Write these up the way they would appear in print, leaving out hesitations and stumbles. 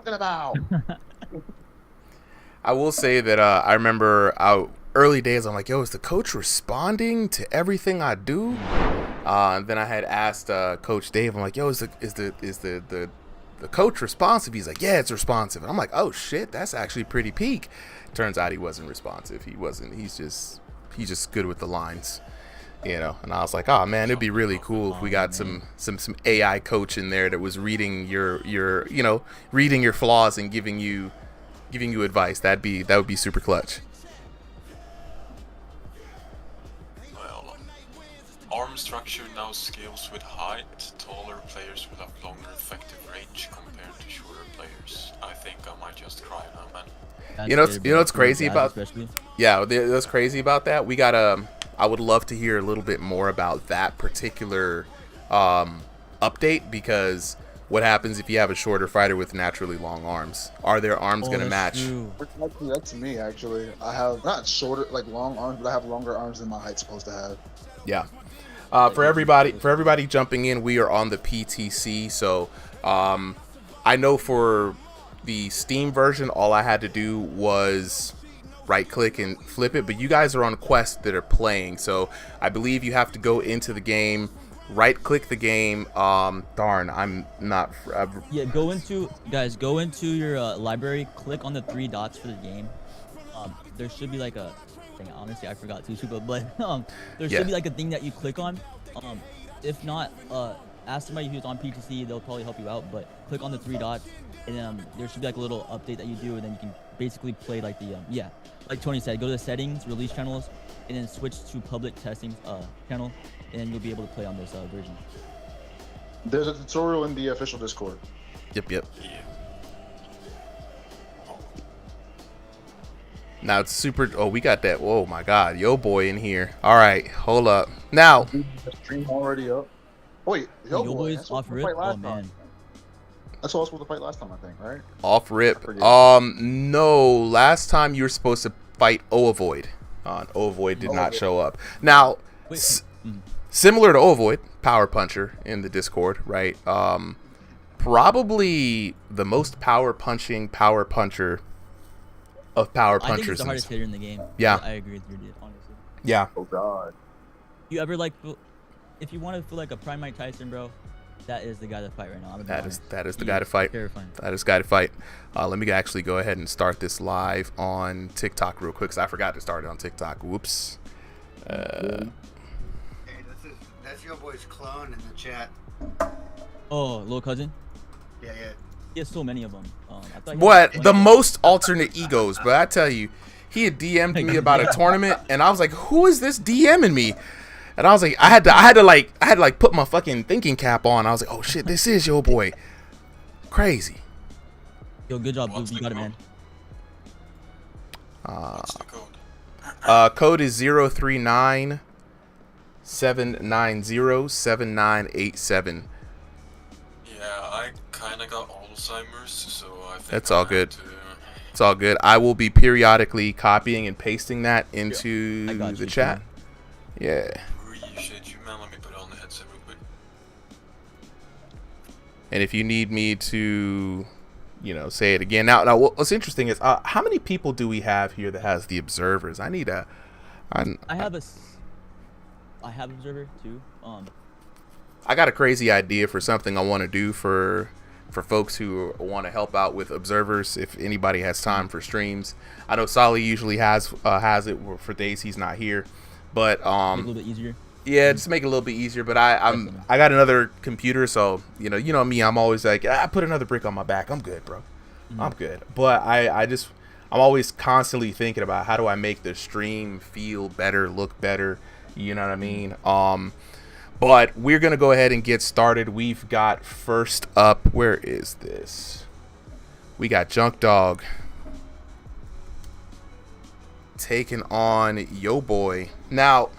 talking about? I will say that I remember early days. I'm like, yo, is the coach responding to everything I do? And then I had asked Coach Dave. I'm like, yo, is the coach responsive? He's like, yeah, it's responsive. And I'm like, oh shit, that's actually pretty peak. Turns out he wasn't responsive. He wasn't. He's just good with the lines. And I was like, oh man, it'd be really cool if we got some AI coach in there that was reading your reading your flaws and giving you advice. That would be super clutch. Well, arm structure now scales with height. Taller players will have longer effective range compared to shorter players. I think I might just cry now, man. What's crazy about what's crazy about that? We got I would love to hear a little bit more about that particular update, because what happens if you have a shorter fighter with naturally long arms? Are their arms going to match? True. That's me, actually. I have not shorter, like long arms, but I have longer arms than my height's supposed to have. Yeah. For everybody jumping in, we are on the PTC. So I know for the Steam version, all I had to do was right click and flip it, but you guys are on Quest that are playing, so I believe you have to go into the game, right click the game. Darn, I'm not. Yeah, go into your library, click on the three dots for the game. There should be like a thing. Honestly, I forgot to, but there should be like a thing that you click on. If not, ask somebody who's on PTC. They'll probably help you out. But click on the three dots, and there should be like a little update that you do, and then you can basically play like the like Tony said, go to the settings, release channels, and then switch to public testing channel, and then you'll be able to play on this version. There's a tutorial in the official Discord. Yep. Yeah. Now it's super. Oh, we got that. Oh my God, yo boy in here. All right, hold up. Now The stream already up. Wait, Yo boy, boys that's what off we rip. fight Oh last man. time. That's what I was supposed to fight last time, I think, right? off rip. I forget. No, last time you were supposed to fight Oavoid. Oavoid did not show up. Now, Wait. similar to Oavoid, power puncher in the Discord, right? Probably the most power puncher of power I think punchers. he's the hardest hitter in the game. Yeah. I agree with you, dude. Honestly. Yeah. Oh God. You ever if you want to feel like a prime Mike Tyson, bro, that is the guy to fight right now. I'm gonna be That honest. is the He guy to fight. Terrifying. That is the guy to fight. Let me actually go ahead and start this live on TikTok real quick, because I forgot to start it on TikTok. Whoops. Hey, that's your boy's clone in the chat. Oh, little cousin. Yeah. He has so many of them. I thought he What? had The most alternate egos, but I tell you, he had DM'd me about a tournament, and I was like, "Who is this DMing me?" And I was like, I had to put my fucking thinking cap on. I was like, "Oh shit, this is your boy." Crazy. Yo, good job, What's dude. You the got it, code? man. What's the code? Code is 039 790 7987. Yeah, I kinda got Alzheimer's, so I think That's I'm all gonna good. have to- It's all good. I will be periodically copying and pasting that into I got the you, chat. too. Yeah. Appreciate you, man. Let me put on the headset real quick. And if you need me to, say it again. Now, what's interesting is how many people do we have here that has the observers? I I have observer too. I got a crazy idea for something I want to do for folks who want to help out with observers. If anybody has time for streams, I know Solly usually has it for days he's not here, but Make it a little bit easier. yeah, just make it a little bit easier. But I got another computer, so you know me. I'm always like, I put another brick on my back. I'm good, bro. I'm good. But I'm always constantly thinking about how do I make the stream feel better, look better. You know what I mean? But we're gonna go ahead and get started. We've got first up. Where is this? We got Junk Dog taking on Yo Boy. Now,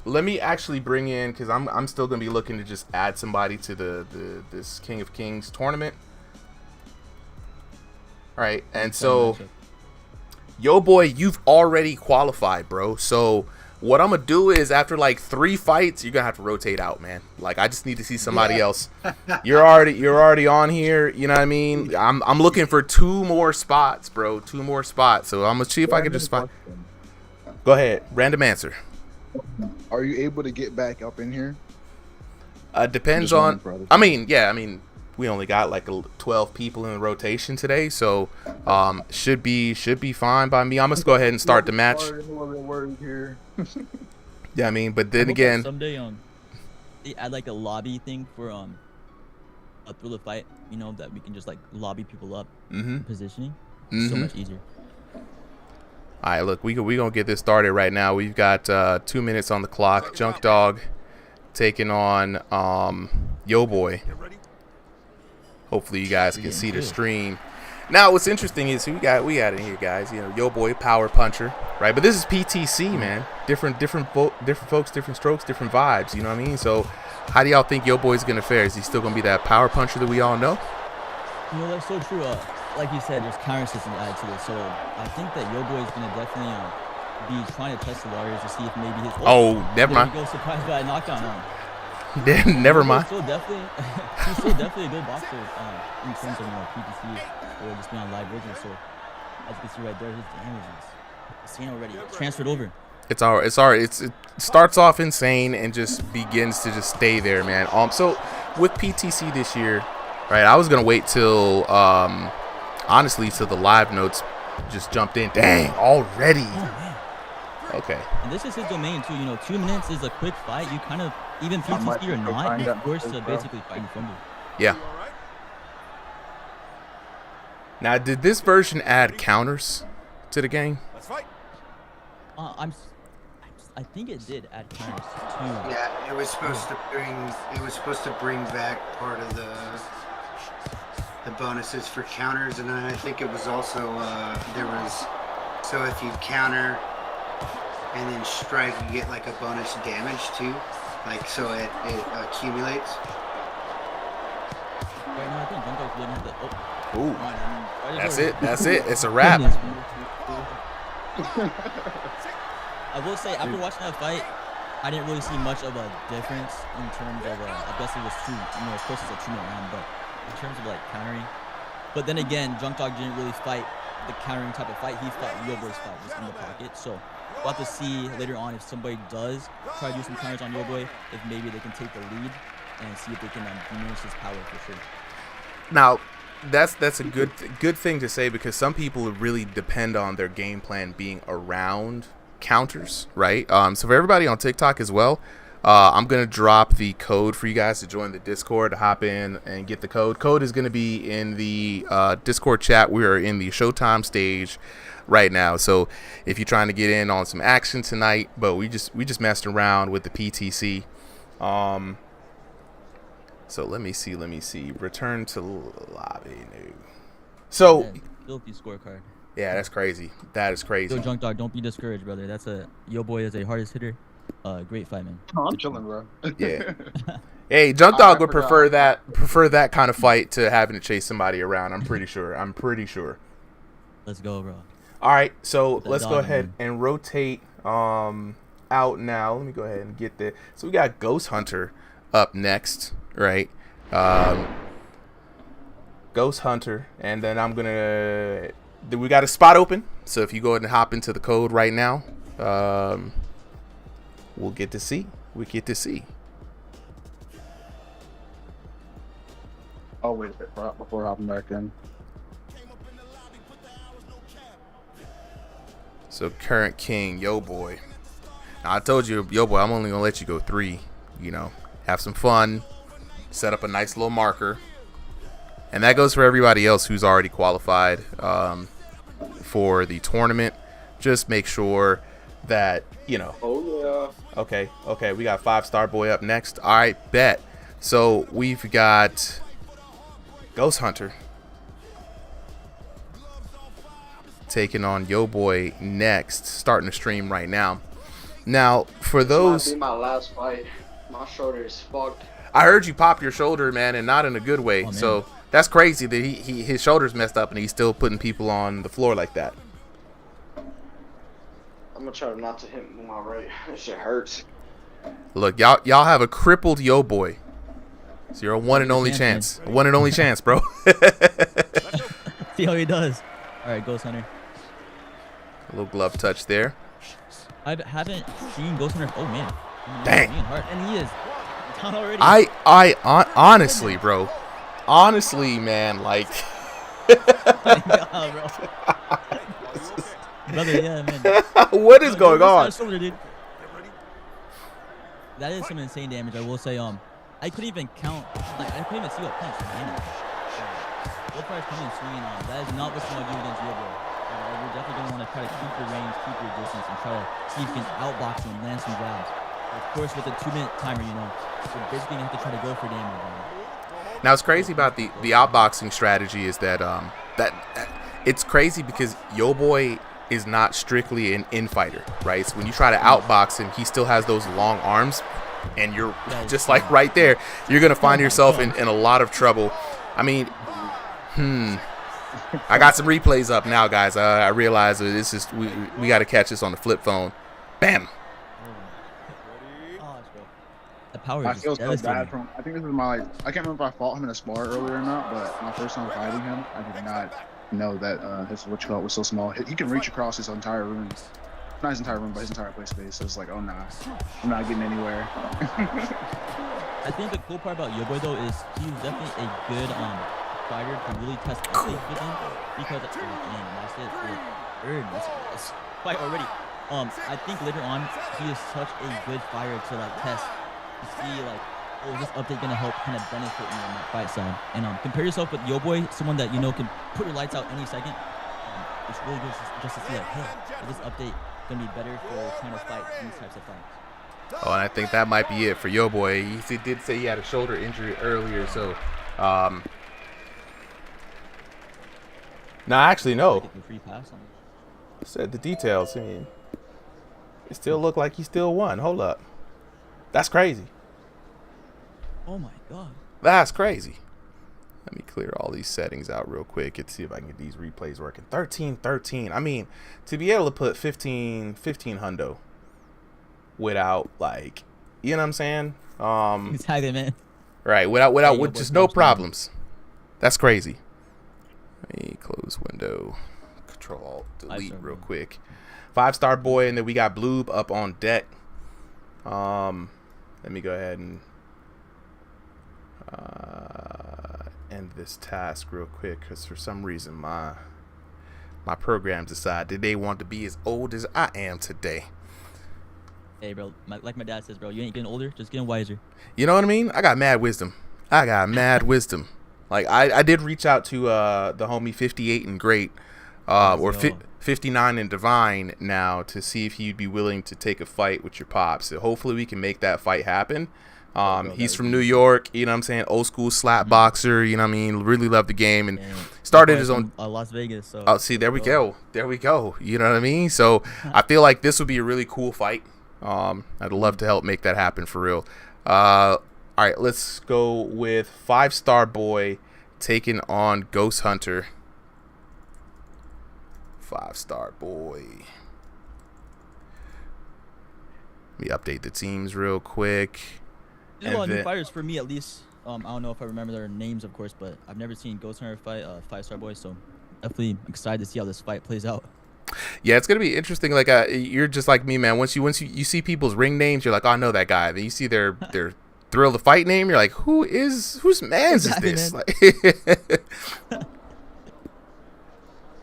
let me actually bring in, because I'm still gonna be looking to just add somebody to this King of Kings tournament. All right, and so Yo Boy, you've already qualified, bro. So what I'm gonna do is after like 3 fights, you're gonna have to rotate out, man. Like I just need to see somebody else. You're already on here. You know what I mean? I'm looking for 2 more spots, bro. 2 more spots. So I'm gonna see if I can just find. Go ahead. Random answer. Are you able to get back up in here? Depends on. I mean, we only got like 12 people in the rotation today, so should be fine by me. I'm gonna go ahead and start the match. Yeah, I mean, but then again, someday they add like a lobby thing for through the fight. You know, that we can just like lobby people up. Positioning. So much easier. All right, look, we gonna get this started right now. We've got 2 minutes on the clock. Junk Dog taking on Yo Boy. Hopefully you guys can see the stream. Now, what's interesting is we got in here, guys. You know, Yo Boy, power puncher, right? But this is PTC, man. Different folks, different strokes, different vibes. You know what I mean? So, how do y'all think Yo Boy's gonna fare? Is he still gonna be that power puncher that we all know? You know, that's so true. Like you said, there's counter system added to this. So I think that Yo Boy is gonna definitely be trying to test the Warriors to see if maybe his. Never mind. Go surprised by a knockdown on. Never mind. He's still definitely a good boxer in terms of PTC or just being on live version. So as you can see right there, his damage is insane already. Transferred over. It's all right. It starts off insane and just begins to just stay there, man. So with PTC this year, right? I was gonna wait till honestly till the live notes just jumped in. Dang, already. Oh, man. Okay. And this is his domain too. You know, 2 minutes is a quick fight. You kind of, even PTC or not, you're forced to basically fight in fumble. Yeah. Now, did this version add counters to the game? Let's fight. I think it did add counters too. Yeah, it was supposed to bring back part of the bonuses for counters, and I think it was also so if you counter and then strike, you get like a bonus damage too, like so it accumulates. Right now, I think Junko's living with the. Ooh, that's it. It's a wrap. I will say, after watching that fight, I didn't really see much of a difference in terms of. I guess it was true. You know, of course it's a 2-minute round, but in terms of like countering. But then again, Junk Dog didn't really fight the countering type of fight. He fought Yo Boy's fight, just in the pocket. So we'll have to see later on if somebody does try to do some counters on Yo Boy, if maybe they can take the lead and see if they can diminish his power for sure. Now, that's a good thing to say, because some people really depend on their game plan being around counters, right? So for everybody on TikTok as well, I'm gonna drop the code for you guys to join the Discord, to hop in and get the code. Code is gonna be in the Discord chat. We are in the Showtime stage right now, so if you're trying to get in on some action tonight, but we just messed around with the PTC. So let me see. Return to lobby. No. So filthy scorecard. Yeah, that's crazy. That is crazy. Yo, Junk Dog, don't be discouraged, brother. That's Yo Boy is a hardest hitter. Great fight, man. Oh, I'm chilling, bro. Yeah. Hey, Junk Dog would prefer that kind of fight to having to chase somebody around. I'm pretty sure. Let's go, bro. All right, so let's go ahead and rotate out now. Let me go ahead and get there. So we got Ghost Hunter up next, right? Ghost Hunter, and then we got a spot open. So if you go ahead and hop into the code right now, we'll get to see. I'll wait before hopping back in. So current king, Yo Boy. Now I told you, Yo Boy, I'm only gonna let you go 3. You know, have some fun, set up a nice little marker, and that goes for everybody else who's already qualified for the tournament. Just make sure that you know. Oh yeah. Okay. We got 5-star boy up next. All right, bet. So we've got Ghost Hunter taking on Yo Boy next, starting the stream right now. Now, for those, this might be my last fight. My shoulder is fucked. I heard you pop your shoulder, man, and not in a good way. Oh, so that's crazy that his shoulder's messed up and he's still putting people on the floor like that. I'm gonna try not to hit my right. That shit hurts. Look, y'all have a crippled yo boy. So you're a one and only chance. A one and only chance, bro. See how he does. All right, Ghost Hunter. A little glove touch there. I haven't seen Ghost Hunter. Oh man. Dang. And he is down already. Honestly, bro. Honestly, man, like. My God, bro. Brother, yeah, man. What is going on? Shoulder, dude. That is some insane damage. I will say. I couldn't even count. Like I couldn't even see what punch landed. Both fighters coming and swinging on. That is not what you want to do against your boy. You're definitely gonna want to try to keep your range, keep your distance, and try to see if you can outbox him, land some grabs. Of course, with a 2-minute timer, you know, you're basically gonna have to try to go for damage. Now, what's crazy about the outboxing strategy is that it's crazy because yo boy is not strictly an infighter, right? So when you try to outbox him, he still has those long arms, and you're just like right there, you're gonna find yourself in a lot of trouble. I mean, I got some replays up now, guys. I realize that this is we got to catch this on the flip phone. Bam. The power I is feel so devastating. bad from. I think this is my. I can't remember if I fought him in a spar earlier or not, but my first time fighting him, I did not know that his what you call it was so small. He can reach across his entire room, not his entire room, but his entire play space. So it's like, oh nah, I'm not getting anywhere. I think the cool part about Yo Boy though is he's definitely a good fighter to really test faith with him because man, that's it. That's fight already. I think later on he is such a good fighter to like test to see like, oh, is this update gonna help kind of benefit me on that fight side? And compare yourself with Yo Boy, someone that you know can put your lights out any second. It's really good just to see like, hey, is this update gonna be better for trying to fight these types of fights? Oh, and I think that might be it for yo boy. He did say he had a shoulder injury earlier, so no, actually no. Free pass on Said the details. I mean, it still looked like he still won. Hold up, that's crazy. Oh my God. That's crazy. Let me clear all these settings out real quick and see if I can get these replays working. 13-13. I mean, to be able to put 15 hundo without like, you know what I'm saying? Exactly, man. Right, with just no problems. That's crazy. Let me close window. Control delete real quick. 5-star boy, and then we got Bloob up on deck. Let me go ahead and end this task real quick because for some reason my programs decided they want to be as old as I am today. Hey, bro, like my dad says, bro, you ain't getting older, just getting wiser. You know what I mean? I got mad wisdom. Like I did reach out to the homie 58 and Great, or 59 and Divine now to see if he'd be willing to take a fight with your pops. So hopefully we can make that fight happen. He's from New York, you know what I'm saying? Old school slap boxer, you know what I mean? Really loved the game and started his own. Las Vegas. So. Oh, see, there we go. There we go. You know what I mean? So I feel like this would be a really cool fight. I'd love to help make that happen for real. All right, let's go with 5-star boy taking on Ghost Hunter. 5-star boy. Let me update the teams real quick. There's a lot of new fighters for me, at least. I don't know if I remember their names, of course, but I've never seen Ghost Hunter fight 5-star boy, so definitely excited to see how this fight plays out. Yeah, it's gonna be interesting. Like, you're just like me, man. Once you see people's ring names, you're like, oh, I know that guy. Then you see their Thrill the Fight name, you're like, whose man's exactly, is this? Man. Like,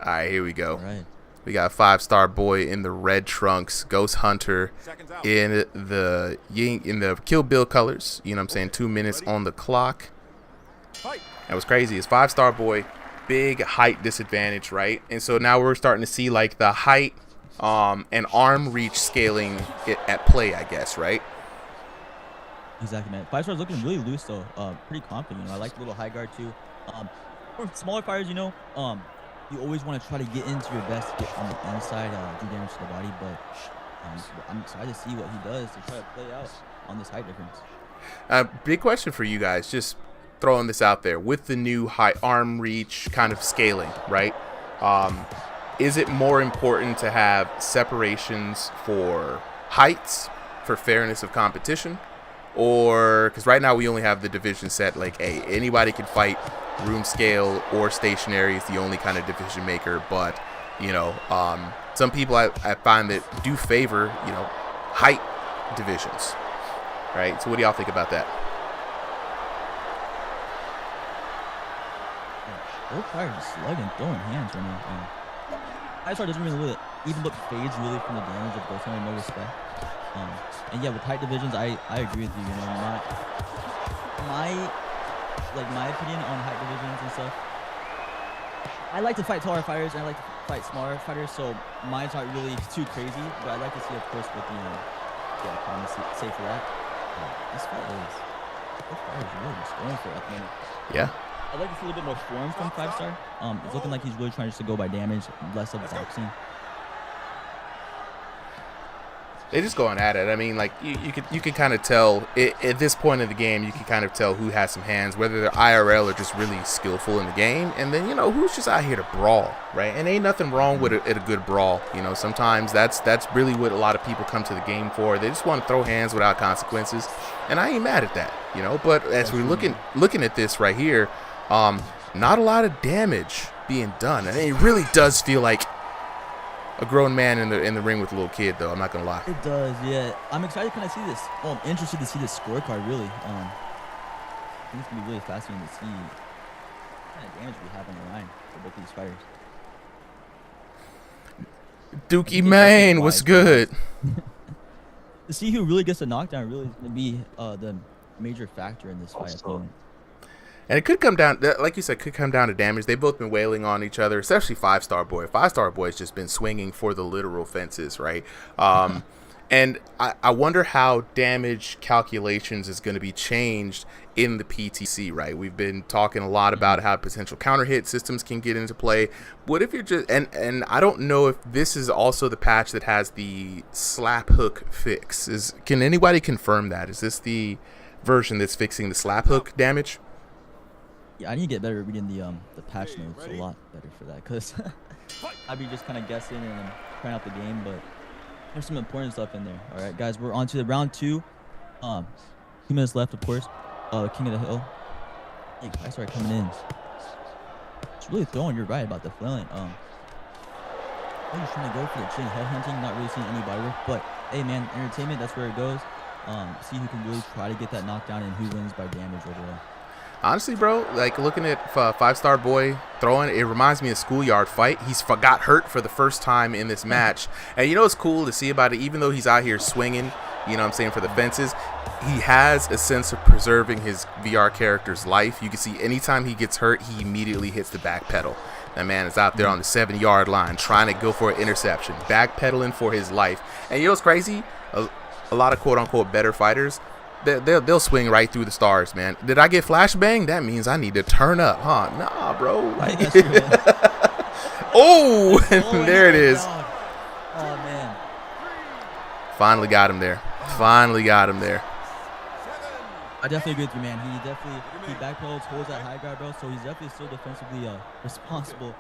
all right, here we go. All right. We got 5-star boy in the red trunks, Ghost Hunter in the Kill Bill colors. You know what I'm saying? 2 minutes on the clock. That was crazy. It's 5-star boy, big height disadvantage, right? And so now we're starting to see like the height and arm reach scaling at play, I guess, right? Exactly, man. 5-star's looking really loose though. Pretty confident. You know, I like the little high guard too. For smaller fighters, you know, you always want to try to get into your best, get on the inside, do damage to the body. But I'm excited to see what he does to try to play out on this height difference. Big question for you guys, just throwing this out there with the new high arm reach kind of scaling, right? is it more important to have separations for heights, for fairness of competition, or because right now we only have the division set like, hey, anybody can fight. Room scale or stationary is the only kind of division maker, but you know, some people I find that do favor, you know, height divisions, right? So what do y'all think about that? Both fighters just slugging, throwing hands right now. Five-star doesn't really even look fades really from the damage of both sides, no respect. And yeah, with height divisions, I agree with you. You know, my opinion on height divisions and stuff. I like to fight taller fighters and I like to fight smaller fighters, so mine's not really too crazy. But I like to see, of course, with comments say for that. This fight is both fighters really just going for it at the moment. Yeah. I'd like to see a little bit more form from 5-star. It's looking like he's really trying just to go by damage, less of boxing. They're just going at it. I mean, like you can kind of tell at this point in the game. You can kind of tell who has some hands, whether they're IRL or just really skillful in the game. And then, you know, who's just out here to brawl, right? And ain't nothing wrong with a good brawl. You know, sometimes that's really what a lot of people come to the game for. They just want to throw hands without consequences, and I ain't mad at that. You know, but as we're looking at this right here, not a lot of damage being done, and it really does feel like a grown man in the ring with a little kid, though. I'm not gonna lie. It does, yeah. I'm excited to kind of see this. Well, I'm interested to see this scorecard, really. I think it's gonna be really fascinating to see what kind of damage we have on the line for both these fighters. Dookie Mane, what's good? To see who really gets the knockdown really is gonna be the major factor in this fight at the moment. And it could come down, like you said, could come down to damage. They've both been wailing on each other, especially 5-star Boy. 5-star Boy's just been swinging for the literal fences, right? And I wonder how damage calculations is going to be changed in the PTC, right? We've been talking a lot about how potential counter hit systems can get into play. What if you're just, and I don't know if this is also the patch that has the slap hook fix. Can anybody confirm that? Is this the version that's fixing the slap hook damage? Yeah, I need to get better at reading the patch notes a lot better for that, because I'd be just kind of guessing and then trying out the game, but there's some important stuff in there. All right, guys, we're on to the round 2. 2 minutes left, of course. King of the Hill. Hey, I started coming in. It's really throwing. You're right about the flailing. I'm just trying to go for the chin head hunting, not really seeing any body work, but hey, man, entertainment, that's where it goes. See who can really try to get that knockdown and who wins by damage overall. Honestly, bro, like looking at 5-star Boy throwing, it reminds me of Schoolyard Fight. He's got hurt for the first time in this match. And you know what's cool to see about it? Even though he's out here swinging, you know what I'm saying, for the fences, he has a sense of preserving his VR character's life. You can see anytime he gets hurt, he immediately hits the back pedal. That man is out there on the 7-yard line trying to go for an interception, backpedaling for his life. And you know what's crazy? A lot of quote-unquote better fighters, they'll swing right through the stars, man. Did I get flashbang? That means I need to turn up, huh? Nah, bro. Like, oh, there it is. Oh, man. Finally got him there. Finally got him there. I definitely agree with you, man. He backpedals, holds that high guard, bro. So he's definitely still defensively responsible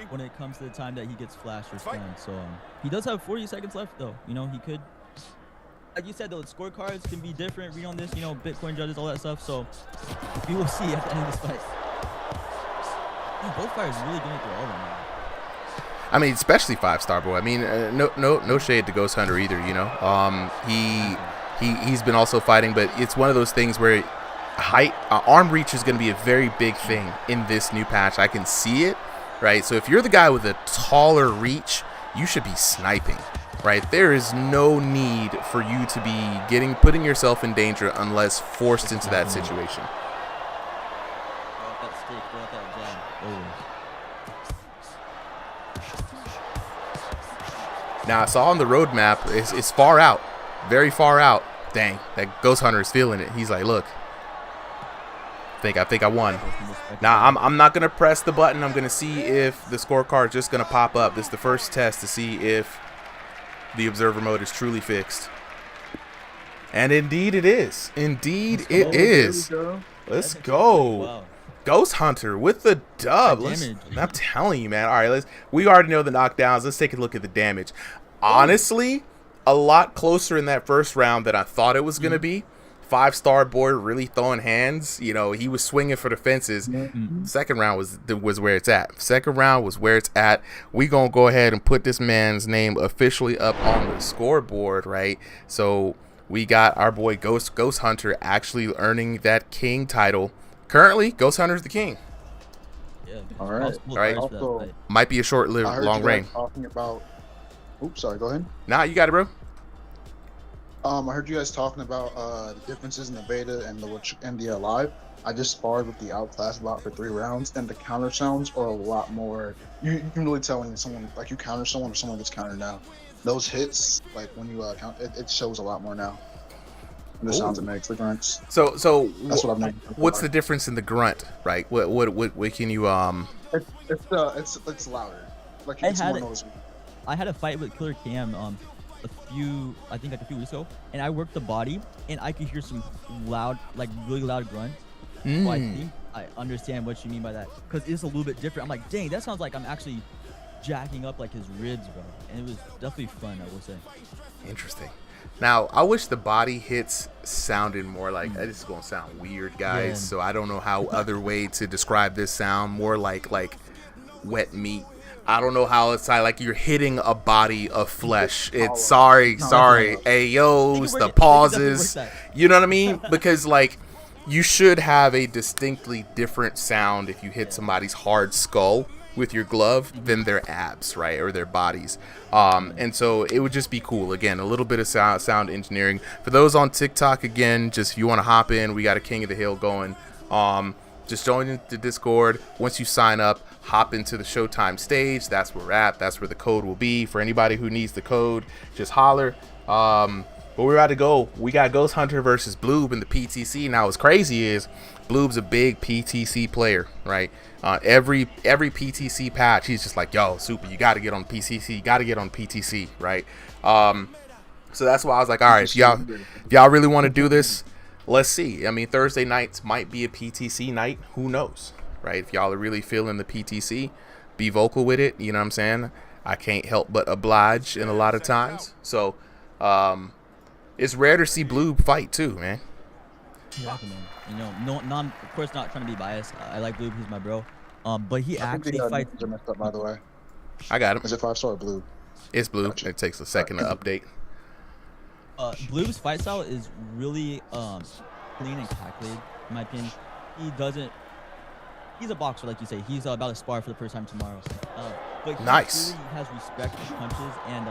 when it comes to the time that he gets flashed or stunned. So he does have 40 seconds left, though. You know, he could. Like you said, though, scorecards can be different. Read on this, you know, Bitcoin judges, all that stuff. So we will see at the end of this fight. Man, both fighters really going through all of them, man. I mean, especially 5-star Boy. I mean, no shade to Ghost Hunter either. You know, he's been also fighting, but it's one of those things where height, arm reach is going to be a very big thing in this new patch. I can see it, right? So if you're the guy with a taller reach, you should be sniping. Right, there is no need for you to be putting yourself in danger unless forced into that situation. Now I saw on the roadmap it's far out, very far out. Dang, that Ghost Hunter is feeling it. He's like, look, I think I won. Now I'm not gonna press the button. I'm gonna see if the scorecard is just gonna pop up. This is the first test to see if the observer mode is truly fixed. And indeed it is. Indeed it is. Let's go. Ghost Hunter with the dub. I'm telling you, man. All right, we already know the knockdowns. Let's take a look at the damage. Honestly, a lot closer in that first round than I thought it was going to be. 5-star boy really throwing hands. You know, he was swinging for the fences. Second round was where it's at. Second round was where it's at. We going to go ahead and put this man's name officially up on the scoreboard, right? So we got our boy Ghost Hunter actually earning that king title. Currently, Ghost Hunter's the king. Yeah. All right. All right. Also, Might be a short-lived long reign. Talking about. Oops, sorry. Go ahead. Nah, you got it, bro. I heard you guys talking about the differences in the beta and the live. I just sparred with the Outclass bot for 3 rounds, and the counter sounds are a lot more. You can really tell when someone like you counter someone or someone gets countered now. Those hits, like when you count, it shows a lot more now. And the sounds it makes, the grunts. So that's what I've noticed. What's the difference in the grunt, right? What can you It's louder. Like it's more noticeable. I had a fight with Killer Cam a few weeks ago, and I worked the body, and I could hear some loud, like really loud grunts. So I think I understand what you mean by that, because it's a little bit different. I'm like, dang, that sounds like I'm actually jacking up like his ribs, bro. And it was definitely fun, I will say. Interesting. Now, I wish the body hits sounded more like, this is going to sound weird, guys, so I don't know how other way to describe this sound, more like wet meat. I don't know how it's like you're hitting a body of flesh. It's sorry, ayos, the pauses. You know what I mean? Because like you should have a distinctly different sound if you hit somebody's hard skull with your glove than their abs, right, or their bodies. And so it would just be cool. Again, a little bit of sound engineering for those on TikTok. Again, just if you want to hop in, we got a King of the Hill going. Just join the Discord. Once you sign up, hop into the Showtime stage. That's where we're at. That's where the code will be. For anybody who needs the code, just holler. But we're about to go. We got Ghost Hunter versus Bloob in the PTC. Now, what's crazy is Bloob's a big PTC player, right? Every PTC patch, he's just like, yo, Super, you got to get on PTC. You got to get on PTC, right? So that's why I was like, all right, if y'all really want to do this, let's see. I mean, Thursday nights might be a PTC night. Who knows, right? If y'all are really feeling the PTC, be vocal with it. You know what I'm saying? I can't help but oblige in a lot of times. So it's rare to see Bloob fight too, man. Exactly, man. You know, no, I'm of course not trying to be biased. I like Bloob. He's my bro. But he actually fights. Are messed up, by the way. I got him. Is it 5-star or Bloob? It's Bloob. Gotcha. It takes a second to update. Bloob's fight style is really clean and calculated, in my opinion. He's a boxer, like you say. He's about to spar for the first time tomorrow. But he really has respect for punches, and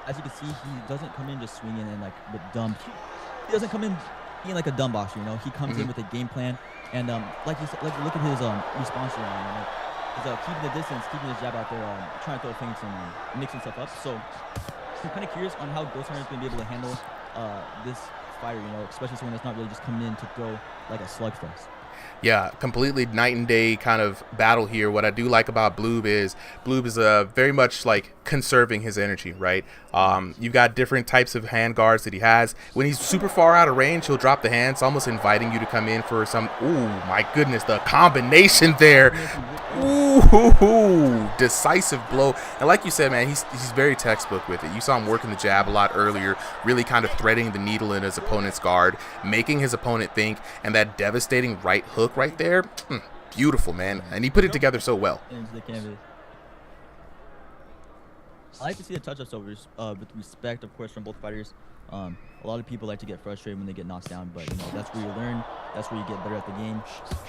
as you can see, he doesn't come in just swinging and like with dumb. He doesn't come in being like a dumb boxer, you know. He comes in with a game plan, and like you said, like look at his response round. You know? He's keeping the distance, keeping his jab out there, trying to throw feints and mixing stuff up. So I'm kind of curious on how Ghost Hunter is going to be able to handle this fighter, you know, especially someone that's not really just coming in to throw like a slugfest. Yeah, completely night and day kind of battle here. What I do like about Bloob is very much like conserving his energy, right? You've got different types of hand guards that he has. When he's super far out of range, he'll drop the hands, almost inviting you to come in for some. Ooh, my goodness, the combination there. Ooh, decisive blow. And like you said, man, he's very textbook with it. You saw him working the jab a lot earlier, really kind of threading the needle in his opponent's guard, making his opponent think, and that devastating right hook right there, beautiful, man. And he put it together so well. Into the canvas. I like to see the touch-ups with respect, of course, from both fighters. A lot of people like to get frustrated when they get knocked down, but you know that's where you learn. That's where you get better at the game.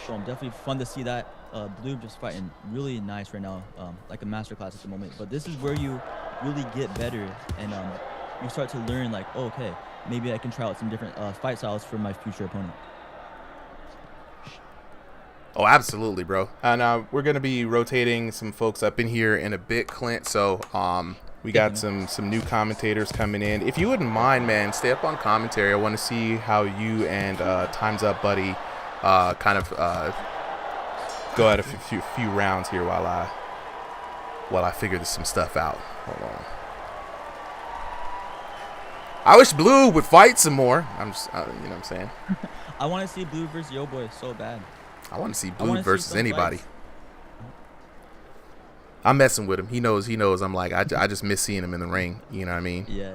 So definitely fun to see that. Bloob just fighting really nice right now, like a masterclass at the moment. But this is where you really get better, and you start to learn like, oh, okay, maybe I can try out some different fight styles for my future opponent. Oh, absolutely, bro. And we're gonna be rotating some folks up in here in a bit, Clint. So we got some new commentators coming in. If you wouldn't mind, man, stay up on commentary. I want to see how you and Time's Up Buddy kind of go at a few rounds here while I figure some stuff out. Hold on. I wish Blue would fight some more. I'm just, you know what I'm saying. I want to see Blue versus Yo Boy so bad. I want to see I Blue wanna see versus some anybody. fights. I'm messing with him. He knows. I'm like, I just miss seeing him in the ring. You know what I mean? Yeah.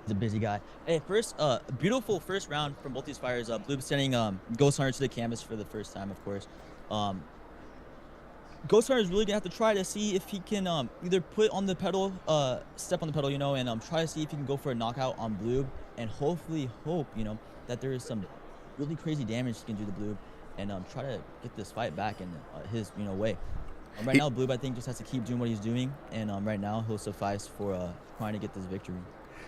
He's a busy guy. Hey, beautiful first round from both these fighters. Blue sending Ghost Hunter to the canvas for the first time, of course. Ghost Hunter is really gonna have to try to see if he can either put on the pedal, step on the pedal, you know, and try to see if he can go for a knockout on Blue, and hopefully hope, you know, that there is some really crazy damage he can do to Blue, and try to get this fight back in his, you know, way. Right now, Blue, I think, just has to keep doing what he's doing, and right now he'll suffice for trying to get this victory.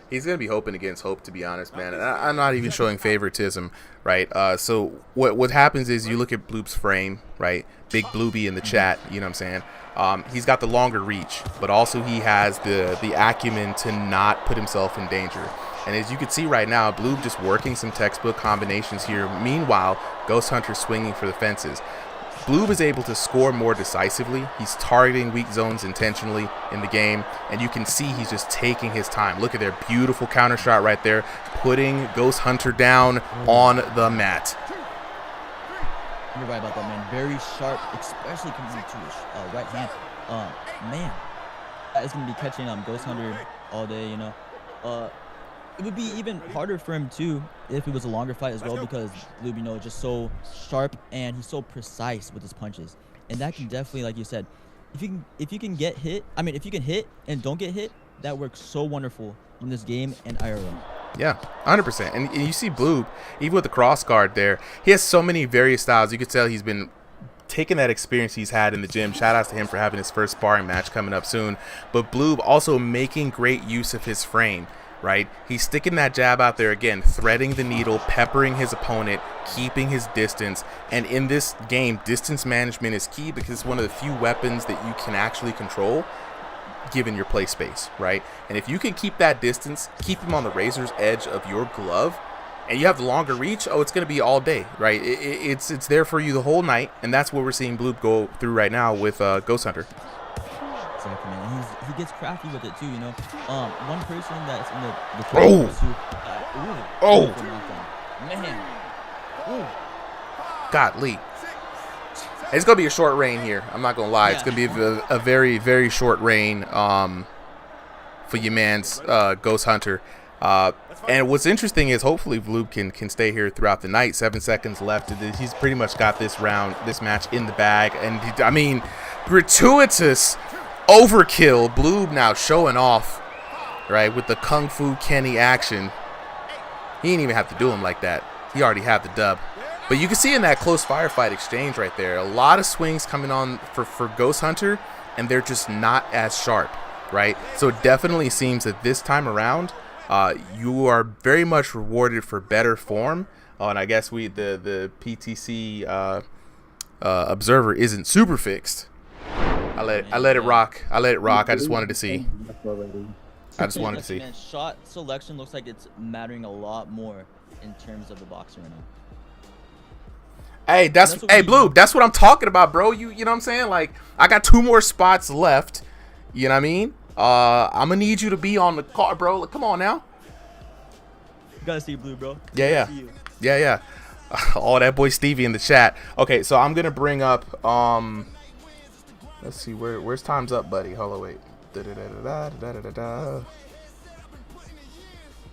He's going to be hoping against hope, to be honest, man. And I'm not even showing favoritism, right? So what happens is you look at Bloop's frame, right? Big Bloopy in the chat, you know what I'm saying? He's got the longer reach, but also he has the acumen to not put himself in danger. And as you can see right now, Bloop just working some textbook combinations here. Meanwhile, Ghost Hunter swinging for the fences. Blue is able to score more decisively. He's targeting weak zones intentionally in the game, and you can see he's just taking his time. Look at their beautiful counter shot right there, putting Ghost Hunter down on the mat. You're right about that, man. Very sharp, especially coming to his right hand. Man, it's gonna be catching Ghost Hunter all day, you know. It would be even harder for him too if it was a longer fight as well, because Blue, you know, is just so sharp and he's so precise with his punches, and that can definitely, like you said, if you can get hit, I mean, if you can hit and don't get hit, that works so wonderful in this game and IRL. Yeah, 100%. And you see Blue, even with the cross guard there, he has so many various styles. You could tell he's been taking that experience he's had in the gym. Shout outs to him for having his first sparring match coming up soon. But Blue also making great use of his frame. Right, he's sticking that jab out there again, threading the needle, peppering his opponent, keeping his distance. And in this game, distance management is key because it's one of the few weapons that you can actually control given your play space, right? And if you can keep that distance, keep him on the razor's edge of your glove, and you have the longer reach, oh, it's going to be all day, right? It's there for you the whole night, and that's what we're seeing Bloop go through right now with Ghost Hunter. Exactly, man. He gets crafty with it too, you know. One person that's in the man. Ooh. Godly. It's gonna be a short reign here. I'm not gonna lie. Yeah. It's gonna be a very, very short reign for your man's Ghost Hunter. And what's interesting is hopefully Bloop can stay here throughout the night. 7 seconds left. He's pretty much got this match in the bag. And I mean, gratuitous overkill. Blue now showing off, right, with the Kung Fu Kenny action. He didn't even have to do him like that. He already had the dub. But you can see in that close firefight exchange right there, a lot of swings coming on for Ghost Hunter, and they're just not as sharp, right? So it definitely seems that this time around, you are very much rewarded for better form. Oh, and I guess the PTC observer isn't super fixed. I let it rock. I just wanted to see. Man, shot selection looks like it's mattering a lot more in terms of the boxer right now. Hey, Blue, that's what I'm talking about, bro. You know what I'm saying? Like, I got 2 more spots left. You know what I mean? I'm gonna need you to be on the car, bro. Like, come on now. You gotta see Blue, bro. Yeah. Oh, that boy Stevie in the chat. Okay, so I'm gonna bring up let's see, where's time's up, buddy? Hold on, wait.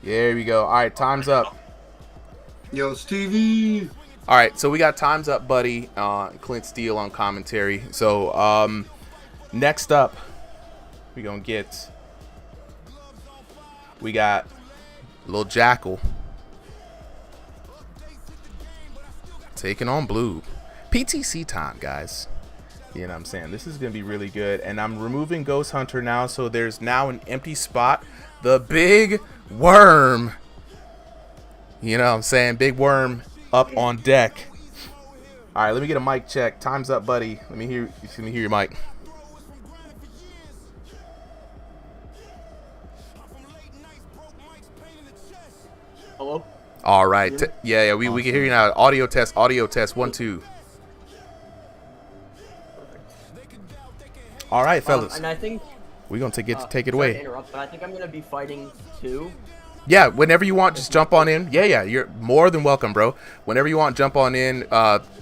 There we go. All right, time's up. Yo, Stevie. All right, so we got time's up, buddy. Clint Steele on commentary. So next up, we got Lil Jackal taking on Blue. PTC time, guys. You know what I'm saying? This is going to be really good. And I'm removing Ghost Hunter now, so there's now an empty spot. The Big Worm. You know what I'm saying? Big Worm up on deck. All right, let me get a mic check. Time's up, buddy. Let me hear your mic. Hello? All right. Yeah, we can hear you now. Audio test. 1 2. All right, fellas. And I think we're gonna take it away. to interrupt, but I think I'm gonna be fighting 2. Yeah, whenever you want, just jump on in. Yeah, you're more than welcome, bro. Whenever you want, jump on in.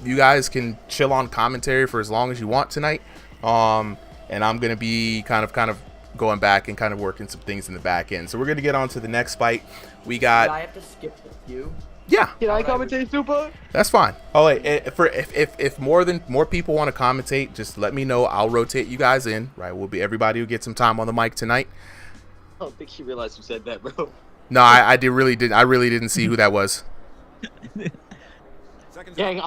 You guys can chill on commentary for as long as you want tonight. And I'm gonna be kind of going back and kind of working some things in the back end. So we're gonna get on to the next fight. We got. I have to skip you. Yeah. Can I commentate, Super? That's fine. Oh wait, if more people want to commentate, just let me know. I'll rotate you guys in. Right, we'll be everybody will get some time on the mic tonight. I don't think he realized you said that, bro. No, I really didn't see who that was. Gang,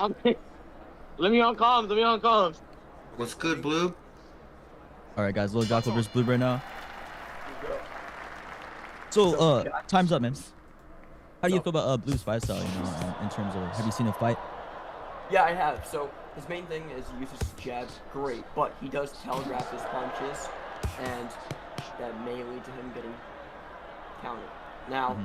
let me on comms. What's good, Blue? All right, guys. Little Jocko versus Blue right now. So, time's up, man. How do you feel about Blue's fight style? You know, in terms of have you seen him fight? Yeah, I have. So his main thing is he uses jabs, great, but he does telegraph his punches, and that may lead to him getting countered. Now,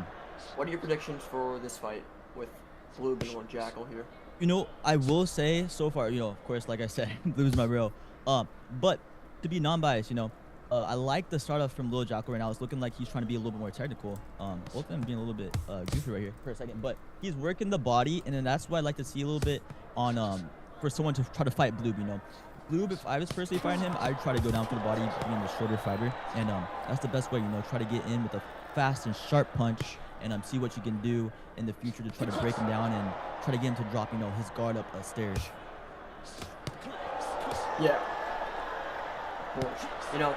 what are your predictions for this fight with Blue being on Jackal here? You know, I will say so far, you know, of course, like I said, Blue's my real. But to be non-biased, you know, I like the start off from Lil Jocko right now. It's looking like he's trying to be a little bit more technical. Both of them being a little bit goofy right here for a second, but he's working the body, and then that's what I like to see a little bit on for someone to try to fight Blue. You know, Blue, if I was personally fighting him, I'd try to go down to the body, being the shorter fighter, and that's the best way. You know, try to get in with a fast and sharp punch, and see what you can do in the future to try to break him down and try to get him to drop, you know, his guard up stairs. Yeah. Of course. You know.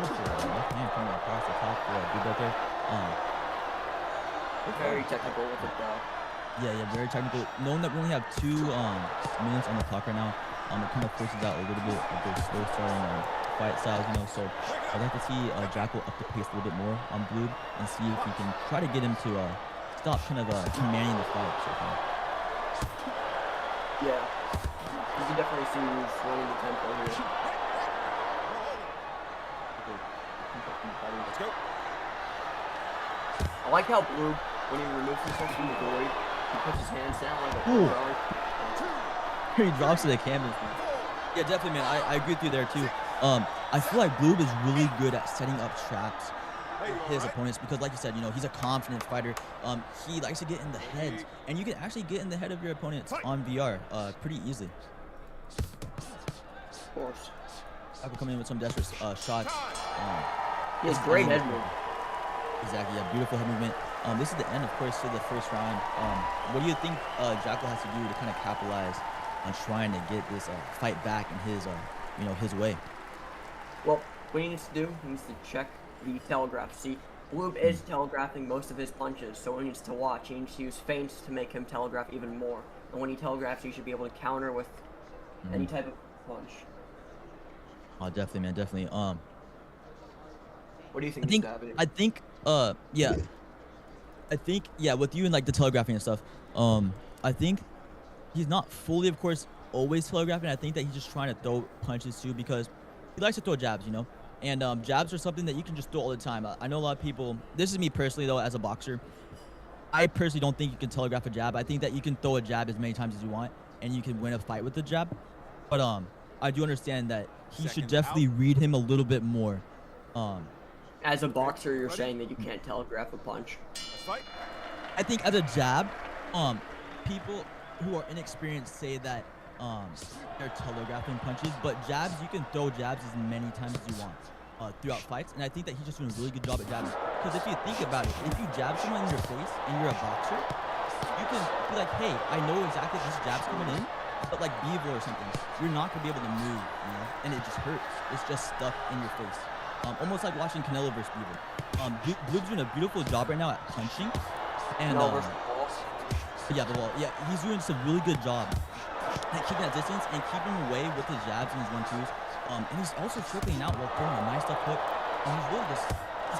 Coming across the top for dude right there. Very technical with it though. Yeah, very technical. Knowing that we only have 2 minutes on the clock right now, it kind of forces out a little bit of those slow starting fight styles, you know. So I'd like to see Jackal up the pace a little bit more on Blue and see if he can try to get him to stop kind of commanding the fight so far. Yeah. You can definitely see he's running the tempo here. Let's go. I like how Blue, when he removes himself from the void, he puts his hands down like a guard. He drops to the canvas. Yeah, definitely, man. I agree with you there too. I feel like Blue is really good at setting up traps for his opponents because, like you said, you know, he's a confident fighter. He likes to get in the heads, and you can actually get in the head of your opponents on VR pretty easily. Of course. Jocko coming in with some desperate shots. He has great head movement. Exactly, yeah, beautiful head movement. This is the end, of course, to the first round. What do you think Jocko has to do to kind of capitalize on trying to get this fight back in his, you know, his way? Well, what he needs to do, he needs to check the telegraph. See, Blue is telegraphing most of his punches, so he needs to watch. He needs to use feints to make him telegraph even more. And when he telegraphs, he should be able to counter with any type of punch. Oh, definitely, man, definitely. What do you think? I think, yeah, with you and like the telegraphing and stuff, I think he's not fully, of course, always telegraphing. I think that he's just trying to throw punches too because he likes to throw jabs, you know, and jabs are something that you can just throw all the time. I know a lot of people, this is me personally though, as a boxer, I personally don't think you can telegraph a jab. I think that you can throw a jab as many times as you want and you can win a fight with the jab, but I do understand that he should definitely read him a little bit more. As a boxer, you're saying that you can't telegraph a punch. I think as a jab, people who are inexperienced say that they're telegraphing punches, but jabs, you can throw jabs as many times as you want throughout fights, and I think that he's just doing a really good job at jabbing. Because if you think about it, if you jab someone in your face and you're a boxer, you can be like, hey, I know exactly this jab's coming in, but like Beaver or something, you're not gonna be able to move, you know, and it just hurts. It's just stuck in your face. Almost like watching Canelo versus Beaver. Blue's doing a beautiful job right now at punching, and yeah, the wall. Yeah, he's doing a really good job at keeping that distance and keeping away with his jabs and his 1-2s. And he's also tripling out while throwing a nice left hook. And he's really just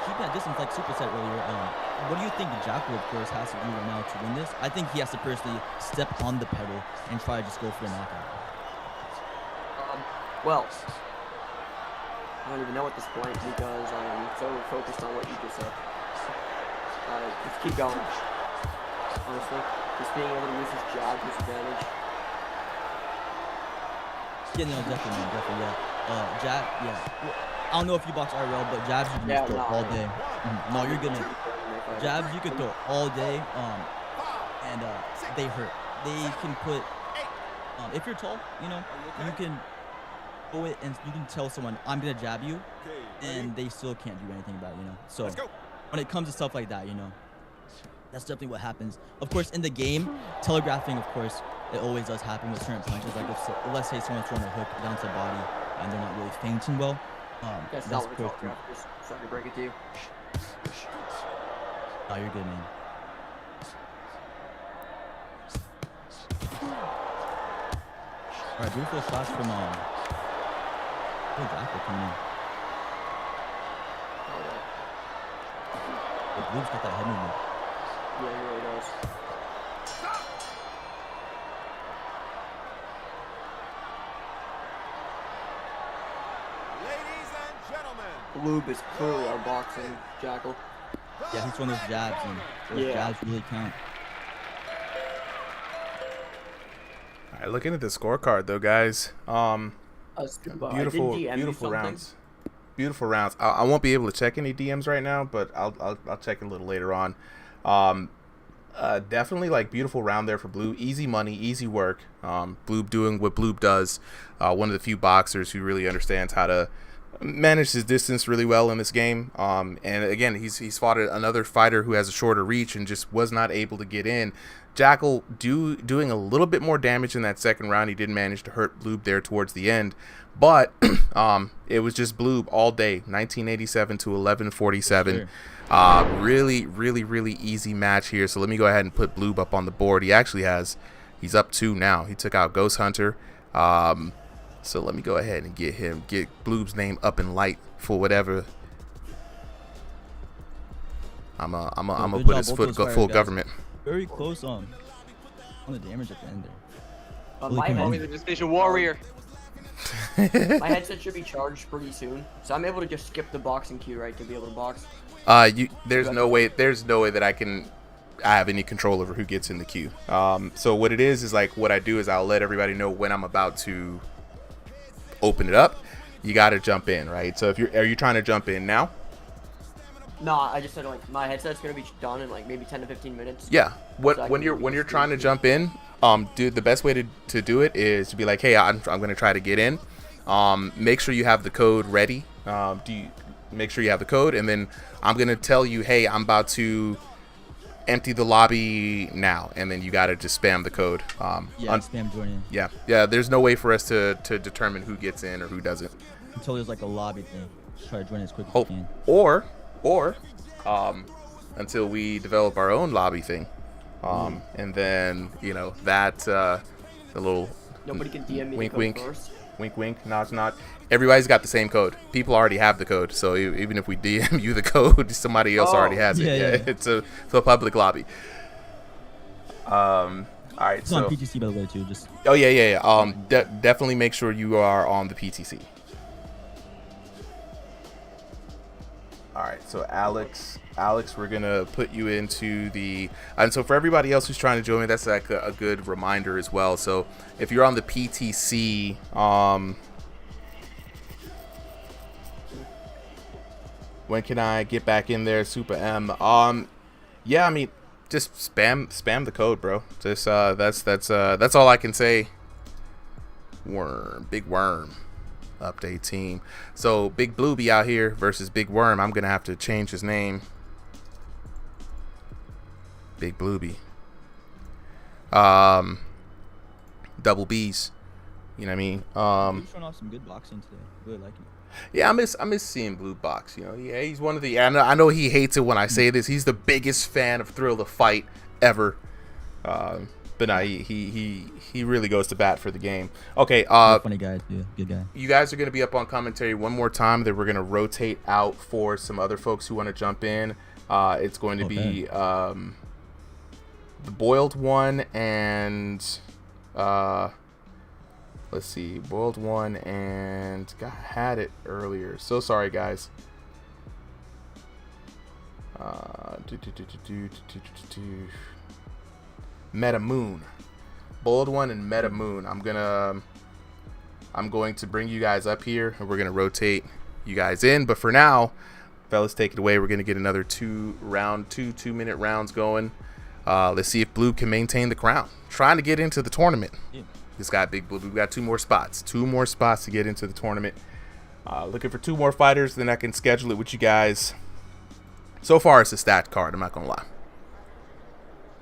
keeping that distance, like Super said earlier. What do you think Jocko, of course, has to do right now to win this? I think he has to personally step on the pedal and try to just go for a knockout. Well, I don't even know at this point because I'm so focused on what you just said. Just keep going. Honestly, just being able to use his jab to his advantage. Yeah, no, definitely, yeah. Jab, yeah. I don't know if you box IRL, but jabs you can Yeah, just throw no, all yeah. day. No, you're good, man. Jabs you could throw all day, and they hurt. They can put, if you're tall, you know, you can go it and you can tell someone, I'm gonna jab you, and they still can't do anything about it, you know. So when it comes to stuff like that, you know, that's definitely what happens. Of course, in the game, telegraphing, of course, it always does happen with certain punches. Like, if let's say someone's throwing a hook down to the body and they're not really feinting well, That's that's not of what course. telegraphers. Sorry to break it to you. Oh, you're good, man. All right, beautiful shots from Jackal coming in. The Blues got that head movement. Yeah, he really does. Ladies and gentlemen. Lube is clearly our boxing Jackal. Yeah, he's throwing those jabs, and those Yeah. jabs really count. All right, looking at the scorecard though, guys. Beautiful, beautiful rounds. Beautiful rounds. I won't be able to check any DMs right now, but I'll check a little later on. Definitely like beautiful round there for Blue. Easy money, easy work. Blue doing what Blue does. One of the few boxers who really understands how to manage his distance really well in this game. And again, he's fought another fighter who has a shorter reach and just was not able to get in. Jackal doing a little bit more damage in that second round. He did manage to hurt Bloob there towards the end, but it was just Bloob all day. 1987 to 1147. Sure. Really easy match here. So let me go ahead and put Bloob up on the board. He's up 2 now. He took out Ghost Hunter. So let me go ahead and get Bloob's name up in light for whatever. I'm gonna put his foot full government. Very close on the damage at the end there. My come on. head- The Decision Warrior. my headset should be charged pretty soon, so I'm able to just skip the boxing queue, right, to be able to box. There's no way that I have any control over who gets in the queue. So what it is like what I do is I'll let everybody know when I'm about to open it up. You got to jump in, right? So are you trying to jump in now? No, I just said like my headset's gonna be done in like maybe 10 to 15 minutes. Yeah. So I When can you're use trying to the- jump in, dude, the best way to do it is to be like, hey, I'm gonna try to get in. Make sure you have the code ready. Make sure you have the code, and then I'm gonna tell you, hey, I'm about to empty the lobby now, and then you gotta just spam the code. Spam join in Yeah. There's no way for us to determine who gets in or who doesn't. until there's like a lobby thing. Just try to join as quick as Oh, you can. or until we develop our own lobby thing, and then the little Nobody can DM me wink, the code wink. first. wink, nod. Everybody's got the same code. People already have the code, so even if we DM you the code, somebody else already has it. Yeah. It's a public lobby. All right, It's so on PTC by the way too. Just yeah. Definitely make sure you are on the PTC. All right, so Alex, we're gonna put you into and so for everybody else who's trying to join me, that's like a good reminder as well. So if you're on the PTC, when can I get back in there, Super M? Yeah, I mean, just spam the code, bro. Just that's all I can say. Big worm. Update team. So Big Blueby out here versus Big Worm. I'm gonna have to change his name. Big Blueby. Double B's. You know what I mean? He's showing off some good boxing today. Really like it. Yeah, I miss seeing Blue Box. Yeah, he's one of the. I know he hates it when I say this. He's the biggest fan of Thrill the Fight ever. But nah, he really goes to bat for the game. Okay, Funny guy too. Good guy. you guys are going to be up on commentary one more time. Then we're going to rotate out for some other folks who want to jump in. It's going to be the Boiled One and let's see, Boiled One and I had it earlier. So sorry, guys. Meta Moon, Bold One and Meta Moon. I'm going to bring you guys up here, and we're gonna rotate you guys in. But for now, fellas, take it away. We're gonna get another 2-minute rounds going. Let's see if Blue can maintain the crown. Trying to get into the tournament. Yeah. This guy, Big Blue, we've got 2 more spots. 2 more spots to get into the tournament. Looking for 2 more fighters, then I can schedule it with you guys. So far, it's a stat card. I'm not gonna lie.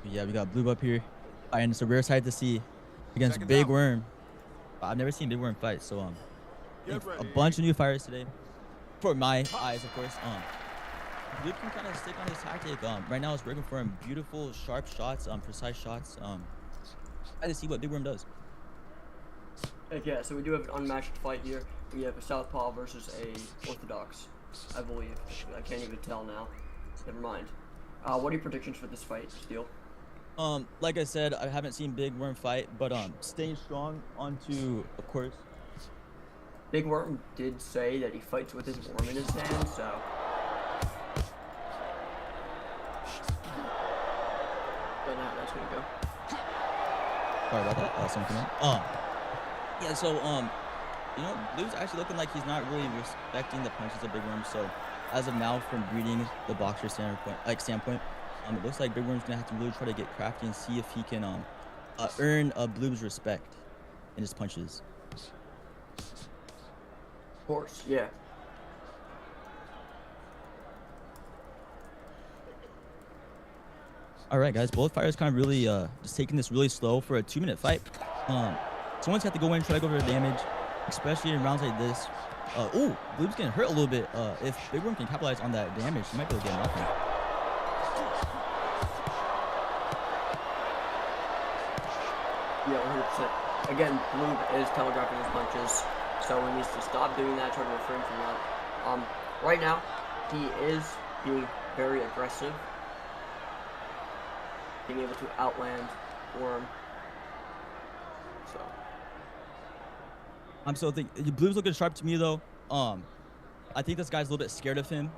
Yeah, we got Blue up here, and it's a rare sight to see against Seconds Big out. Worm. I've never seen Big Worm fight, so Get a ready. bunch of new fighters today, for my eyes, of course. Blue can kind of stick on his tactic. Right now it's working for him. Beautiful, sharp shots, precise shots. Try to see what Big Worm does. Heck yeah, so we do have an unmatched fight here. We have a Southpaw versus a Orthodox, I believe. I can't even tell now. Never mind. What are your predictions for this fight, Steel? Like I said, I haven't seen Big Worm fight, but staying strong onto, of course. Big Worm did say that he fights with his worm in his hand, so. Don't know how that's gonna go. Sorry about that. Something. Yeah. So you know, Blue's actually looking like he's not really respecting the punches of Big Worm. So, as of now, from reading the boxer standpoint, it looks like Big Worm's gonna have to really try to get crafty and see if he can earn Blue's respect in his punches. Of course, yeah. All right, guys. Both fighters kind of really just taking this really slow for a 2-minute fight. Someone's got to go in and try to go for the damage, especially in rounds like this. Ooh, Blue's getting hurt a little bit. If Big Worm can capitalize on that damage, he might be able to get nothing. Yeah, 100%. Again, Blue is telegraphing his punches, so he needs to stop doing that, try to refrain from that. Right now, he is being very aggressive, being able to outland Worm. So. I'm still thinking Blue's looking sharp to me though. I think this guy's a little bit scared of him.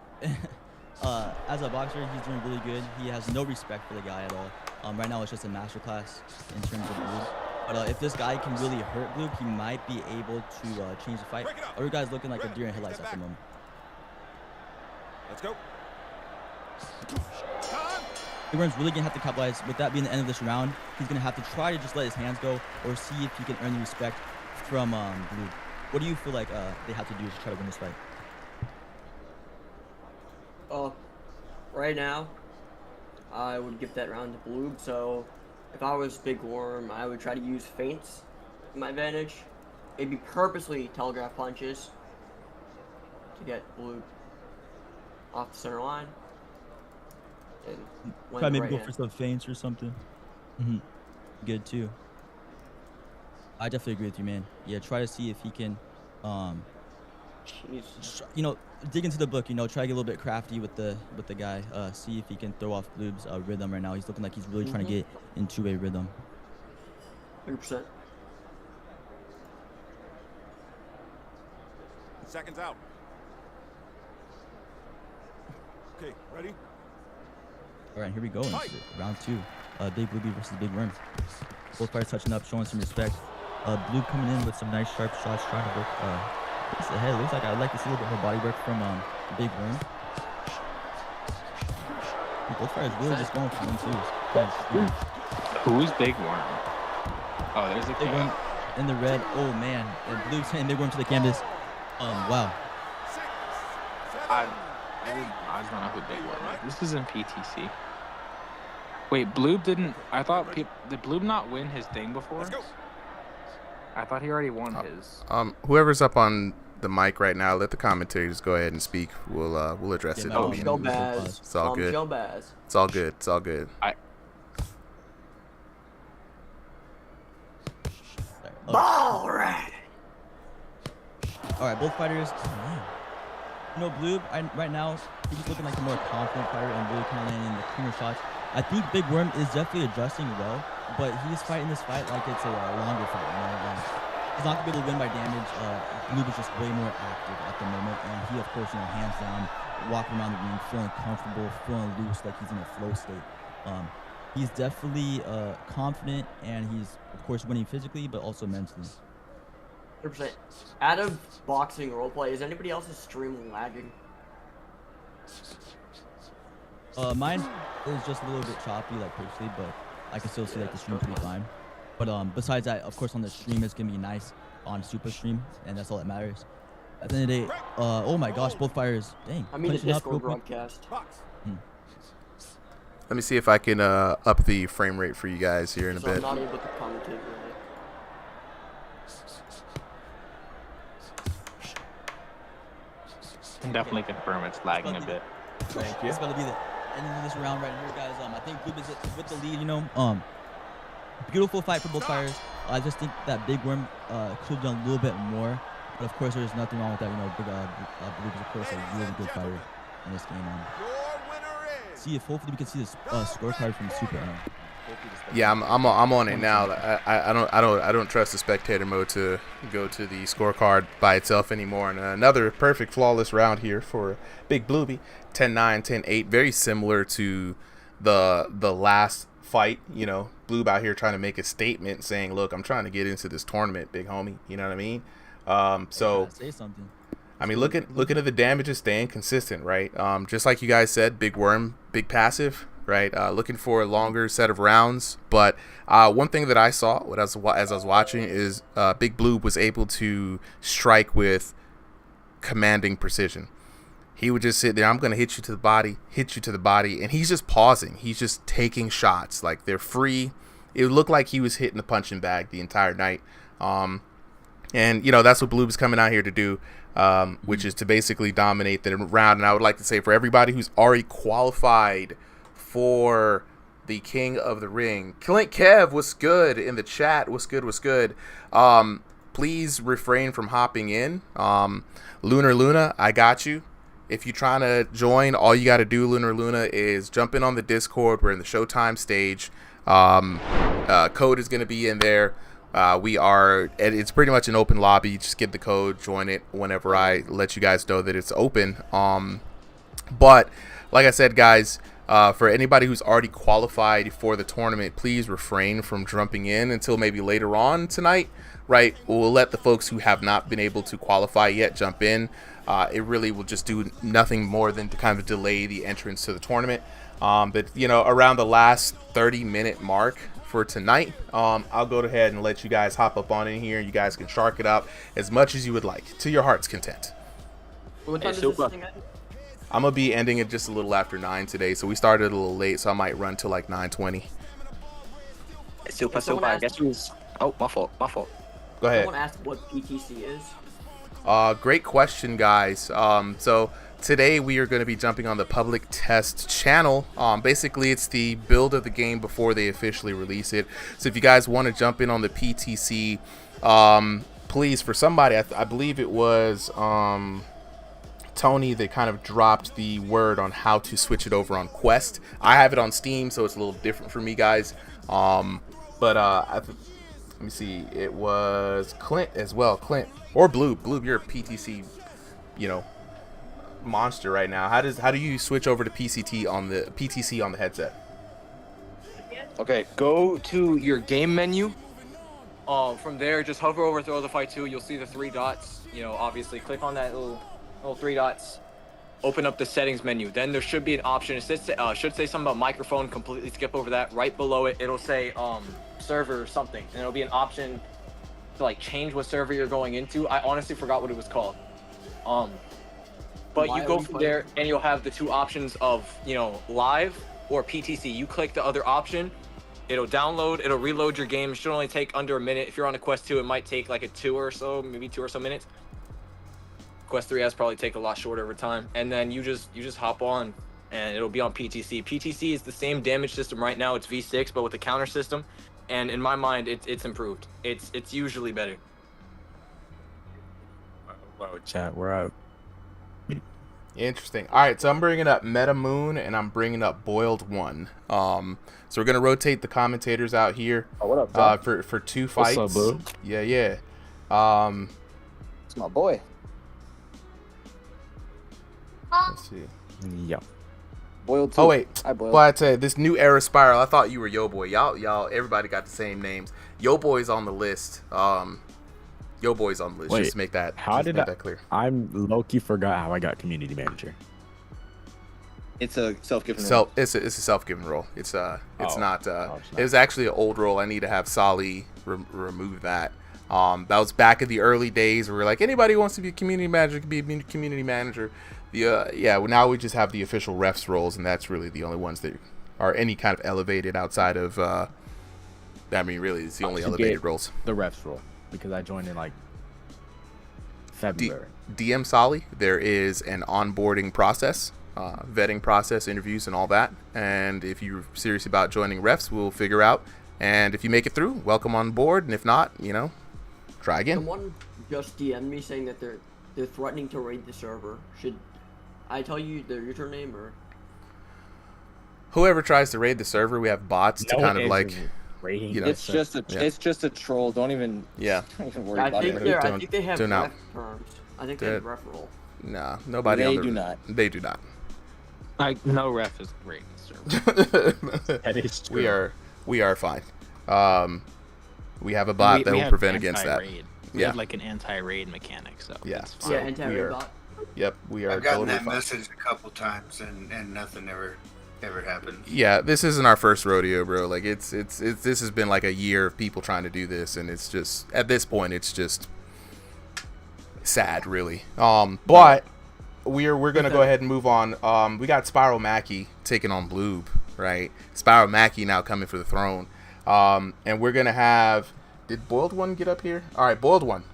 As a boxer, he's doing really good. He has no respect for the guy at all. Right now, it's just a masterclass in terms of Blue. But if this guy can really hurt Blue, he might be able to change the fight. Other guy's looking like a deer in headlights at the moment. Let's go. Big Worm's really gonna have to capitalize. With that being the end of this round, he's gonna have to try to just let his hands go, or see if he can earn the respect from Blue. What do you feel like they have to do to try to win this fight? Right now, I would give that round to Blue. So, if I was Big Worm, I would try to use feints to my advantage. Maybe purposely telegraph punches to get Blue off the center line. And Try maybe go for some feints or something. Good too. I definitely agree with you, man. Yeah, try to see if he can, you know, dig into the book. You know, try to get a little bit crafty with the guy. See if he can throw off Blue's rhythm right now. He's looking like he's really trying to get into a rhythm. 100%. Seconds out. Okay, ready? All right, here we go. Round 2. Big Blue versus Big Worm. Both fighters touching up, showing some respect. Blue coming in with some nice sharp shots, trying to work the head. Looks like I'd like to see a little bit more body work from Big Worm. Both fighters really just going for 1-2s. Who's Big Worm? Oh, there's a Big Worm in the red. Oh man, and Blue's hitting Big Worm to the canvas. Wow. I don't know who Big Worm is. This is in PTC. Wait, Bloob didn't. I thought did Bloob not win his thing before? I thought he already won his. Whoever's up on the mic right now, let the commentators go ahead and speak. We'll address it. It's all good. It's all good. It's all good. It's all good. All right. All right, both fighters. You know, Blue right now, he's looking like the more confident fighter, and Blue kind of landing the cleaner shots. I think Big Worm is definitely adjusting well, but he's fighting this fight like it's a longer fight. You know, he's not gonna be able to win by damage. Blue is just way more active at the moment, and he, of course, you know, hands down, walking around the ring, feeling comfortable, feeling loose, like he's in a flow state. He's definitely confident, and he's, of course, winning physically, but also mentally. 100%. Out of boxing roleplay, is anybody else's stream lagging? Mine is just a little bit choppy, like personally, but I can still see like the stream pretty fine. But besides that, of course, on the stream it's gonna be nice on super stream, and that's all that matters. At the end of the day, oh my gosh, both fires, dang. I mean, the clinching up real Discord quick. broadcast. Let me see if I can up the frame rate for you guys here in a So bit. I'm not able to commentate really. Can definitely confirm it's lagging a bit. Thank you. It's gonna be the ending of this round right here, guys. I think Blue is with the lead. Beautiful fight for both fires. I just think that Big Worm could have done a little bit more, but of course there's nothing wrong with that. Blue is of course a really good fighter in this game. See if hopefully we can see this scorecard from Super. Yeah, I'm on it now. I don't trust the spectator mode to go to the scorecard by itself anymore. And another perfect flawless round here for Big Blueby. 10-9, 10-8, very similar to the last fight. You know, Bloob out here trying to make a statement, saying, "Look, I'm trying to get into this tournament, big homie." You know what I mean? So Say something. I mean, looking at the damages, staying consistent, right? Just like you guys said, Big Worm, big passive, right? Looking for a longer set of rounds. But one thing that I saw as I was watching is Big Blue was able to strike with commanding precision. He would just sit there. I'm going to hit you to the body, and he's just pausing. He's just taking shots. Like, they're free. It looked like he was hitting the punching bag the entire night. And, you know, that's what Blue is coming out here to do, which is to basically dominate the round. And I would like to say for everybody who's already qualified for the King of the Ring, Clint Kev, what's good in the chat? What's good? Please refrain from hopping in. Lunar Luna, I got you. If you're trying to join, all you got to do, Lunar Luna, is jump in on the Discord. We're in the Showtime stage. Code is going to be in there. It's pretty much an open lobby. Just get the code, join it whenever I let you guys know that it's open. But like I said, guys, for anybody who's already qualified for the tournament, please refrain from jumping in until maybe later on tonight, right? We'll let the folks who have not been able to qualify yet jump in. It really will just do nothing more than to kind of delay the entrance to the tournament. But, you know, around the last 30-minute mark for tonight, I'll go ahead and let you guys hop up on in here. You guys can shark it up as much as you would like, to your heart's content. What time does this thing end? I'm going to be ending it just a little after 9 today, so we started a little late, so I might run till like 9:20. Super. I guess who's... Oh, my fault. Go ahead. Someone asked what PTC is. Great question, guys. So today we are going to be jumping on the public test channel. Basically, it's the build of the game before they officially release it. So if you guys want to jump in on the PTC, please, for somebody, I believe it was Tony that kind of dropped the word on how to switch it over on Quest. I have it on Steam, so it's a little different for me, guys. Let me see. It was Clint as well. Clint or Blue. Blue, you're a PTC, you know, monster right now. How do you switch over to PTC on the headset? Okay, go to your game menu. From there, just hover over Throw the Fight 2. You'll see the 3 dots. You know, obviously, click on that little 3 dots. Open up the settings menu. Then there should be an option. It should say something about microphone. Completely skip over that. Right below it, it'll say server or something, and it'll be an option to like change what server you're going into. I honestly forgot what it was called. But you go from there, and you'll have the 2 options of, you know, live or PTC. You click the other option. It'll download. It'll reload your game. It should only take under a minute. If you're on a Quest 2, it might take like maybe 2 or so minutes. Quest 3 has probably take a lot shorter over time, and then you just hop on, and it'll be on PTC. PTC is the same damage system right now. It's V6, but with a counter system, and in my mind, it's improved. It's usually better. Wow, chat, we're out. Interesting. All right, so I'm bringing up Meta Moon and I'm bringing up Boiled One. So we're gonna rotate the commentators out here. Oh, what up, John? For 2 fights. What's up, boo? Yeah. It's my boy. Let's see. Yeah. Boiled too. Oh wait, I boiled. well, I tell you, this new era spiral. I thought you were Yo Boy. Y'all, everybody got the same names. Yo Boy's on the list. Yo boys on the list. Wait, Just to make that. How just did make that clear? I'm low-key forgot how I got community manager. It's a self-given role. It's a self-given role. It's not. it's not. It was actually an old role. I need to have Solly remove that. That was back in the early days where we were like, anybody who wants to be a community manager can be a community manager. Now we just have the official refs roles, and that's really the only ones that are any kind of elevated outside of. Really, it's the only elevated roles. The refs role, because I joined in like February. DM Solly, there is an onboarding process, vetting process, interviews, and all that. And if you're serious about joining refs, we'll figure out. And if you make it through, welcome on board. And if not, try again. Someone just DM'd me saying that they're threatening to raid the server. Should I tell you their username or? Whoever tries to raid the server, we have bots to kind of like. It's just a troll. Don't even worry about it. I think they have ref terms. I think they have ref role. Nah, nobody. They do not. They do not. Like no ref is raiding the server. That is true. We are fine. We have a bot that will prevent against that. We have like an anti-raid mechanic, so it's fine. anti-raid bot. Yep, we are. I've gotten totally that fine. message a couple times and nothing ever happened. Yeah, this isn't our first rodeo, bro. Like it's this has been like a year of people trying to do this, and it's just at this point it's just sad, really. But we're gonna go ahead and move on. We got Spiral Mackey taking on Bloob, right? Spiral Mackey now coming for the throne. And we're gonna have. Did Boiled One get up here? All right, Boiled One,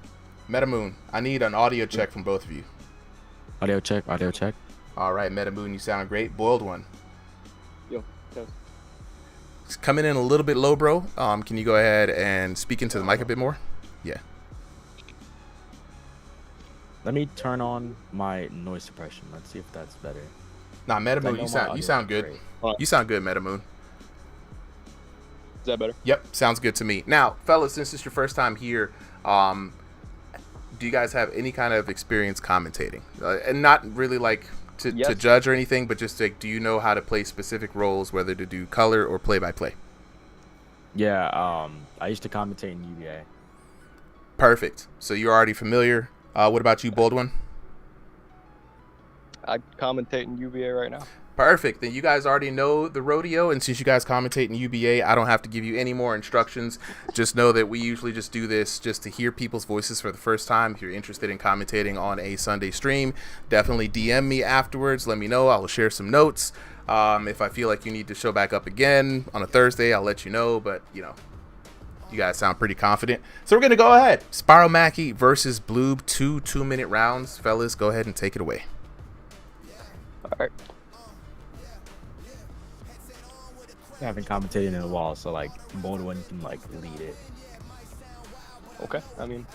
Metamoon. I need an audio check from both of you. Audio check. All right, Metamoon, you sound great. Boiled One. Yo. It's coming in a little bit low, bro. Can you go ahead and speak into the mic a bit more? Yeah. Let me turn on my noise suppression. Let's see if that's better. Nah, Metamoon, you sound good. You sound good, Metamoon. Is that better? Yep, sounds good to me. Now, fellas, since it's your first time here, do you guys have any kind of experience commentating? And not really like to judge or anything, but just like, do you know how to play specific roles, whether to do color or play-by-play? Yeah, I used to commentate in UVA. Perfect. So you're already familiar. What about you, Bold One? I commentate in UVA right now. Perfect. Then you guys already know the rodeo, and since you guys commentate in UBA, I don't have to give you any more instructions. Just know that we usually just do this just to hear people's voices for the first time. If you're interested in commentating on a Sunday stream, definitely DM me afterwards. Let me know. I will share some notes. If I feel like you need to show back up again on a Thursday, I'll let you know. But, you guys sound pretty confident. So we're going to go ahead. Spiral Mackey versus Bloob, 2-minute rounds. Fellas, go ahead and take it away. All right. I haven't commentated in a while, so like Bold One can like lead it. Okay, I mean,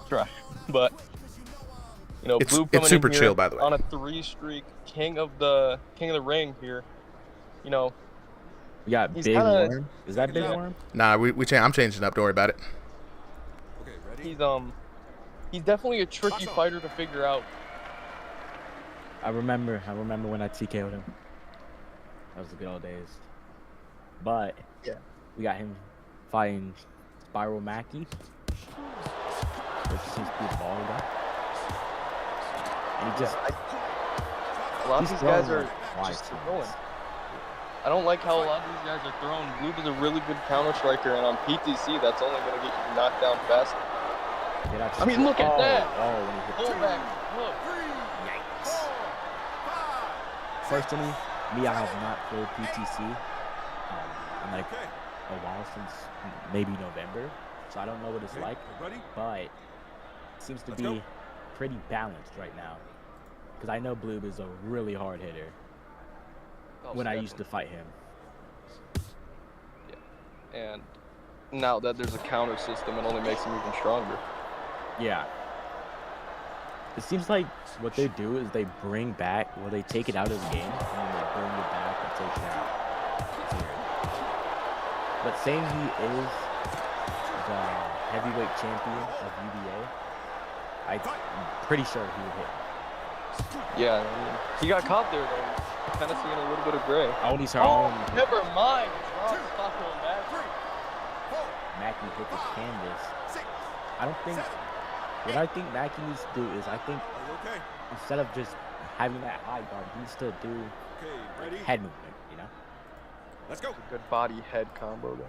try, but Blue it's super chill, by the way. On a 3-streak, king of the ring here. We got Big Worm. Is that Big Worm? Nah, I'm changing it up. Don't worry about it. Okay, ready? He's definitely a tricky fighter to figure out. I remember when I TKO'd him. That was the good old days. But we got him fighting Spiral Mackey, which seems to be the ball guy. And he just a lot of these guys are just throwing. I don't like how a lot of these guys are throwing. Bloob is a really good counter striker, and on PTC, that's only going to get you knocked down faster. I mean, look at that! When he hit pull back, look. Yikes. Personally, I have not played PTC in like a while, since maybe November, so I don't know what it's like, but it seems to be pretty balanced right now, because I know Bloob is a really hard hitter when I used to fight him. Yeah, and now that there's a counter system, it only makes him even stronger. Yeah. It seems like what they do is they take it out of the game, and then they bring it back and take it out. It's weird. But saying he is the heavyweight champion of UBA, I'm pretty sure he would hit. Yeah, I mean, he got caught there though. Kind of seeing a little bit of gray. Never mind. Stop going back. Mackey hit the canvas. I don't think. What I think Mackie needs to do is, I think Are you okay? instead of just having that high guard, he needs to do Okay, ready? head movement. You know. Let's go. Good body head combo there.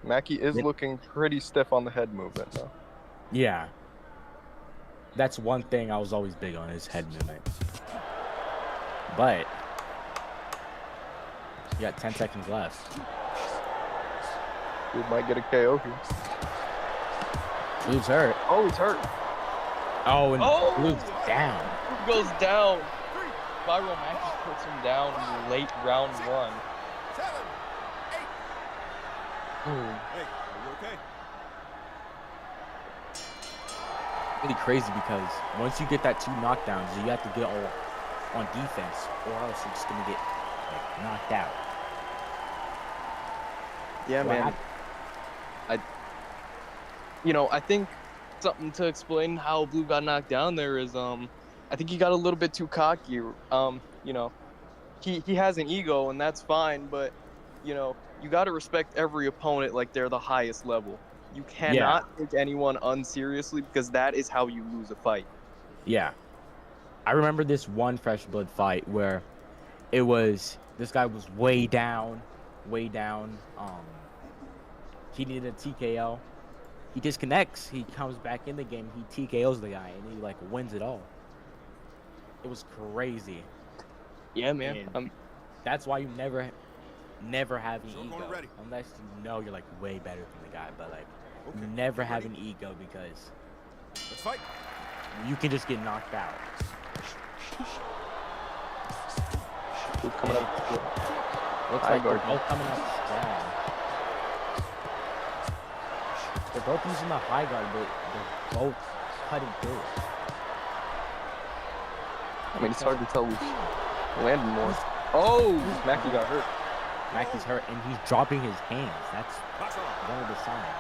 Mackie is Yep. looking pretty stiff on the head movement though. Yeah. That's one thing I was always big on, is head movement. But you got 10 seconds left. We might get a KO here. Blue's hurt. Oh, he's hurt. Oh, and Oh! Blue's down. Goes down. Spiral Mackie puts him down late round 1. 7, 8. Ooh. Hey, are you okay? Really crazy because once you get that 2 knockdowns, you have to get all on defense, or else you're just gonna get like knocked out. Yeah, What man. happened? I think something to explain how Blue got knocked down there is I think he got a little bit too cocky. He has an ego and that's fine, but you got to respect every opponent like they're the highest level. You cannot take anyone unseriously because that is how you lose a fight. Yeah. I remember this one Fresh Blood fight where it was, this guy was way down. He needed a TKO. He disconnects. He comes back in the game. He TKOs the guy, and he like wins it all. It was crazy. Yeah, man. And that's why you never have an Short ego, corner ready. unless you know you're like way better than the guy. But like, Okay, you never have ready? an ego because Let's fight. you can just get knocked out. Blue coming up. Looks High like they're guard. both coming up strong. They're both using the high guard, but they're both cutting through it. I mean, it's hard to tell who's landing more. Oh, Mackie got hurt. Mackie's hurt, and he's dropping his hands. That's Box on. one of the signs.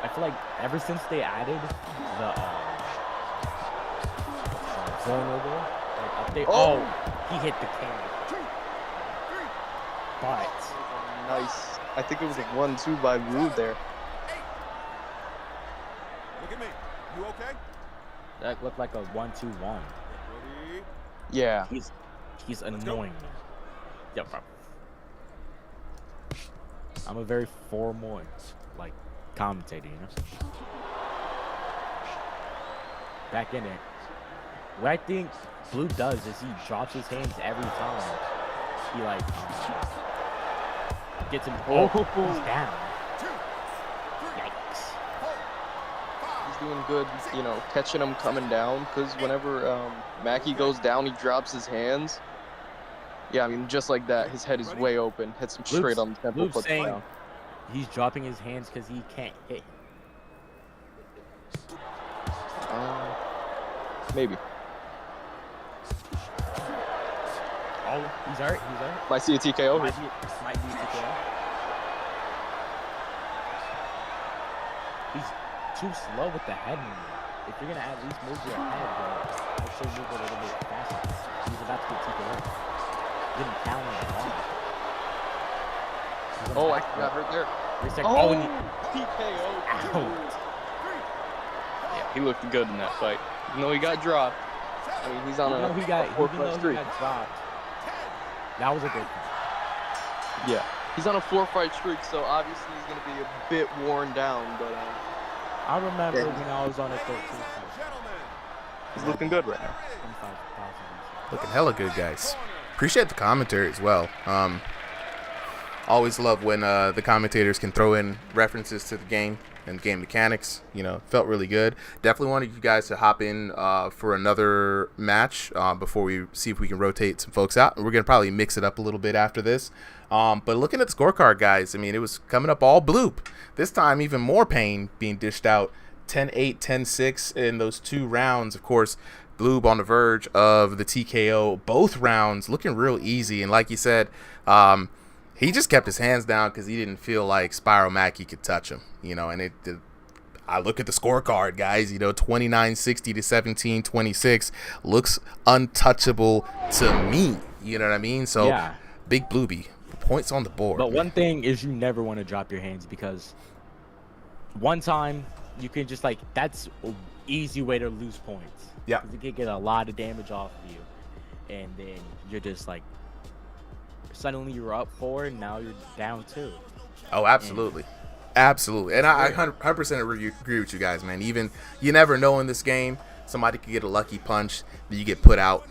I feel like ever since they added the vulnerable, like update. Oh, he hit the camera. But Nice. I think it was a 1-2 by Blue there. Look at me. You okay? that looked like a 1-2-1. Ready? Yeah. He's annoying me. Yep, bro. I'm a very formal, like, commentator, you know? Back in it. What I think Blue does is he drops his hands every time. He, like, gets him. Oh, he's down. Yikes. He's doing good, catching him coming down. Because whenever Mackie goes down, he drops his hands. Yeah, I mean, just like that, his head is way open. Hits him straight on the temple. Luke's Puts him saying down. he's dropping his hands because he can't hit. Maybe. Oh, he's hurt. Might see a TKO. Might be TKO. He's too slow with the head movement. If you're gonna at least move your head, then actually move it a little bit faster. He's about to get TKO. Didn't count on the ball. Oh, I got hurt there. Oh, and TKO. out. Yeah, he looked good in that fight. Even though he got dropped. I mean, he's on Even though a he got 4-fight streak. dropped, that was a good one. Yeah, he's on a 4-fight streak, so obviously he's going to be a bit worn down, but I remember when I was on a 13 he's looking good right now. 25,000. Looking hella good, guys. Appreciate the commentary as well. Always love when the commentators can throw in references to the game and game mechanics. Felt really good. Definitely wanted you guys to hop in for another match before we see if we can rotate some folks out. We're gonna probably mix it up a little bit after this. But looking at the scorecard, guys, I mean, it was coming up all bloop. This time, even more pain being dished out. 10-8, 10-6 in those 2 rounds. Of course, Bloob on the verge of the TKO. Both rounds looking real easy. And like you said, he just kept his hands down because he didn't feel like Spiral Mackie could touch him. And I look at the scorecard, guys, 29-60 to 17-26 looks untouchable to me. You know what I mean? So Yeah. Big Blueby, points on the board. But man. one thing is you never want to drop your hands because one time you can just like that's an easy way to lose points. Yeah. 'Cause you can get a lot of damage off of you, and then you're just like suddenly you're up 4 and now you're down 2. Oh, absolutely. Absolutely. And I 100% agree with you guys, man. Even you never know in this game, somebody could get a lucky punch, then you get put out,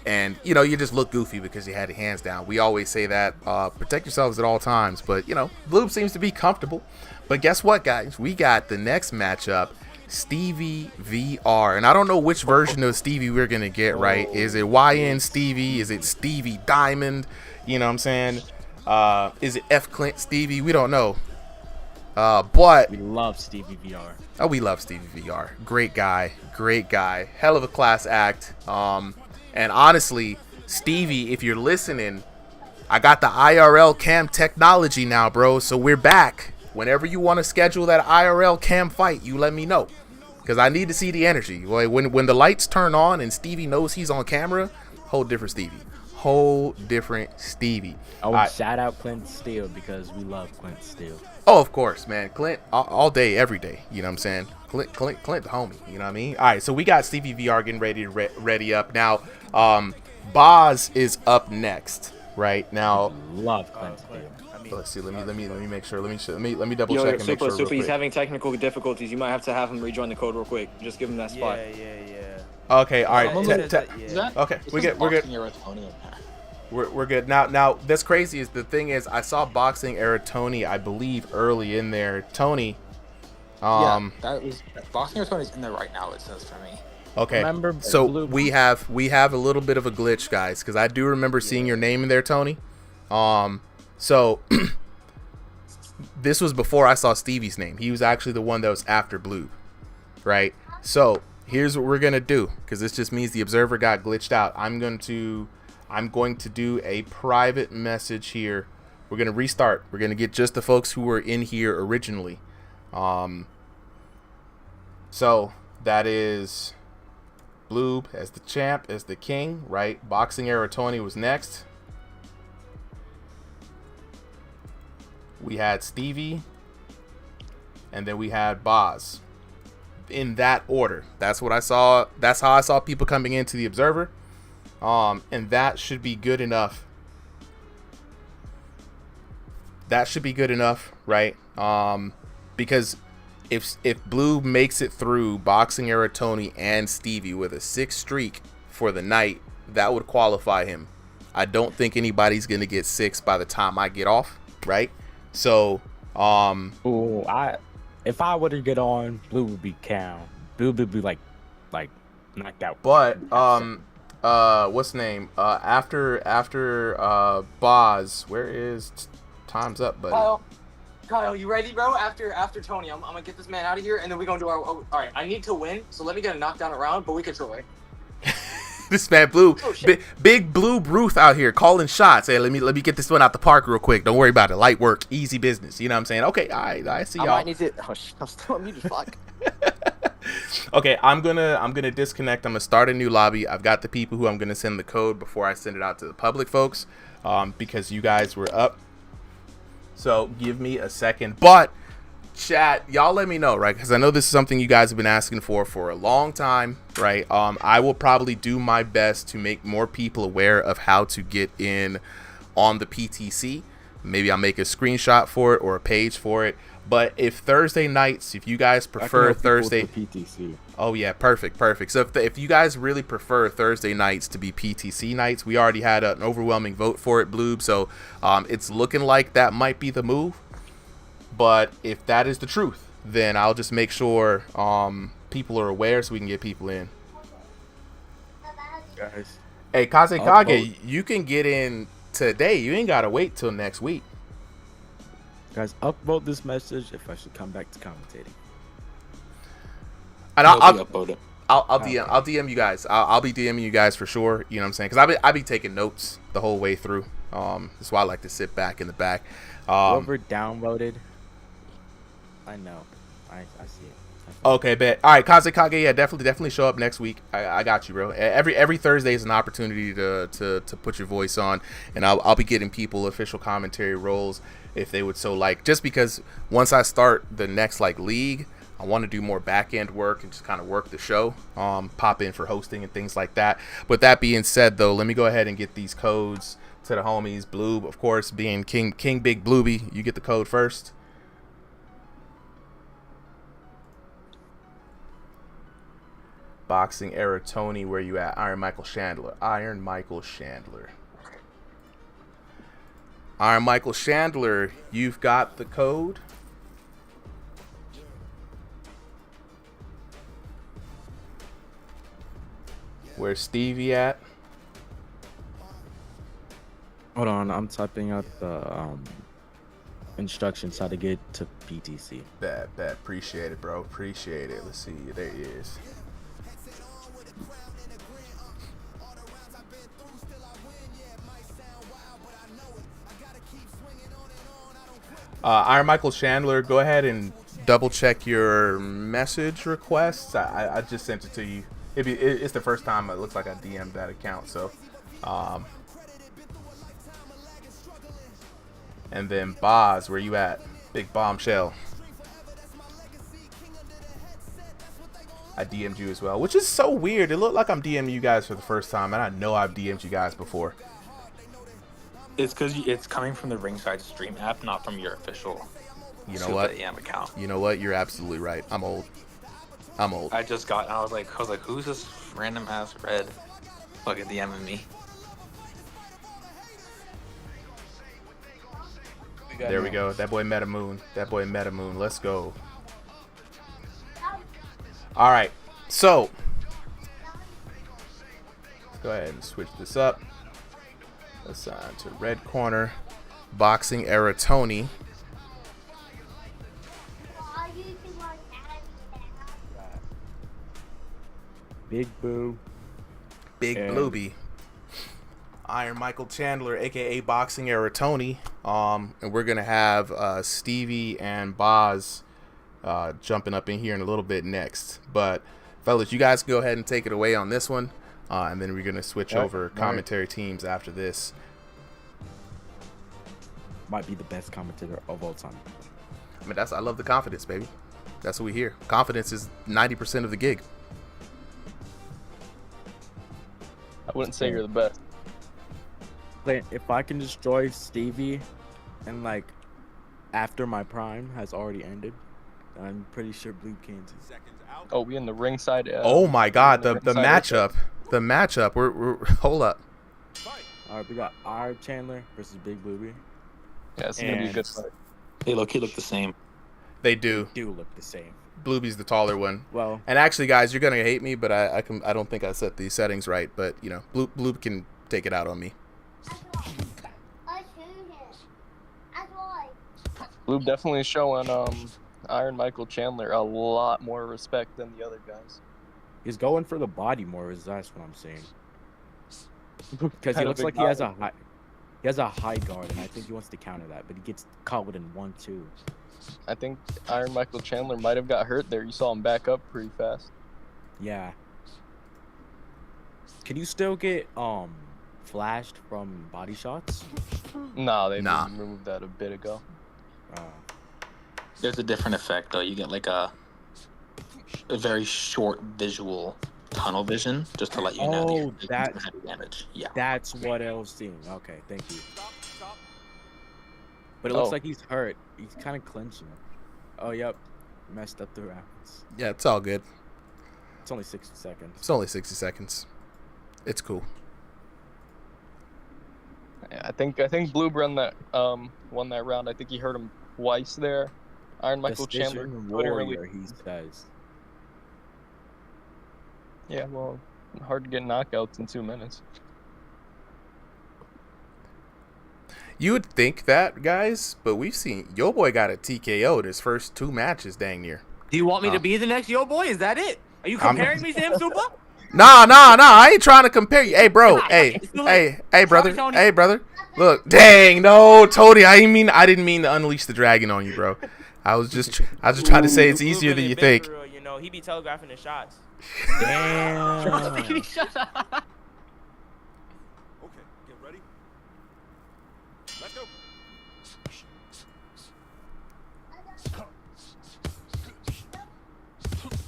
and you just look goofy because you had your hands down. We always say that, protect yourselves at all times, but Blue seems to be comfortable. But guess what, guys? We got the next matchup, Stevie VR, and I don't know which version of Stevie we're gonna get, right? Is it YN Stevie? Is it Stevie Diamond? You know what I'm saying? Is it F Clint Stevie? We don't know. But we love Stevie VR. Oh, we love Stevie VR. Great guy. Hell of a class act. And honestly, Stevie, if you're listening, I got the IRL cam technology now, bro. So we're back. Whenever you want to schedule that IRL cam fight, you let me know, because I need to see the energy. When the lights turn on and Stevie knows he's on camera, whole different Stevie. Oh, shout out Clint Steele, because we love Clint Steele. Oh, of course, man. Clint all day, every day. You know what I'm saying? Clint, the homie. You know what I mean? All right, so we got Stevie VR getting ready up now. Boz is up next, right now. Love Clint Steele. Let's see. Let me make sure. Let me double check and make sure. Super, he's having technical difficulties. You might have to have him rejoin the code real quick. Just give him that spot. Yeah. Okay. All right. Okay. We're good. We're good. Now that's crazy. Is the thing is, I saw Boxing Aratoni, I believe, early in there. Tony. That was Boxing Aratoni's in there right now. It says for me. Okay. So we have a little bit of a glitch, guys, because I do remember seeing your name in there, Tony. So this was before I saw Stevie's name. He was actually the one that was after Blue, right? So here's what we're gonna do, because this just means the observer got glitched out. I'm going to do a private message here. We're gonna restart. We're gonna get just the folks who were in here originally. So that is Blue as the champ, as the king, right? Boxing Aratoni was next. We had Stevie, and then we had Boz. In that order. That's what I saw. That's how I saw people coming into the observer. And that should be good enough. Right? Because if Blue makes it through Boxing Aratoni and Stevie with a 6 streak for the night, that would qualify him. I don't think anybody's gonna get 6 by the time I get off, right? So, if I were to get on, Blue would be count. Blue would be like knocked out. But what's the name? After Boz, where is time's up, buddy? Kyle, you ready, bro? After Tony, I'm gonna get this man out of here, and then we're gonna do our. All right, I need to win, so let me get a knockdown around, but we control it. This man Blue, big Blue Ruth out here calling shots. Hey, let me get this one out the park real quick. Don't worry about it. Light work, easy business. You know what I'm saying? Okay, I see y'all. I might need to. Oh, I'm still on mute. Fuck. Okay, I'm gonna disconnect. I'm gonna start a new lobby. I've got the people who I'm gonna send the code before I send it out to the public folks, because you guys were up. So give me a second. But chat, y'all let me know, right? Because I know this is something you guys have been asking for a long time, right? I will probably do my best to make more people aware of how to get in on the PTC. Maybe I'll make a screenshot for it or a page for it. But if Thursday nights, if you guys prefer Thursday PTC. Oh yeah, perfect. So if you guys really prefer Thursday nights to be PTC nights, we already had an overwhelming vote for it, Bloob. So it's looking like that might be the move. But if that is the truth, then I'll just make sure people are aware so we can get people in. Guys. Hey, Kazekage, you can get in today. You ain't gotta wait till next week. Guys, upvote this message if I should come back to commentating. And I'll DM you guys. I'll be DMing you guys for sure. You know what I'm saying? Because I'll be taking notes the whole way through. That's why I like to sit back in the back. Whoever downvoted, I know. I see it. Okay, bet. All right, Kazekage, yeah, definitely show up next week. I got you, bro. Every Thursday is an opportunity to put your voice on, and I'll be getting people official commentary roles if they would so like. Just because once I start the next like league, I want to do more back end work and just kind of work the show, pop in for hosting and things like that. With that being said, though, let me go ahead and get these codes to the homies. Bloob, of course, being King Big Blooby, you get the code first. Boxing Era Tony, where you at? Iron Michael Chandler. Iron Michael Chandler, you've got the code. Where's Stevie at? Hold on, I'm typing out the instructions how to get to PTC. Bet. Appreciate it, bro. Appreciate it. Let's see. There he is. Iron Michael Chandler, go ahead and double check your message requests. I just sent it to you. It's the first time it looks like I DM'd that account. So, and then Boz, where you at? Big Bombshell. I DM'd you as well, which is so weird. It looked like I'm DMing you guys for the first time, and I know I've DM'd you guys before. It's because it's coming from the Ringside Stream app, not from your official. You know what? Account. You know what? You're absolutely right. I'm old. I was like, who's this random ass red? Look at DMing me. There we go. That boy Metamoon. Let's go. All right. So let's go ahead and switch this up. Assign to red corner. Boxing Era Tony. Big Boo. Big Blooby. Iron Michael Chandler, aka Boxing Era Tony. And we're gonna have Stevie and Boz jumping up in here in a little bit next. But fellas, you guys go ahead and take it away on this one. And then we're gonna switch over commentary teams after this. Might be the best commentator of all time. I mean, I love the confidence, baby. That's what we hear. Confidence is 90% of the gig. I wouldn't say you're the best. If I can destroy Stevie and like after my prime has already ended, I'm pretty sure Blue can too. Oh, we in the ringside. Oh my God, the matchup. The matchup. We're hold up. All right, we got R Chandler versus Big Booby. Yeah, it's gonna be a good fight. They look the same. They do Look the same. Blooby's the taller one. Well, and actually, guys, you're gonna hate me, but I don't think I set these settings right. But you know, Bloob can take it out on me. Blue definitely showing Iron Michael Chandler a lot more respect than the other guys. He's going for the body more. That's what I'm saying. Because he looks like he has a high guard, and I think he wants to counter that, but he gets caught within 1-2. I think Iron Michael Chandler might have got hurt there. You saw him back up pretty fast. Yeah. Can you still get flashed from body shots? No, they removed that a bit ago. There's a different effect though. You get like a very short visual tunnel vision, just to let you know that you're heavy damage. Yeah. That's what I was seeing. Okay, thank you. But it looks like he's hurt. He's kind of clinching. Oh, yep. Messed up the rounds. Yeah, it's all good. It's only 60 seconds. It's cool. Yeah, I think Blue won that round. I think he hurt him twice there. Iron Michael Chandler warrior, he says. Yeah, well, hard to get knockouts in 2 minutes. You would think that, guys, but we've seen Yo Boy got a TKO in his first 2 matches, dang near. Do you want me to be the next Yo Boy? Is that it? Are you comparing me to him, Super? Nah. I ain't trying to compare you. Hey, bro. Hey, brother. Look, dang, no, Tony. I didn't mean to unleash the dragon on you, bro. I was just trying to say it's easier than you think. he be telegraphing his shots. Damn. Okay, get ready. Let's go.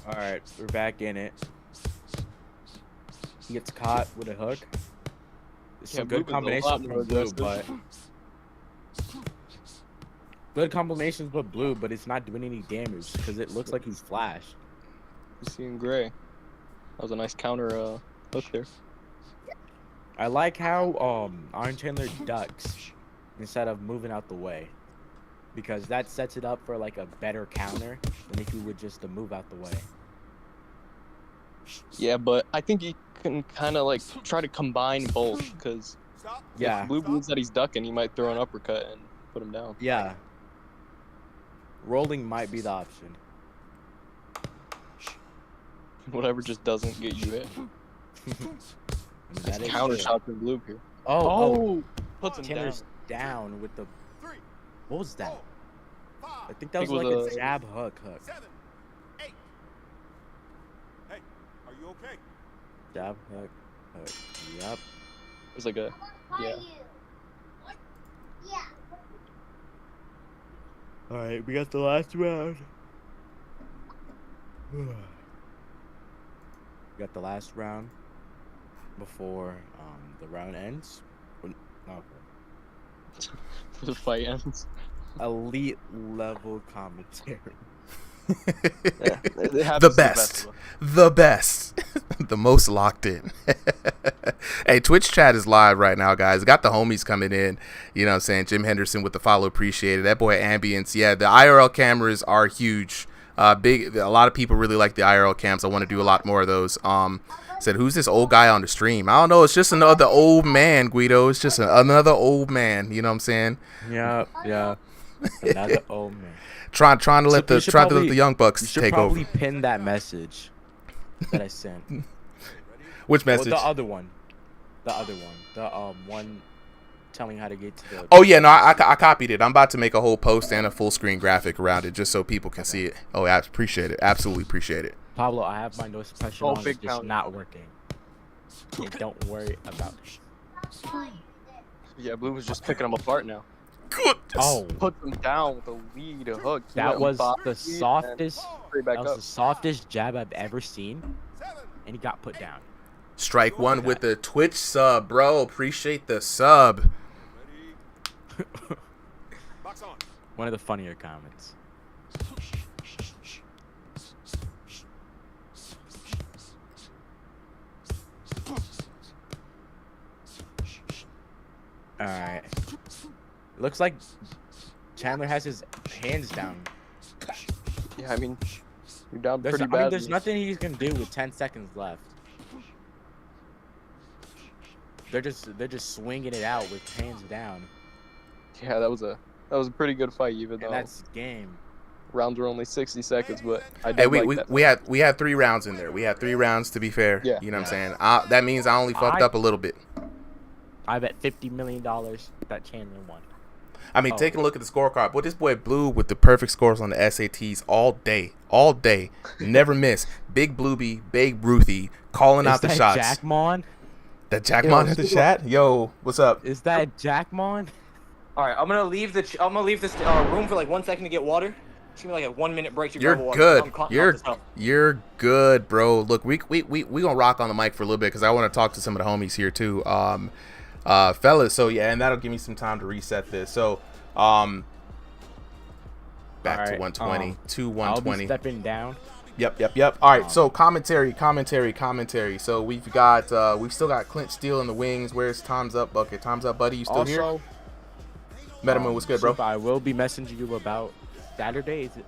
All right, we're back in it. He gets caught with a hook. Some good combinations from Blue, but good combinations with Blue, but it's not doing any damage because it looks like he's Flash. He's seeing gray. That was a nice counter hook there. I like how Iron Chandler ducks instead of moving out the way, because that sets it up for like a better counter than if you would just move out the way. Yeah, but I think he can kind of like try to combine both, because Yeah. if Blue believes that he's ducking, he might throw an uppercut and put him down. Yeah. Rolling might be the option. Whatever just doesn't get you hit. That Nice is counter true. shot from Blue here. Oh, Puts him Chandler's down. down with the. What was that? I think that I was think like it a was jab hook. 7, 8. Hey, are you okay? Jab hook. Yep. It was like a, yeah. All right, we got the last round. We got the last round before the round ends. Okay. The fight ends. Elite level commentary. Yeah, it happens The to best. of us. The best. The most locked in. Hey, Twitch chat is live right now, guys. Got the homies coming in. You know what I'm saying? Jim Henderson with the follow. Appreciated. That boy Ambience. Yeah, the IRL cameras are huge. Big. A lot of people really like the IRL cams. I want to do a lot more of those. Said, who's this old guy on the stream? I don't know. It's just another old man, Guido. It's just another old man. You know what I'm saying? Yeah. Another old man. Trying to let the young bucks You should take probably over. pin that message that I sent. Which Well, message? the other one. The one telling how to get to the. Oh yeah, no, I copied it. I'm about to make a whole post and a full screen graphic around it just so people can see it. Oh, I appreciate it. Absolutely appreciate it. Pablo, I have my noise suppression Oh, on. big It's just count. not working. Yeah, don't worry about it. Yeah, Blue was just picking him apart now. Goodness. Oh, Put him down with a lead hook. He that went was body the and softest. straight back That was up. the softest jab I've ever seen, and he got put down. Strike one with the Twitch sub, bro. Appreciate the sub. Box on. One of the funnier comments. All right. Looks like Chandler has his hands down. Yeah, I mean, you're down There's, pretty I mean, bad. there's nothing he can do with 10 seconds left. They're just swinging it out with hands down, Yeah, that was a pretty good fight, even and though that's game. rounds were only 60 seconds. But I Hey, did like that. we had 3 rounds in there. We had 3 rounds to be fair. Yeah. You know what I'm saying? That means I only fucked up a little bit. I bet $50 million that Chandler won. I mean, Oh. taking a look at the scorecard, boy, this boy Blue with the perfect scores on the SATs all day, never miss. Big Blueby, Big Ruthie, calling out the that shots. Jackmon? That Jackmon in the chat? Yo, what's up? Is that Jackmon? All right, I'm gonna leave this room for like 1 second to get water. Just give me like a 1 minute break to You're grab water. good. I'm caught You're this up. you're good, bro. Look, we gonna rock on the mic for a little bit because I want to talk to some of the homies here too. Fellas, so yeah, and that'll give me some time to reset this. So, back All to right, 120, to I'll be 120. stepping down. Yep. All right, so commentary. So we've still got Clint Steele in the wings. Where's Time's Up Bucket? Time's Up, buddy. You still here? Also, Metamoon, what's good, bro? I will be messaging you about Saturday. Is it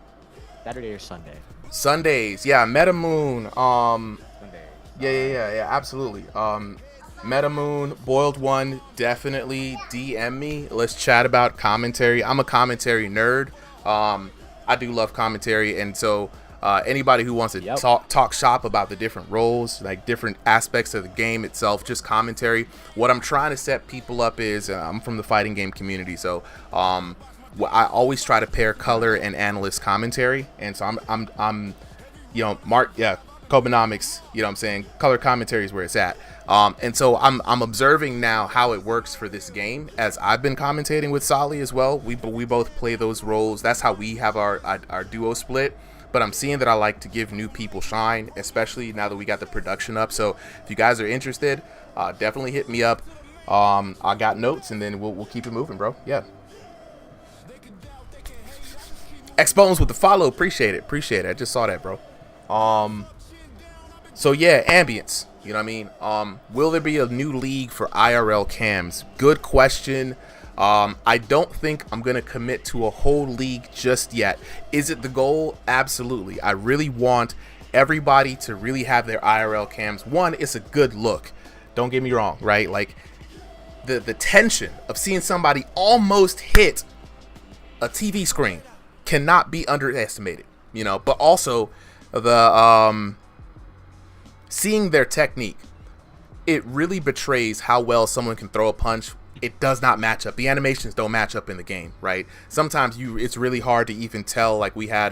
Saturday or Sunday? Sundays, yeah. Metamoon. Sunday. Yeah, absolutely. Metamoon, Boiled One, definitely DM me. Let's chat about commentary. I'm a commentary nerd. I do love commentary, and so anybody who wants to talk shop about the different roles, like different aspects of the game itself, just commentary. What I'm trying to set people up is I'm from the fighting game community, so I always try to pair color and analyst commentary, and so I'm you know, Kobenomics, you know what I'm saying? Color commentary is where it's at. And so I'm observing now how it works for this game, as I've been commentating with Solly as well. We both play those roles. That's how we have our duo split. But I'm seeing that I like to give new people shine, especially now that we got the production up. So if you guys are interested, definitely hit me up. I got notes, and then we'll keep it moving, bro. Yeah. X-Bones with the follow. Appreciate it. I just saw that, bro. So yeah, ambience. You know what I mean? Will there be a new league for IRL cams? Good question. I don't think I'm going to commit to a whole league just yet. Is it the goal? Absolutely. I really want everybody to really have their IRL cams. One, it's a good look. Don't get me wrong, right? Like the tension of seeing somebody almost hit a TV screen cannot be underestimated, you know, but also the seeing their technique. It really betrays how well someone can throw a punch. It does not match up. The animations don't match up in the game, right? Sometimes it's really hard to even tell. Like we had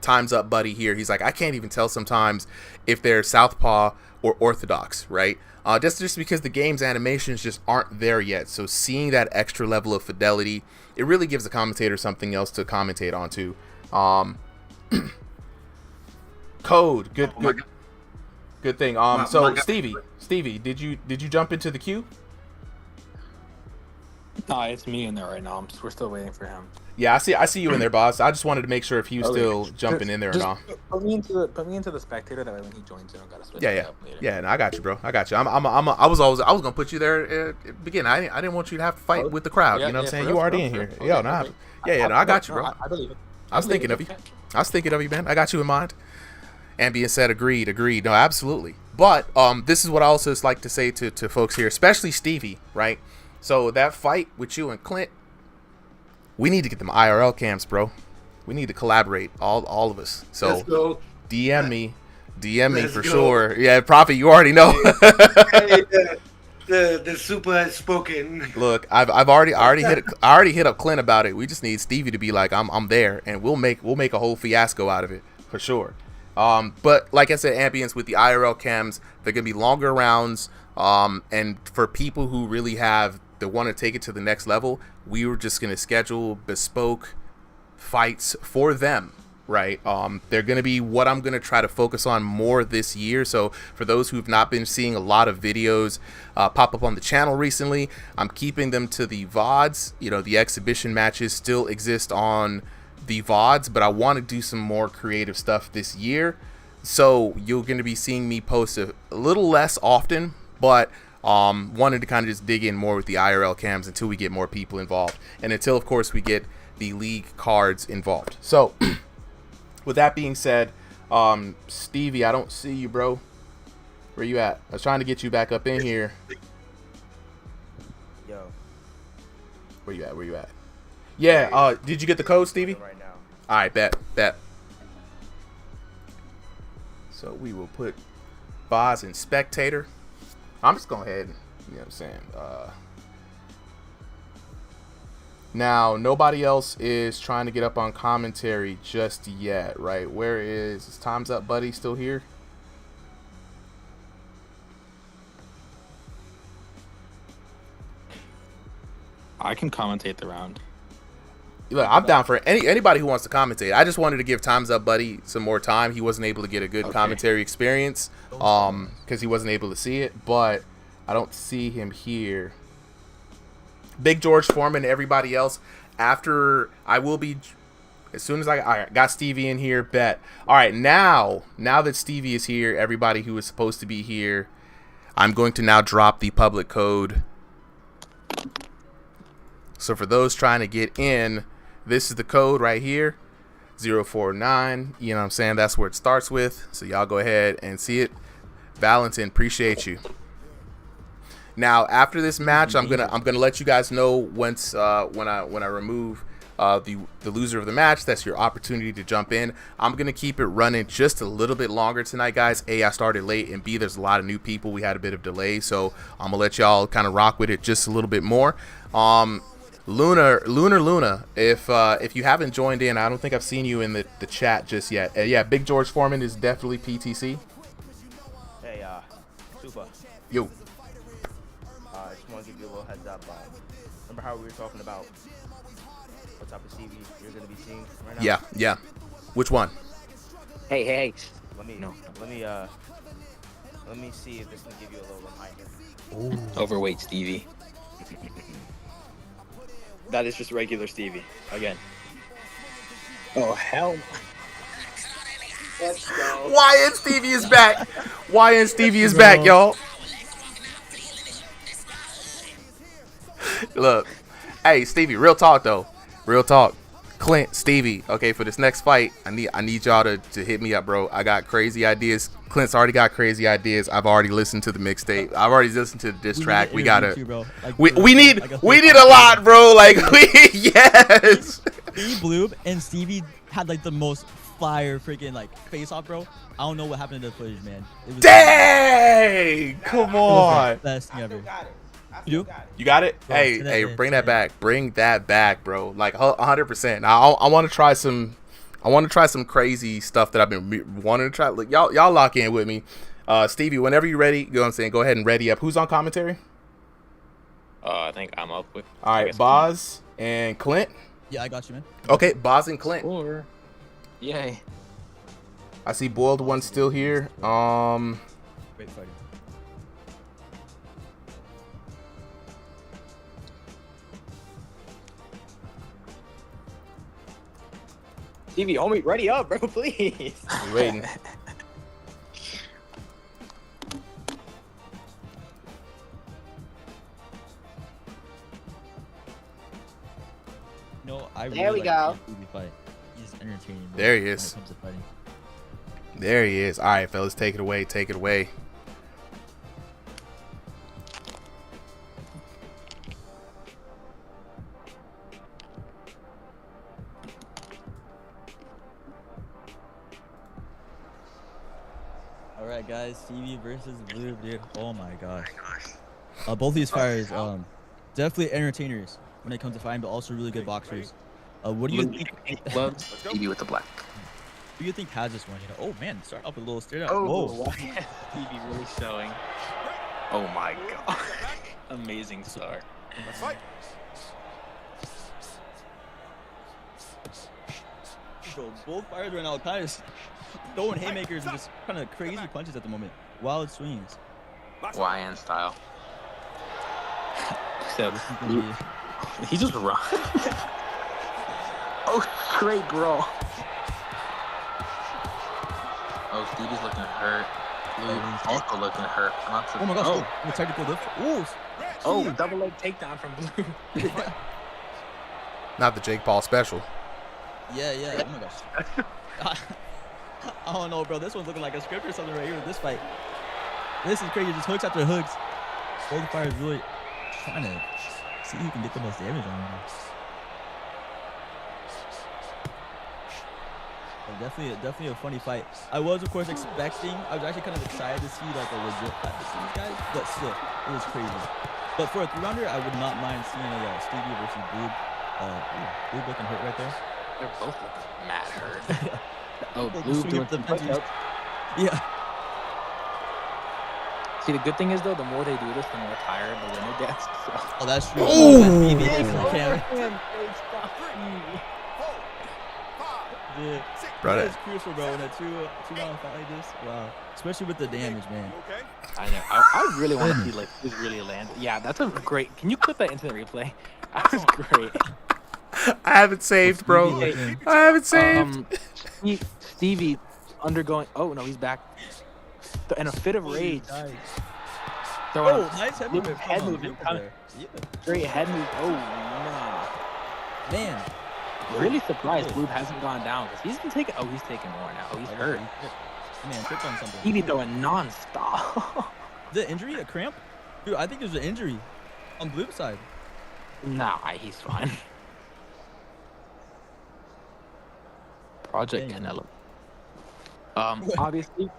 Time's Up Buddy here. He's like, I can't even tell sometimes if they're southpaw or orthodox, right? Just because the game's animations just aren't there yet. So seeing that extra level of fidelity, it really gives the commentator something else to commentate onto. Code, good thing. So Stevie, did you jump into the queue? Nah, it's me in there right now. We're still waiting for him. Yeah, I see you in there, boss. I just wanted to make sure if he was still jumping in there or not. Put me into the spectator, that way when he joins, you don't gotta switch Yeah. up later. Yeah, no, I got you, bro. I got you. I was gonna put you there at the beginning. I didn't want you to have to fight with the crowd. You know what I'm saying? You already in here. Okay, Yo, no, I got you, bro. I believe it. I was thinking of you, man. I got you in mind. Ambient said, agreed. No, absolutely. But this is what I also like to say to folks here, especially Stevie, right? So that fight with you and Clint, we need to get them IRL camps, bro. We need to collaborate, all of us. So Let's go. DM me Let's for go. sure. Yeah, Prophet, you already know. Hey, the super has spoken. Look, I already hit up Clint about it. We just need Stevie to be like, I'm there, and we'll make a whole fiasco out of it for sure. But like I said, ambience with the IRL cams, they're gonna be longer rounds. And for people who really want to take it to the next level, we were just gonna schedule bespoke fights for them, right? They're gonna be what I'm gonna try to focus on more this year. So for those who've not been seeing a lot of videos pop up on the channel recently, I'm keeping them to the VODs. You know, the exhibition matches still exist on the VODs, but I want to do some more creative stuff this year. So you're going to be seeing me post a little less often, but wanted to kind of just dig in more with the IRL cams until we get more people involved, and until of course we get the league cards involved. So with that being said, Stevie, I don't see you, bro. Where you at? I was trying to get you back up in here. Yo. Where you at? Yeah, did you get the code, Stevie? Right now. All right, bet. So we will put Boz in spectator. I'm just going ahead, you know what I'm saying? Now, nobody else is trying to get up on commentary just yet, right? Where is Time's Up Buddy still here? I can commentate the round. Look, I'm down for anybody who wants to commentate. I just wanted to give Time's Up Buddy some more time. He wasn't able to get a good commentary experience because he wasn't able to see it, but I don't see him here. Big George Foreman, everybody else. After I will be, as soon as all right, got Stevie in here, bet. All right, now that Stevie is here, everybody who is supposed to be here, I'm going to now drop the public code. So for those trying to get in, this is the code right here, 049. You know what I'm saying? That's where it starts with. So y'all go ahead and see it. Valentin, appreciate you. Now after this match, I'm gonna let you guys know once when I remove the loser of the match. That's your opportunity to jump in. I'm gonna keep it running just a little bit longer tonight, guys. A, I started late, and B, there's a lot of new people. We had a bit of delay, so I'm gonna let y'all kind of rock with it just a little bit more. Luna. If you haven't joined in, I don't think I've seen you in the chat just yet. Yeah, Big George Foreman is definitely PTC. Hey, Super. Yo. I just want to give you a little heads up. Remember how we were talking about what type of CV you're going to be seeing right now? Yeah. Which one? Hey. Let me see if this can give you a little reminder. Ooh. Overweight Stevie. That is just regular Stevie. Again. Oh, hell. Let's go. YN Stevie is back. YN Stevie is back, y'all. Look. Hey, Stevie, real talk, though. Real talk. Clint, Stevie, okay, for this next fight, I need y'all to hit me up, bro. I got crazy ideas. Clint's already got crazy ideas. I've already listened to the mixtape. I've already listened to the diss track. We gotta. We need a lot, bro. Like yes. Me, Bloob, and Stevie had like the most fire freaking like face off, bro. I don't know what happened to the footage, man. It was dang! Come on. It was the best thing ever. You got it? Bro, Hey, bring that back. Bring that back, bro. Like 100%. I want to try some crazy stuff that I've been wanting to try. Look, y'all lock in with me. Stevie, whenever you're ready, you know what I'm saying, go ahead and ready up. Who's on commentary? I think I'm up with. All right, Boz and Clint. Yeah, I got you, man. Okay, Boz and Clint. Or, yay. I see Boiled One still here. Great fighting. Stevie, homie, ready up, bro, please. We're waiting. No, I really There we go. Stevie fight. He's entertaining. Bro, There he is. when it comes to fighting. There he is. All right, fellas, take it away. Take it away. All right, guys. Stevie versus Blue, dude. Oh my gosh. Both these fighters, definitely entertainers when it comes to fighting, but also really good boxers. What do you think? Loves Stevie with the black. Who do you think has this one? You know, oh man, start off with a little straight up. Oh, Whoa. Stevie really showing. Oh my god. Amazing start. Let's fight. So both fighters right now kind of throwing haymakers and just kind of crazy punches at the moment. Wild swings. YN style. So he just run. Oh, great bro. Oh, Stevie's looking hurt. Blue also looking hurt. Oh my gosh. Oh, technical lift. Oh, double leg takedown from Blue. Not the Jake Paul special. Yeah. Oh my gosh. I don't know, bro. This one's looking like a script or something right here with this fight. This is crazy. Just hooks after hooks. Both the fighters really trying to see who can get the most damage on him. Definitely a funny fight. I was, of course, expecting. I was actually kind of excited to see like a legit fight between these guys, but still, it was crazy. But for a 3-rounder, I would not mind seeing a Stevie versus Blue. Blue looking hurt right there. They're both looking mad hurt. Oh, Blue Blue doing the some punches. punch-ups. Yeah. See, the good thing is though, the more they do this, the more tired the winner gets. So. Oh, that's true. Ooh. Yeah. Brother. That's crucial, bro. In a two-round fight like this, wow. Especially with the damage, man. I know. I really want to see like who's really land. Yeah, that's a great. Can you put that into the replay? That was great. I haven't saved, bro. I haven't saved. Stevie undergoing. Oh no, he's back. In a fit of rage. Nice. Throwing Nice head movement. Head movement. Yeah. Great head move. Oh no. Man. Really surprised Blue hasn't gone down because he's been taking. Oh, he's taking more now. He's hurt. Man, tripped on something. Stevie throwing non-stop. The injury, a cramp? Dude, I think there's an injury on Blue's side. Nah, he's fine. Project Canelo. Obviously,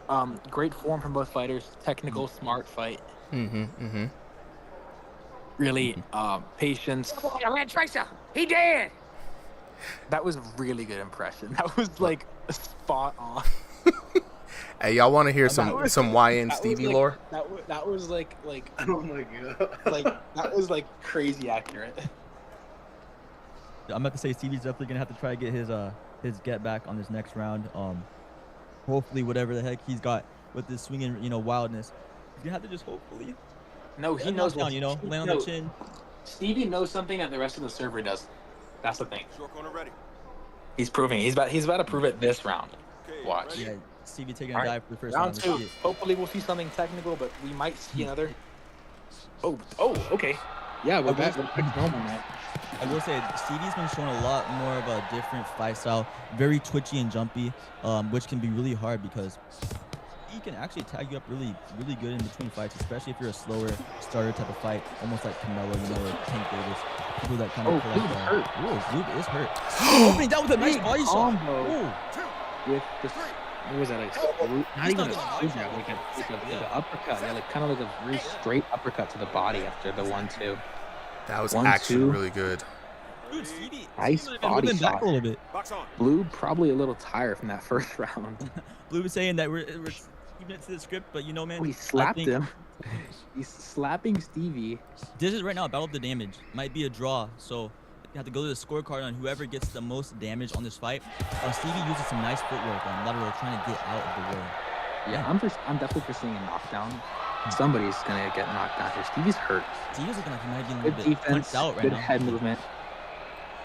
great form from both fighters. Technical, smart fight. really patience. He did. That was a really good impression. That was like spot on. Hey, y'all want to hear some YN That Stevie was, like, lore? That was like Oh my god. like that was like crazy accurate. I'm about to say Stevie's definitely gonna have to try to get his get back on this next round. Hopefully whatever the heck he's got with this swinging, wildness, he's gonna have to just hopefully. No, he knows down, what land on the chin. Stevie knows something that the rest of the server does. That's the thing. Short corner ready. He's proving. He's about to prove it this round. Okay, Watch. ready? Yeah, Stevie taking a All right, dive for the first round round. Let's 2. see it. Hopefully we'll see something technical, but we might see another. Oh, okay. Yeah, we're back. We're back to normal now. I will say Stevie's been showing a lot more of a different fight style, very twitchy and jumpy, which can be really hard because he can actually tag you up really good in between fights, especially if you're a slower starter type of fight, almost like Canelo, or Tank Davis. People that kind of Blue's hurt. Ooh, Blue is hurt. Opening down with a nice body shot. Combo. With the what was that? Not even a not jab, like an uppercut. Yeah, like kind of like a very straight uppercut to the body after the 1-2. That was 1-2. actually really good. Dude, Stevie, Nice Stevie body moving back shot. a little bit. Box on. Blue probably a little tired from that first round. Blue was saying that we're keeping it to the script, but man, Oh, he slapped him. He's slapping Stevie. This is right now a battle of the damage. Might be a draw, so you have to go to the scorecard on whoever gets the most damage on this fight. Stevie uses some nice footwork on lateral, trying to get out of the way. Yeah, I'm definitely foreseeing a knockdown. Somebody's gonna get knocked down here. Stevie's hurt. Stevie's looking like he might be a Good little bit defense. punched out right Good now. head movement.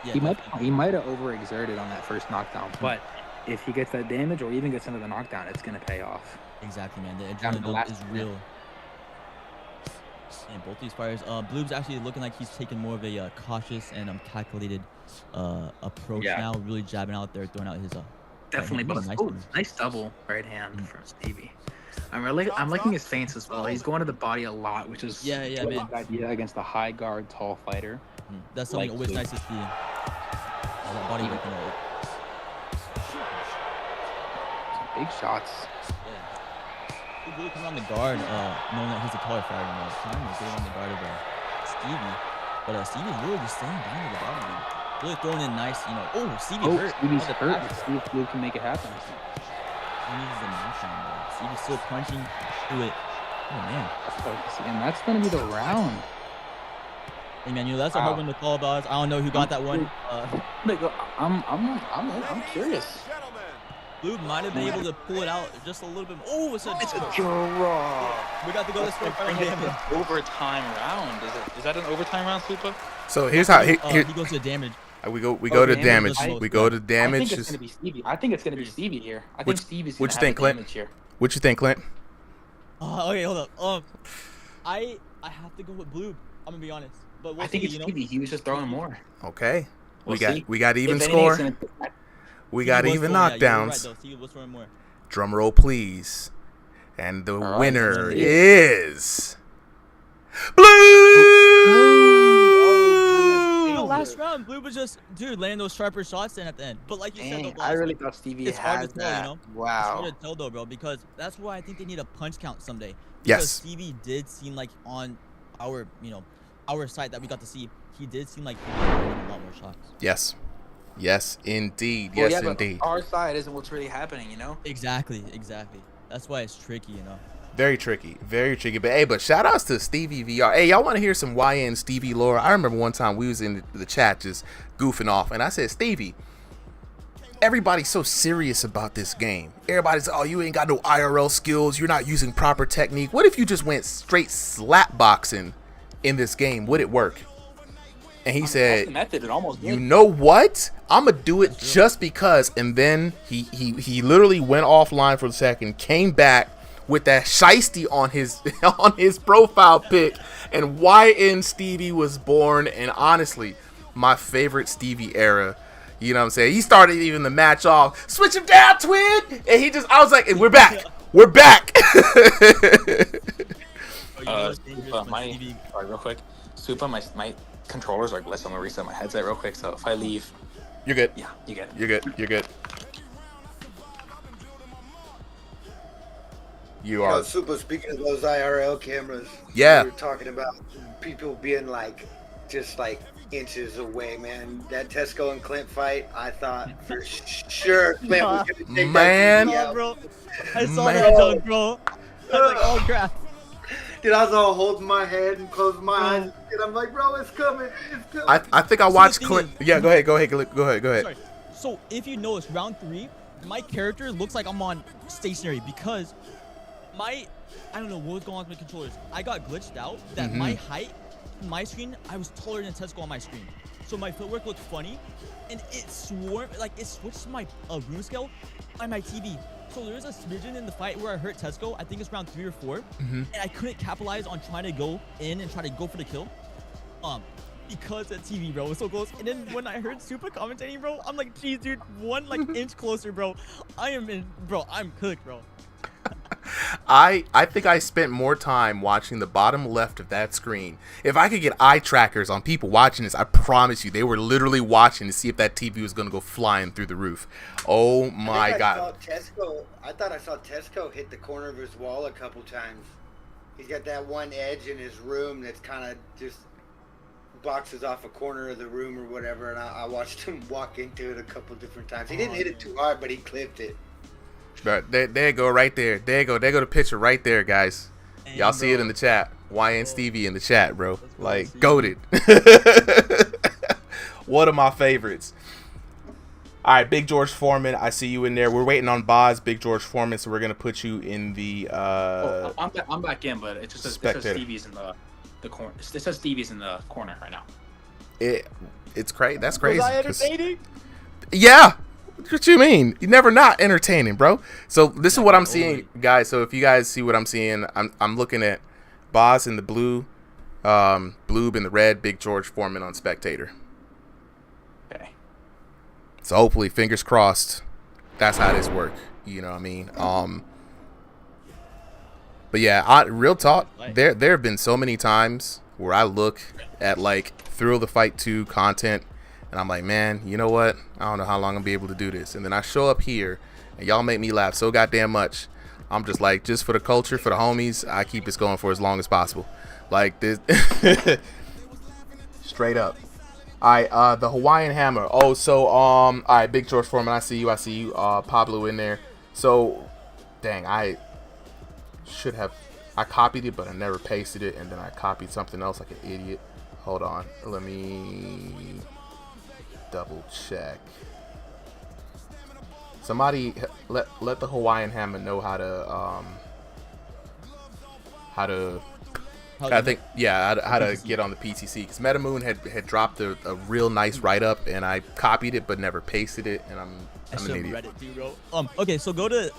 Yeah, He might have overexerted on that first knockdown, but if he gets that damage or even gets another knockdown, it's gonna pay off. exactly, man. The Down to the adrenaline last is minute. real. And both these fighters, Blue's actually looking like he's taking more of a cautious and calculated approach Yeah. now. Really jabbing out there, throwing out his Definitely, hand. but Nice oh, one. nice double right hand from Stevie. I'm liking his feints as well. He's going to the body a lot, which is Yeah, a man. good idea against a high guard, tall fighter. That's something Like always Blue. nice to see. That body work, Big shots. He really coming on the guard, knowing that he's a taller fighter, trying to get on the guard of Stevie. But Stevie's really just staying down to the bottom. Really throwing in nice, oh, Stevie Oh, hurt. Stevie's Another hurt. pass. Let's see if Blue can make it happen. He needs a knockdown, though. Stevie's still punching through it. Oh, man. And that's gonna be the round. Hey, man, that's a hard one to call about. I don't know who got that one. I'm curious. Gentlemen. Blue might have been able to pull it out just a little bit. Oh, it's a draw. We got to go this way. Overtime round. Is that an overtime round, Super? So here's how He goes to damage. we go to damage. damage. We go to I think damage. it's gonna be Stevie. I think it's gonna be Stevie here. I think Which- Stevie's what gonna you have think, the Clint? damage here. What you think, Clint? Okay, hold up. I have to go with Blue. I'm gonna be honest, but we'll I think see, it's you know? Stevie. He was just throwing more. Okay. We'll we see. got even If anything, it's score. gonna- We got Stevie was even throwing, yeah, you're right, knockdowns. though. Stevie was throwing more. Drum roll, please. And the right, winner then. is In the Blue. last round, Blue was just, landing those sharper shots in at the end. But like you said, Dang, though, I boss, really thought Stevie it's hard had to tell, that. you know? It's Wow. hard to tell, though, bro, because that's why I think they need a punch count someday. Yes. Because Stevie did seem like on our, our site that we got to see, he did seem like he was getting a lot more shots. Yes. Yes, indeed. Well, Yes, yeah, but indeed. our side isn't what's really happening, you know? Exactly. That's why it's tricky, Very tricky. Very tricky. But hey, shout outs to Stevie VR. Hey, y'all want to hear some YN Stevie lore? I remember one time we was in the chat just goofing off, and I said, Stevie, everybody's so serious about this game. Everybody's, oh, you ain't got no IRL skills. You're not using proper technique. What if you just went straight slap boxing in this game? Would it work? And he That's said, the method. It almost you did. know what? I'm gonna do it just because. And then he literally went offline for a second, came back with that shiesty on his profile pic, and YN Stevie was born. And honestly, my favorite Stevie era. You know what I'm saying? He started even the match off, switch him down, twin, and I was like, we're back, we're back. Sorry, real quick. Super, my controllers are glitched. I'm gonna reset my headset real quick. So if I leave, You're good. yeah, you get it. You're good. You're good. You are. Super, speaking of those IRL cameras, Yeah. we were talking about people being like, just like inches away, man. That Tesco and Clint fight, I thought for sure Clint was going to take Man. that TV out. Bro, I saw that junk, bro. I was like, oh crap. Dude, I was all holding my head and closing my eyes, and I'm like, bro, it's coming, it's coming. I think I watched Clint. Yeah, go ahead. Sorry. So if you notice, round 3, my character looks like I'm on stationary because I don't know what was going on with my controllers. I got glitched out that my height, my screen, I was taller than Tesco on my screen. So my footwork looked funny, and it switched my room scale on my TV. So there was a smidgen in the fight where I hurt Tesco. I think it's round 3 or 4, and I couldn't capitalize on trying to go in and try to go for the kill. Because the TV, bro, was so close. And then when I heard Super commentating, bro, I'm like, geez, dude, one inch closer, bro. I'm cooked, bro. I think I spent more time watching the bottom left of that screen. If I could get eye trackers on people watching this, I promise you, they were literally watching to see if that TV was going to go flying through the roof. Oh my God. I thought I saw Tesco hit the corner of his wall a couple times. He's got that one edge in his room that's kind of just boxes off a corner of the room or whatever, and I watched him walk into it a couple different times. He didn't hit it too hard, but he clipped it. But there you go, right there. There you go the picture right there, guys. Y'all see it in the chat. YN Stevie in the chat, bro. Like, goated. One of my favorites. All right, Big George Foreman, I see you in there. We're waiting on Boz, Big George Foreman, so we're gonna put you in the. I'm back in, but it just says Stevie's in the corner. It says Stevie's in the corner right now. It's crazy. That's crazy. Was I entertaining? Yeah. What you mean? You're never not entertaining, bro. So this is what I'm seeing, guys. So if you guys see what I'm seeing, I'm looking at Boz in the blue, Bloob in the red, Big George Foreman on spectator. Okay. So hopefully, fingers crossed, that's how this work. You know what I mean? But yeah, real talk. There have been so many times where I look at like Thrill the Fight 2 content. And I'm like, man, you know what? I don't know how long I'm gonna be able to do this. And then I show up here, and y'all make me laugh so goddamn much. I'm just like, just for the culture, for the homies, I keep this going for as long as possible. Like this, straight up. All right, the Hawaiian Hammer. Oh, so all right, Big George Foreman, I see you. Pablo in there. So, dang, I copied it, but I never pasted it, and then I copied something else like an idiot. Hold on, let me double check. Somebody let the Hawaiian Hammer know how to get on the PTC, because MetaMoon had dropped a real nice write-up, and I copied it but never pasted it, and I'm an idiot. Read it too, bro. Okay, so go to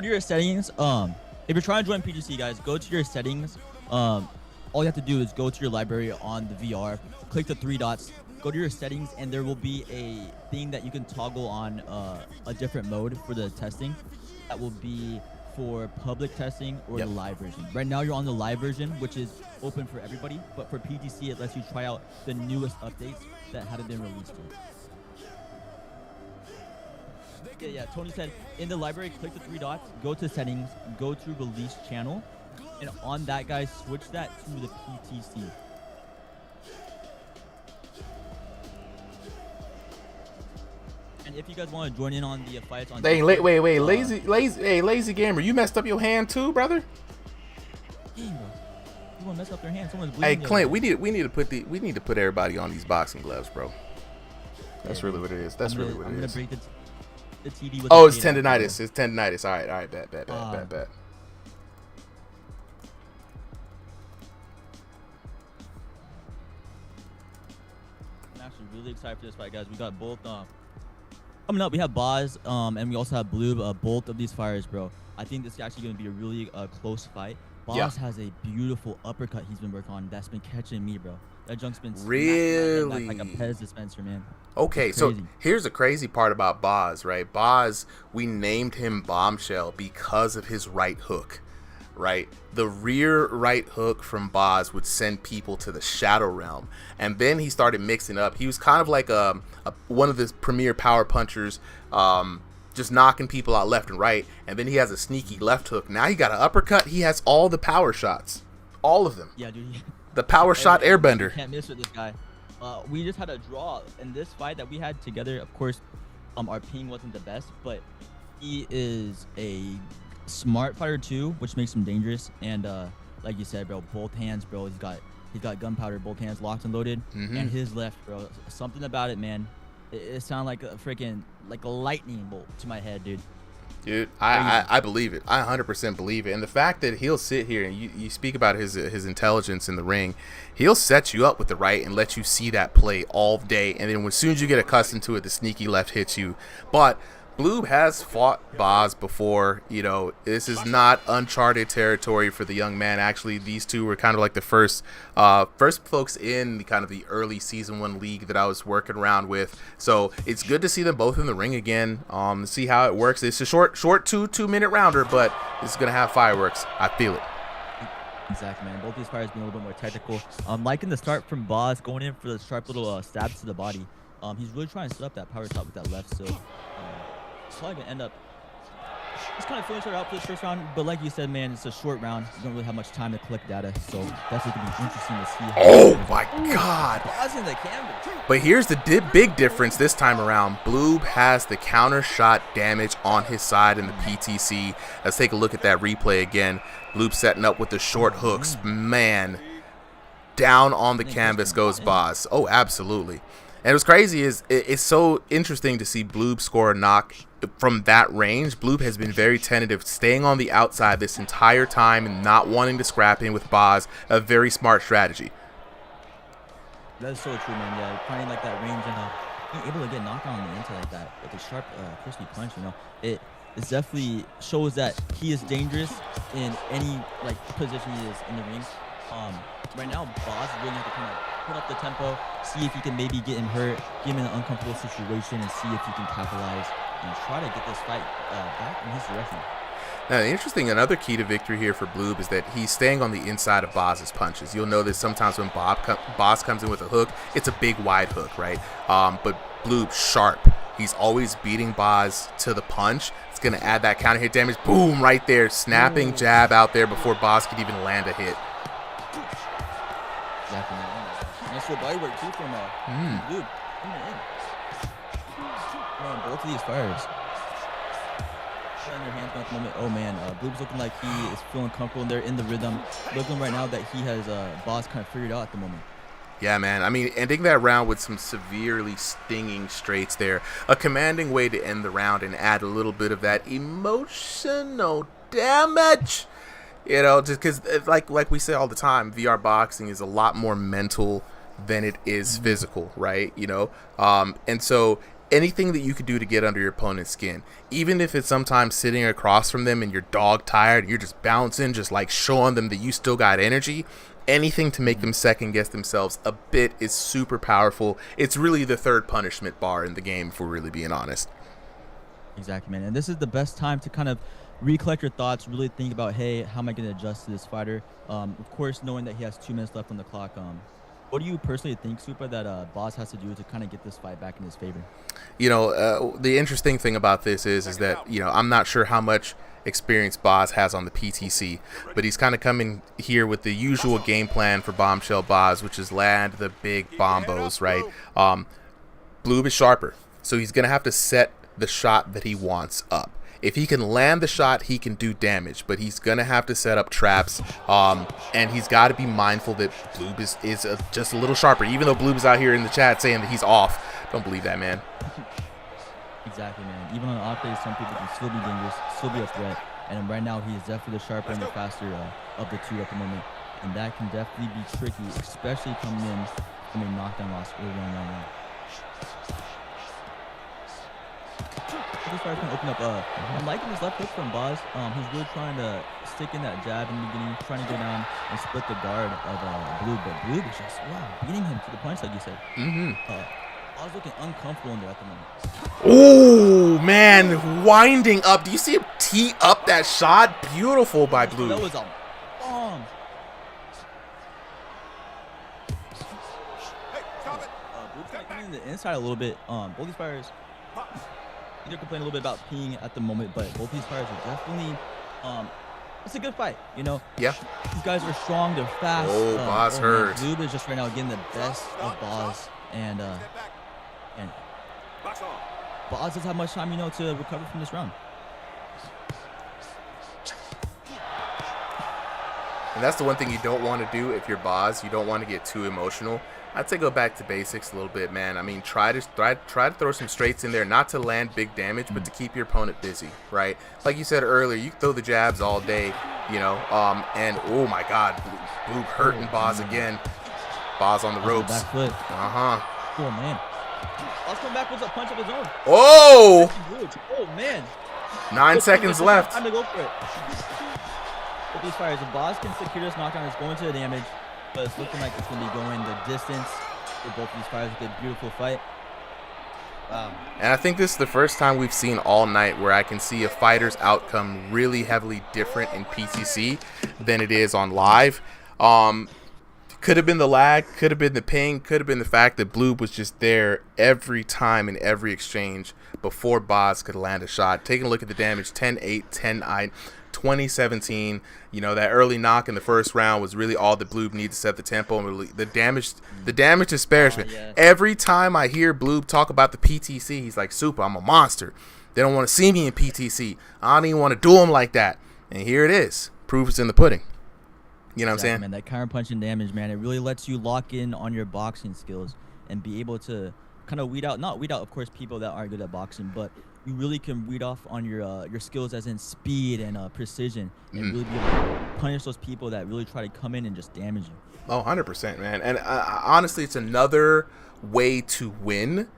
your settings. If you're trying to join PTC, guys, go to your settings. All you have to do is go to your library on the VR, click the 3 dots, go to your settings, and there will be a thing that you can toggle on a different mode for the testing. That will be for public testing or the live version. Right now you're on the live version, which is open for everybody, but for PTC it lets you try out the newest updates that haven't been released yet. Yeah, Tony said in the library, click the 3 dots, go to settings, go to release channel, and on that, guys, switch that to the PTC. And if you guys want to join in on the fights on... Dang, wait, lazy gamer, you messed up your hand too, brother? Dang, bro. You want to mess up their hand? Someone's Hey, bleeding. Clint, we need to put everybody on these boxing gloves, bro. That's really what it is. That's really what it is. I'm gonna break the TV with Oh, it's tendonitis. It's tendonitis. All right, bet. I'm actually really excited for this fight, guys. We got both coming up. We have Boz, and we also have Blue. Both of these fighters, bro. I think this is actually going to be a really close fight. Boz has a beautiful uppercut he's been working on that's been catching me, bro. That junk's been really like a Pez dispenser, man. Okay, so here's the crazy part about Boz, right? Boz, we named him Bombshell because of his right hook, right? The rear right hook from Boz would send people to the Shadow Realm. And then he started mixing up. He was kind of like one of the premier power punchers just knocking people out left and right, and then he has a sneaky left hook. Now he got an uppercut. He has all the power shots, all of them. Yeah, dude. The power shot airbender. You can't miss with this guy. We just had a draw in this fight that we had together. Of course, our ping wasn't the best, but he is a smart fighter too, which makes him dangerous. And like you said, bro, both hands, bro. He's got gunpowder, both hands locked and loaded, and his left, bro. Something about it, man. It sounded like a freaking a lightning bolt to my head, dude. Dude, I believe it. I 100% believe it. And the fact that he'll sit here and you speak about his intelligence in the ring, he'll set you up with the right and let you see that play all day. And then as soon as you get accustomed to it, the sneaky left hits you. But Bloob has fought Boz before. You know, this is not uncharted territory for the young man. Actually, these two were kind of like the first folks in kind of the early season 1 league that I was working around with. So it's good to see them both in the ring again. To see how it works. It's a short 2-minute rounder, but it's gonna have fireworks. I feel it. Exactly, man. Both these fighters being a little bit more technical. Liking the start from Boz, going in for the sharp little stabs to the body. He's really trying to set up that power shot with that left. So probably gonna end up just kind of finishing her out for this first round. But like you said, man, it's a short round. You don't really have much time to collect data, so definitely gonna be interesting to see. Oh my God! Boz in the canvas. But here's the big difference this time around. Bloob has the counter shot damage on his side in the PTC. Let's take a look at that replay again. Bloob setting up with the short hooks. Man, down on the canvas goes Boz. Oh, absolutely. And what's crazy is it's so interesting to see Bloob score a knock from that range. Bloob has been very tentative, staying on the outside this entire time and not wanting to scrap in with Boz. A very smart strategy. That is so true, man. Yeah, finding like that range and being able to get knocked on the inside like that with a sharp, crispy punch. You know, it definitely shows that he is dangerous in any position he is in the ring. Right now, Boz is really have to kind of put up the tempo, see if he can maybe get him hurt, get him in an uncomfortable situation, and see if he can capitalize and try to get this fight back in his direction. Now, another key to victory here for Bloob is that he's staying on the inside of Boz's punches. You'll notice sometimes when Boz comes in with a hook, it's a big wide hook, right? But Bloob sharp. He's always beating Boz to the punch. It's going to add that counter hit damage. Boom, right there. Snapping jab out there before Boz could even land a hit. Exactly. Nice little body work too from Bloob. Man, both of these fighters. Their hands at the moment. Oh man, Bloob's looking like he is feeling comfortable and they're in the rhythm. Looking right now that he has Boz kind of figured out at the moment. Yeah, man. I mean, ending that round with some severely stinging straights there. A commanding way to end the round and add a little bit of that emotional damage. You know, just because, like we say all the time, VR boxing is a lot more mental than it is physical, right? You know, and so anything that you could do to get under your opponent's skin, even if it's sometimes sitting across from them and you're dog tired and you're just bouncing, just like showing them that you still got energy, anything to make them second guess themselves a bit is super powerful. It's really the third punishment bar in the game, if we're really being honest. Exactly, man. And this is the best time to kind of recollect your thoughts, really think about, hey, how am I going to adjust to this fighter? Of course, knowing that he has 2 minutes left on the clock, what do you personally think, Super, that Boz has to do to kind of get this fight back in his favor? You know, the interesting thing about this is that, you know, I'm not sure how much experience Boz has on the PTC, but he's kind of coming here with the usual game plan for Bombshell Boz, which is land the big bombos, right? Bloob is sharper, so he's going to have to set the shot that he wants up. If he can land the shot, he can do damage, but he's going to have to set up traps, and he's got to be mindful that Bloob is just a little sharper, even though Bloob is out here in the chat saying that he's off. Don't believe that, man. Exactly, man. Even on off days, some people can still be dangerous, still be a threat, and right now he is definitely the sharper and the faster of the two at the moment, and that can definitely be tricky, especially coming in from a knockdown loss early on round one. This fighter's gonna open up. I'm liking this left hook from Boz. He's really trying to stick in that jab in the beginning, trying to go down and split the guard of Bloob, but Bloob is just beating him to the punch, like you said. Boz looking uncomfortable in there at the moment. Oh man, winding up. Do you see him tee up that shot? Beautiful by Bloob. That was a bomb. Hey, stop it. Bloob's kind of coming in the inside a little bit. Both these fighters either complain a little bit about peeing at the moment, but both these fighters are definitely it's a good fight, you know. Yeah. These guys are strong, they're fast. Oh, Boz hurt. Lube is just right now getting the best of Boz, and Boz doesn't have much time, you know, to recover from this round. And that's the one thing you don't want to do if you're Boz. You don't want to get too emotional. I'd say go back to basics a little bit, man. I mean, try to throw some straights in there, not to land big damage, but to keep your opponent busy, right? Like you said earlier, you can throw the jabs all day, you know. And oh my God, Blue hurting Boz again. Boz on the ropes. Back foot. Oh man. Boz come back with a punch of his own. Oh! Oh man. 9 seconds left. Time to go for it. With these fighters, if Boz can secure this knockdown, it's going to the damage. But it's looking like it's going to be going the distance for both of these fighters. With a beautiful fight. Wow. And I think this is the first time we've seen all night where I can see a fighter's outcome really heavily different in PTC than it is on live. Could have been the lag, could have been the ping, could have been the fact that Blue was just there every time in every exchange before Boz could land a shot. Taking a look at the damage, 10-8, 10-9. 2017, you know, that early knock in the first round was really all that Bloob needed to set the tempo and really, the damage disparagement. Yeah. Every time I hear Bloob talk about the PTC, he's like, "Super, I'm a monster. They don't want to see me in PTC. I don't even want to do them like that." And here it is. Proof is in the pudding. You know what I'm saying? Man, that counter punching damage, man, it really lets you lock in on your boxing skills and be able to kind of not weed out, of course, people that aren't good at boxing, but you really can read off on your skills as in speed and precision, and really be able to punish those people that really try to come in and just damage you. Oh, 100%, man. And honestly, it's another way to win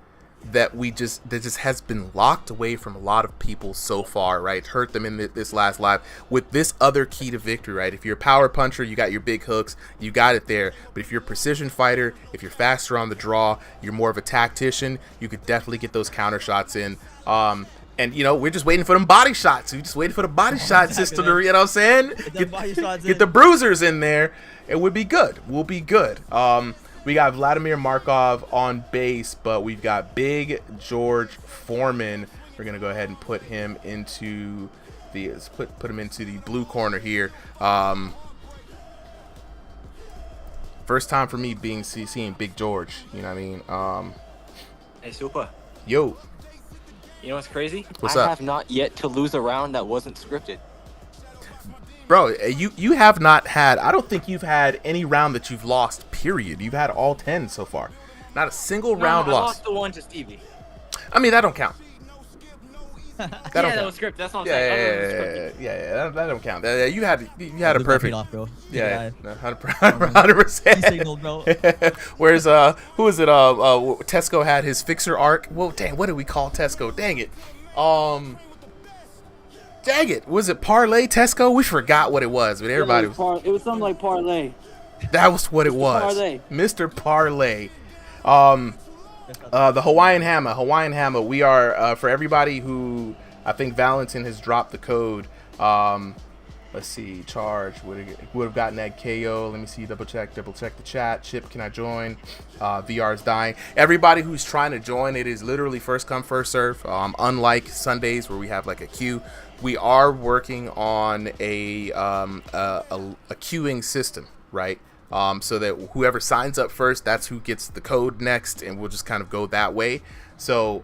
that just has been locked away from a lot of people so far, right? Hurt them in this last live with this other key to victory, right? If you're a power puncher, you got your big hooks, you got it there. But if you're a precision fighter, if you're faster on the draw, you're more of a tactician, you could definitely get those counter shots in. And, you know, we're just waiting for them body shots. We're just waiting for the body shot system to, you know what I'm saying? Get the bruisers in there. It would be good. We'll be good. We got Vladimir Markov on base, but we've got Big George Foreman. We're going to go ahead and put him into the put him into the blue corner here. First time for me seeing Big George, you know what I mean? Hey, Super. Yo. You know what's crazy? What's I up? have not yet to lose a round that wasn't scripted. Bro, you have not had, I don't think you've had any round that you've lost, period. You've had all 10 so far. Not a single round I lost. lost the one to Stevie. I mean, that don't count. That was scripted. That's what I'm saying. Yeah, that don't count. You had a perfect. Off, bro. Yeah, 100%. bro. Whereas who is it? Tesco had his fixer arc. Well, dang, what did we call Tesco? Dang it. Dang it. Was it Parlay Tesco? We forgot what it was, but everybody was. It was something like Parlay. That was what it was. Parlay. Mr. Parlay. The Hawaiian Hammer. We are for everybody who I think Valentin has dropped the code. Let's see, charge would have gotten that KO. Let me see, double check the chat. Chip, can I join? VR is dying. Everybody who's trying to join, it is literally first come first serve. Unlike Sundays where we have like a queue, we are working on a queuing system, right? So that whoever signs up first, that's who gets the code next, and we'll just kind of go that way. So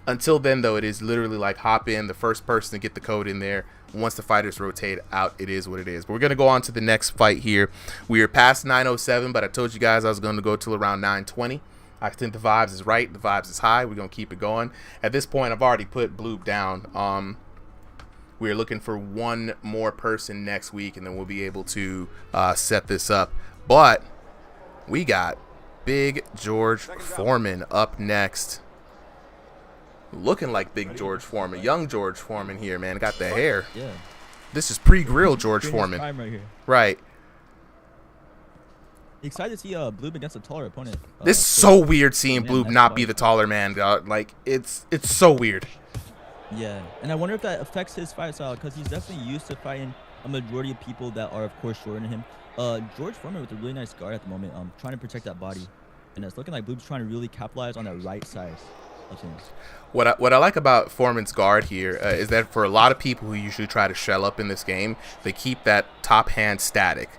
until then, though, it is literally like hop in, the first person to get the code in there. Once the fighters rotate out, it is what it is. But we're going to go on to the next fight here. We are past 9:07, but I told you guys I was going to go till around 9:20. I think the vibes is right. The vibes is high. We're going to keep it going. At this point, I've already put Bloop down. We're looking for one more person next week, and then we'll be able to set this up. But we got Big George Foreman up next. Looking like Big George Foreman. Young George Foreman here, man. Got the hair. Yeah. This is pre-grill George Foreman. Right here. Right. Excited to see Bloob against a taller opponent. This is so weird seeing Bloob not be the taller man. Like, it's so weird. Yeah, and I wonder if that affects his fight style, because he's definitely used to fighting a majority of people that are, of course, shorter than him. George Foreman with a really nice guard at the moment, trying to protect that body. And it's looking like Bloob's trying to really capitalize on that right side. What I like about Foreman's guard here is that for a lot of people who usually try to shell up in this game, they keep that top hand static,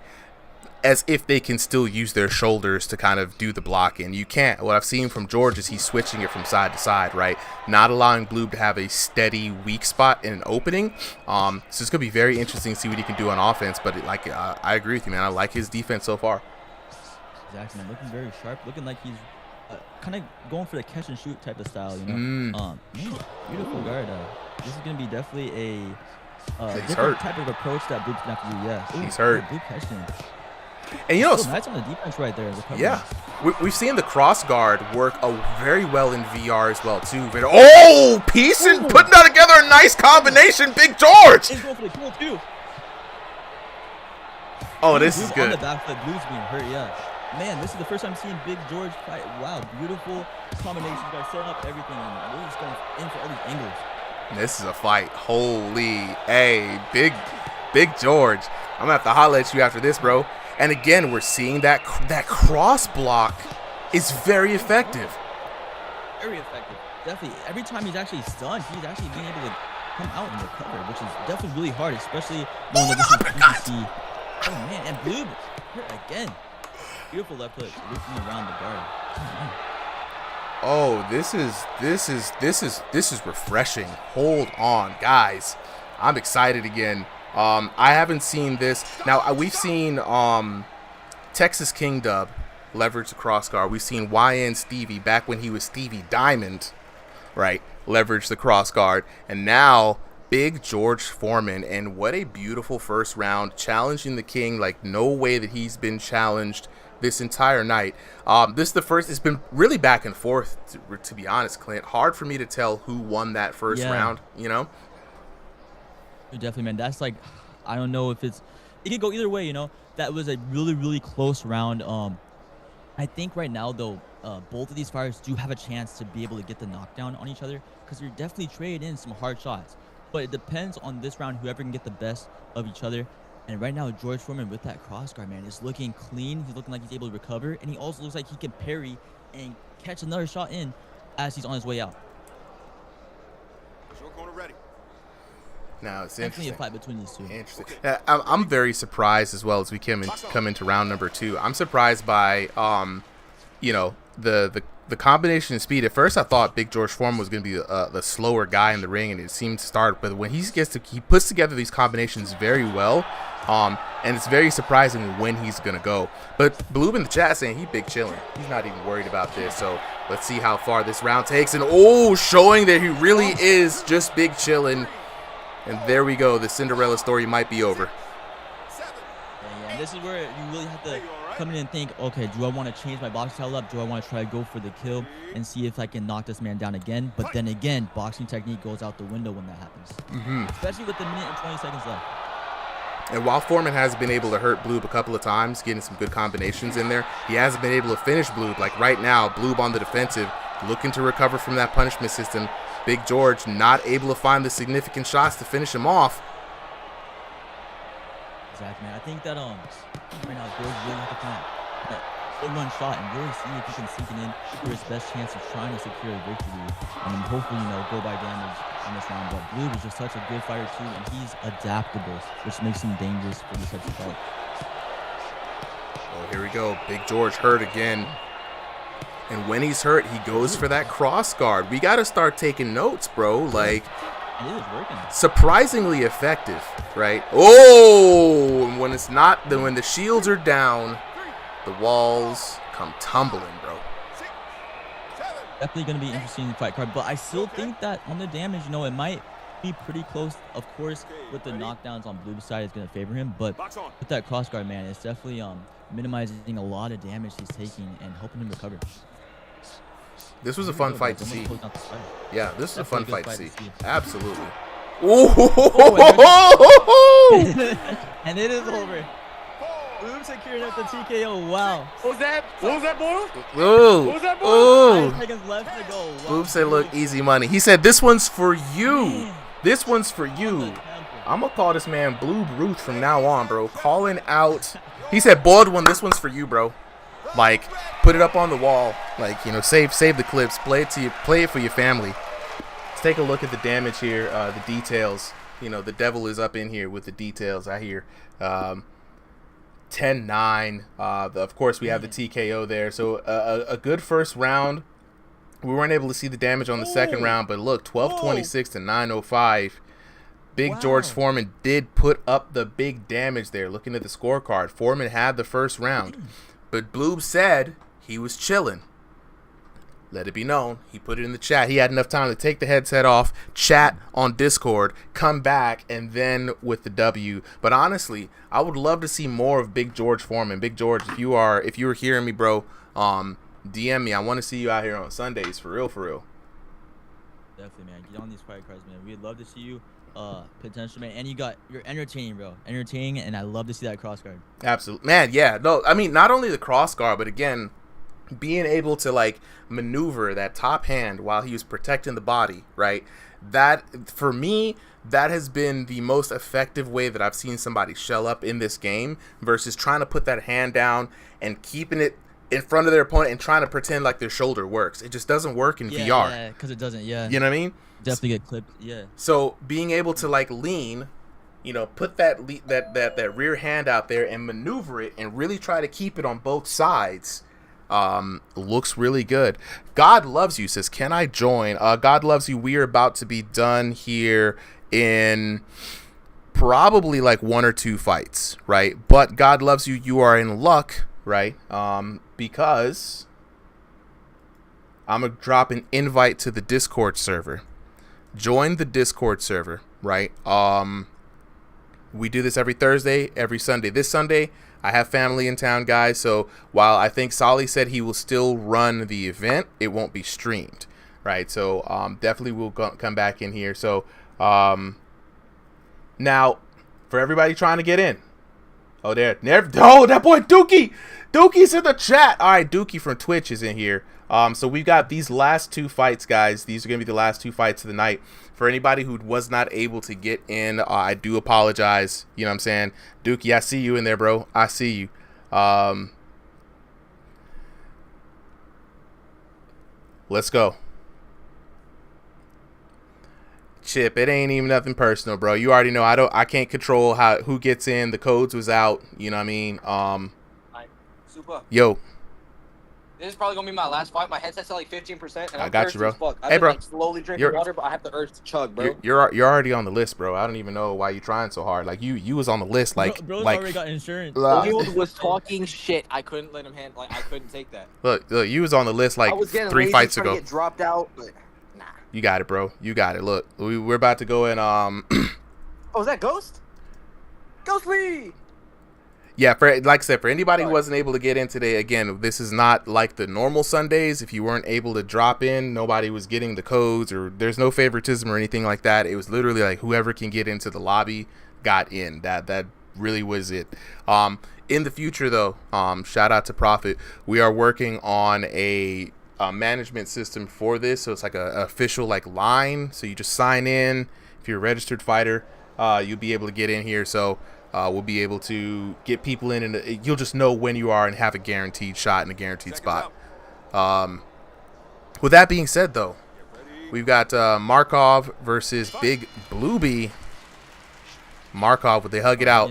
as if they can still use their shoulders to kind of do the blocking. You can't. What I've seen from George is he's switching it from side to side, right? Not allowing Blue to have a steady weak spot in an opening. So it's going to be very interesting to see what he can do on offense. But I agree with you, man. I like his defense so far. Exactly, man. Looking very sharp. Looking like he's kind of going for the catch and shoot type of style, you know. Man, beautiful guard. This is going to be definitely a different type of approach that Blue's going to have to do. Yeah. Ooh, he's hurt. Blue catching. And you know, nice on the defense right there. Yeah, we've seen the cross guard work very well in VR as well too. Oh, Peason putting that together, a nice combination, Big George. He's going for the kill too. Oh, this is good. On the back foot, Blue's being hurt. Yeah, man, this is the first time seeing Big George fight. Wow, beautiful combinations, guys, setting up everything. Really just going in for all these angles. This is a fight. Holy, hey, Big George. I'm gonna have to holler at you after this, bro. And again, we're seeing that cross block is very effective. Very effective. Definitely. Every time he's actually stunned, he's actually being able to come out and recover, which is definitely really hard, especially knowing that this is PTC. Oh man, and Blue hurt again. Beautiful left hook, looking around the guard. Oh, this is refreshing. Hold on, guys. I'm excited again. I haven't seen this. Now, we've seen Texas King Dub leverage the cross guard. We've seen YN Stevie back when he was Stevie Diamond, right, leverage the cross guard. And now Big George Foreman. And what a beautiful first round, challenging the King like no way that he's been challenged this entire night. This is the first. It's been really back and forth, to be honest, Clint. Hard for me to tell who won that first round, you know? Definitely, man. That's like, I don't know if it could go either way, you know. That was a really, really close round. I think right now, though, both of these fighters do have a chance to be able to get the knockdown on each other because they're definitely trading in some hard shots. But it depends on this round, whoever can get the best of each other. And right now, George Foreman with that cross guard, man, is looking clean. He's looking like he's able to recover. And he also looks like he can parry and catch another shot in as he's on his way out. Short corner ready. Now it's definitely interesting. A fight between these two. Interesting. I'm very surprised as well as we come into round number 2. I'm surprised by you know, the combination of speed. At first, I thought Big George Foreman was going to be the slower guy in the ring, and it seemed to start. But when he puts together these combinations very well, and it's very surprising when he's going to go. But Blue in the chat saying he big chilling. He's not even worried about this. So let's see how far this round takes. And showing that he really is just big chilling. And there we go. The Cinderella story might be over. Yeah, and this is where you really have to come in and think, okay, do I want to change my boxing style up? Do I want to try to go for the kill and see if I can knock this man down again? But then again, boxing technique goes out the window when that happens. Especially with the minute and 20 seconds left. And while Foreman has been able to hurt Bloob a couple of times, getting some good combinations in there, he hasn't been able to finish Bloob. Like right now, Bloob on the defensive, looking to recover from that punishment system. Big George not able to find the significant shots to finish him off. Exactly, man. I think that right now George really have to find that run shot and really see if he can sink it in for his best chance of trying to secure a victory and hopefully, you know, go by damage on this round. But Blue is just such a good fighter too, and he's adaptable, which makes him dangerous for this type of fight. Oh, here we go. Big George hurt again. And when he's hurt, he goes for that cross guard. We got to start taking notes, bro. Like, it is working. Surprisingly effective, right? Oh, and when it's not, then when the shields are down, the walls come tumbling, bro. Definitely going to be interesting fight card, but I still think that on the damage, you know, it might be pretty close. Of course, with the knockdowns on Blue's side, it's going to favor him, but with that cross guard, man, it's definitely minimizing a lot of damage he's taking and helping him recover. This was a fun fight to see. Yeah, this is a fun fight to see. Absolutely. And it is over. Blue securing up the TKO. Wow. What was that? What was that, boy? Ooh. What was that, boy? 5 seconds left to go. Wow. Blue said, look, easy money. He said, this one's for you. Man. This one's for you. I'm going to call this man Blue Ruth from now on, bro. Calling out. He said, Baldwin, this one's for you, bro. Like, put it up on the wall. Like, you know, save the clips. Play it for your family. Let's take a look at the damage here. The details. You know, the devil is up in here with the details. I hear 10-9. Of course, we have the TKO there. So a good first round. We weren't able to see the damage on the second round, but look, 1226 to 905. Big George Foreman did put up the big damage there. Looking at the scorecard, Foreman had the first round, but Bloob said he was chilling. Let it be known. He put it in the chat. He had enough time to take the headset off, chat on Discord, come back, and then with the W. But honestly, I would love to see more of Big George Foreman. Big George, if you are hearing me, bro, DM me. I want to see you out here on Sundays, for real, for real. Definitely, man. Get on these fight cards, man. We'd love to see you. Potential, man. And you're entertaining, bro. Entertaining, and I love to see that cross guard. Absolutely, man. Yeah, no, I mean, not only the cross guard, but again, being able to like maneuver that top hand while he was protecting the body, right? That, for me, that has been the most effective way that I've seen somebody shell up in this game versus trying to put that hand down and keeping it in front of their opponent and trying to pretend like their shoulder works. It just doesn't work in VR. Yeah, because it doesn't, You know what I mean? Definitely get clipped, yeah. So being able to like lean, you know, put that rear hand out there and maneuver it and really try to keep it on both sides, looks really good. God Loves You says, can I join? God Loves You, we are about to be done here in probably like 1 or 2 fights, right? But God Loves You, you are in luck, right? Because I'm gonna drop an invite to the Discord server. Join the Discord server, right? We do this every Thursday, every Sunday. This Sunday, I have family in town, guys. So while I think Solly said he will still run the event, it won't be streamed, right? So definitely we'll come back in here. So now, for everybody trying to get in, oh, that boy Dookie. Dookie's in the chat. All right, Dookie from Twitch is in here. So we've got these last 2 fights, guys. These are going to be the last 2 fights of the night. For anybody who was not able to get in, I do apologize. You know what I'm saying? Dookie, I see you in there, bro. I see you. Let's go. Chip, it ain't even nothing personal, bro. You already know I can't control who gets in. The codes was out. You know what I mean? Super. Yo. This is probably gonna be my last fight. My headset's at like 15%, and I got you, bro. I've Hey, been, bro. like, slowly drinking water, but I have the urge to chug, bro. You're already on the list, bro. I don't even know why you trying so hard. Like you was on the list, like Bro's like already got insurance. Field was talking shit. I couldn't let him handle. Like I couldn't take that. Look, you was on the list like I was getting 3 lazy, fights trying ago. to get dropped out, but nah. You got it, bro. You got it. Look, we're about to go in. Oh, is that Ghost? Ghost Lee. Yeah, like I said, for anybody who wasn't able to get in today, again, this is not like the normal Sundays. If you weren't able to drop in, nobody was getting the codes, or there's no favoritism or anything like that. It was literally like whoever can get into the lobby got in. That really was it. In the future, though, shout out to Prophet. We are working on a management system for this, so it's like a official like line. So you just sign in. If you're a registered fighter, you'll be able to get in here. So. We'll be able to get people in, and you'll just know when you are and have a guaranteed shot in a guaranteed spot. With that being said, though, we've got Markov versus Big Blueby. Markov, would they hug it out?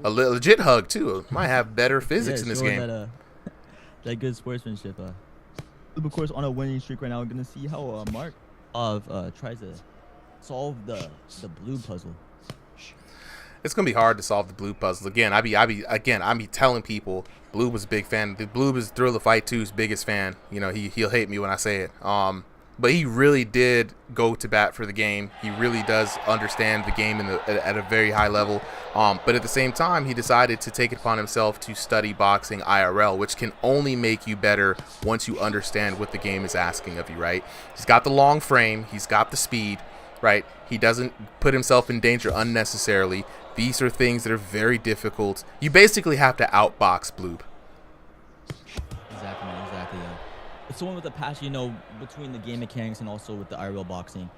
A legit hug, too. Might have better physics in this game. That good sportsmanship. Of course, on a winning streak right now, we're going to see how Markov tries to solve the blue puzzle. It's gonna be hard to solve the blue puzzle. Again, I be telling people Blue was a big fan. Blue was Thrill of Fight 2's biggest fan. You know, he'll hate me when I say it. But he really did go to bat for the game. He really does understand the game at a very high level. But at the same time, he decided to take it upon himself to study boxing IRL, which can only make you better once you understand what the game is asking of you, right? He's got the long frame. He's got the speed, right? He doesn't put himself in danger unnecessarily. These are things that are very difficult. You basically have to outbox Bloob. Exactly, man, exactly. Yeah. It's someone with a passion, you know, between the game mechanics and also with the IRL boxing.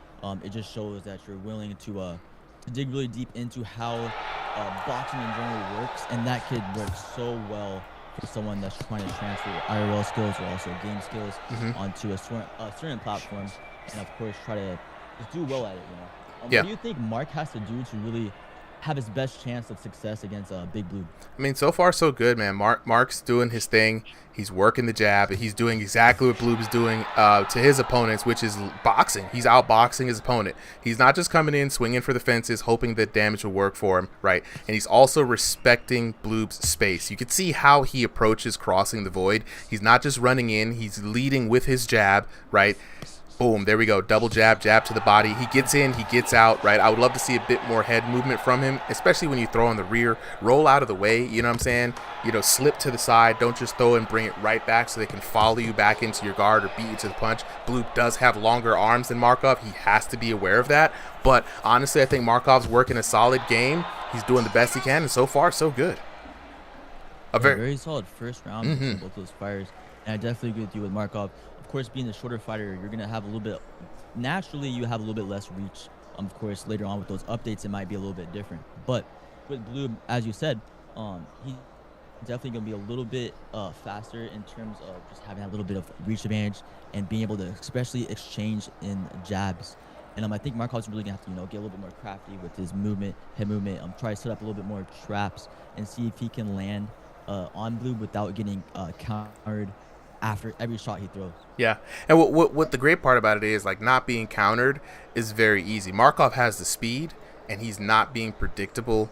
It just shows that you're willing to dig really deep into how boxing in general works, and that could work so well for someone that's trying to transfer IRL skills or also game skills onto a certain platform, and of course try to just do well at it. Yeah. What do you think Mark has to do to really have his best chance of success against Big Blue? I mean, so far so good, man. Mark's doing his thing. He's working the jab. He's doing exactly what Bloob's doing to his opponents, which is boxing. He's outboxing his opponent. He's not just coming in, swinging for the fences, hoping that damage will work for him, right? And he's also respecting Bloob's space. You can see how he approaches crossing the void. He's not just running in. He's leading with his jab, right? Boom, there we go. Double jab, jab to the body. He gets in, he gets out, right? I would love to see a bit more head movement from him, especially when you throw on the rear. Roll out of the way, you know what I'm saying? Slip to the side. Don't just throw and bring it right back so they can follow you back into your guard or beat you to the punch. Blue does have longer arms than Markov. He has to be aware of that. But honestly, I think Markov's working a solid game. He's doing the best he can, and so far, so good. Very solid first round between both those fighters. And I definitely agree with you with Markov. Of course, being the shorter fighter, you're going to have a little bit, naturally, you have a little bit less reach. Of course, later on with those updates, it might be a little bit different. But with Blue, as you said, he's definitely going to be a little bit faster in terms of just having that little bit of reach advantage and being able to especially exchange in jabs. And I think Markov's really going to have to, get a little bit more crafty with his movement, head movement, try to set up a little bit more traps and see if he can land on Blue without getting countered after every shot he throws. Yeah, and what the great part about it is, like, not being countered is very easy. Markov has the speed, and he's not being predictable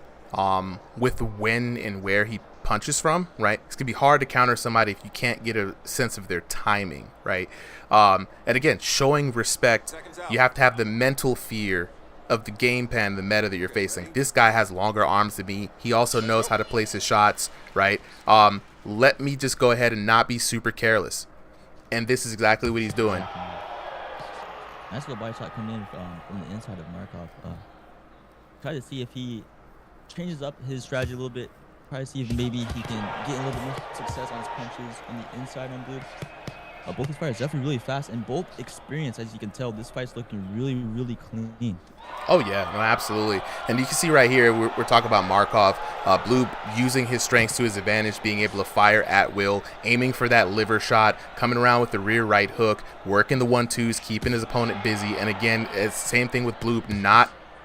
with when and where he punches from, right? It's gonna be hard to counter somebody if you can't get a sense of their timing, right? And again, showing respect, you have to have the mental fear of the game plan, the meta that you're facing. This guy has longer arms than me. He also knows how to place his shots, right? Let me just go ahead and not be super careless. And this is exactly what he's doing. Nice little body shot coming in from the inside of Markov. Try to see if he changes up his strategy a little bit. Try to see if maybe he can get a little bit more success on his punches on the inside on Blue. Both these fighters definitely really fast and both experienced, as you can tell. This fight's looking really, really clean. Oh, yeah, no, absolutely. And you can see right here, we're talking about Markov. Blue using his strengths to his advantage, being able to fire at will, aiming for that liver shot, coming around with the rear right hook, working the 1-2s, keeping his opponent busy. And again, it's the same thing with Blue.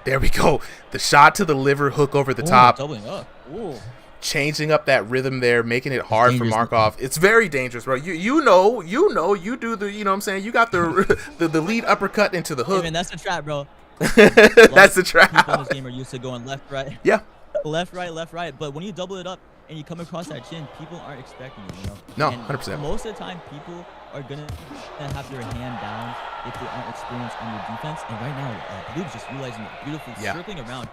There we go. The shot to the liver hook over the top. Doubling up. Ooh. Changing up that rhythm there, making it hard for Markov. It's very dangerous, bro. You know, you do the, you know what I'm saying? You got the lead uppercut into the hook. Hey man, that's a trap, bro. That's the trap. People in this game are used to going left, right. Yeah. Left, right. But when you double it up and you come across that chin, people aren't expecting it, No, and 100%. Most of the time, people are gonna have their hand down if they aren't experienced on your defense. And right now, Blue's just realizing it beautifully, circling around,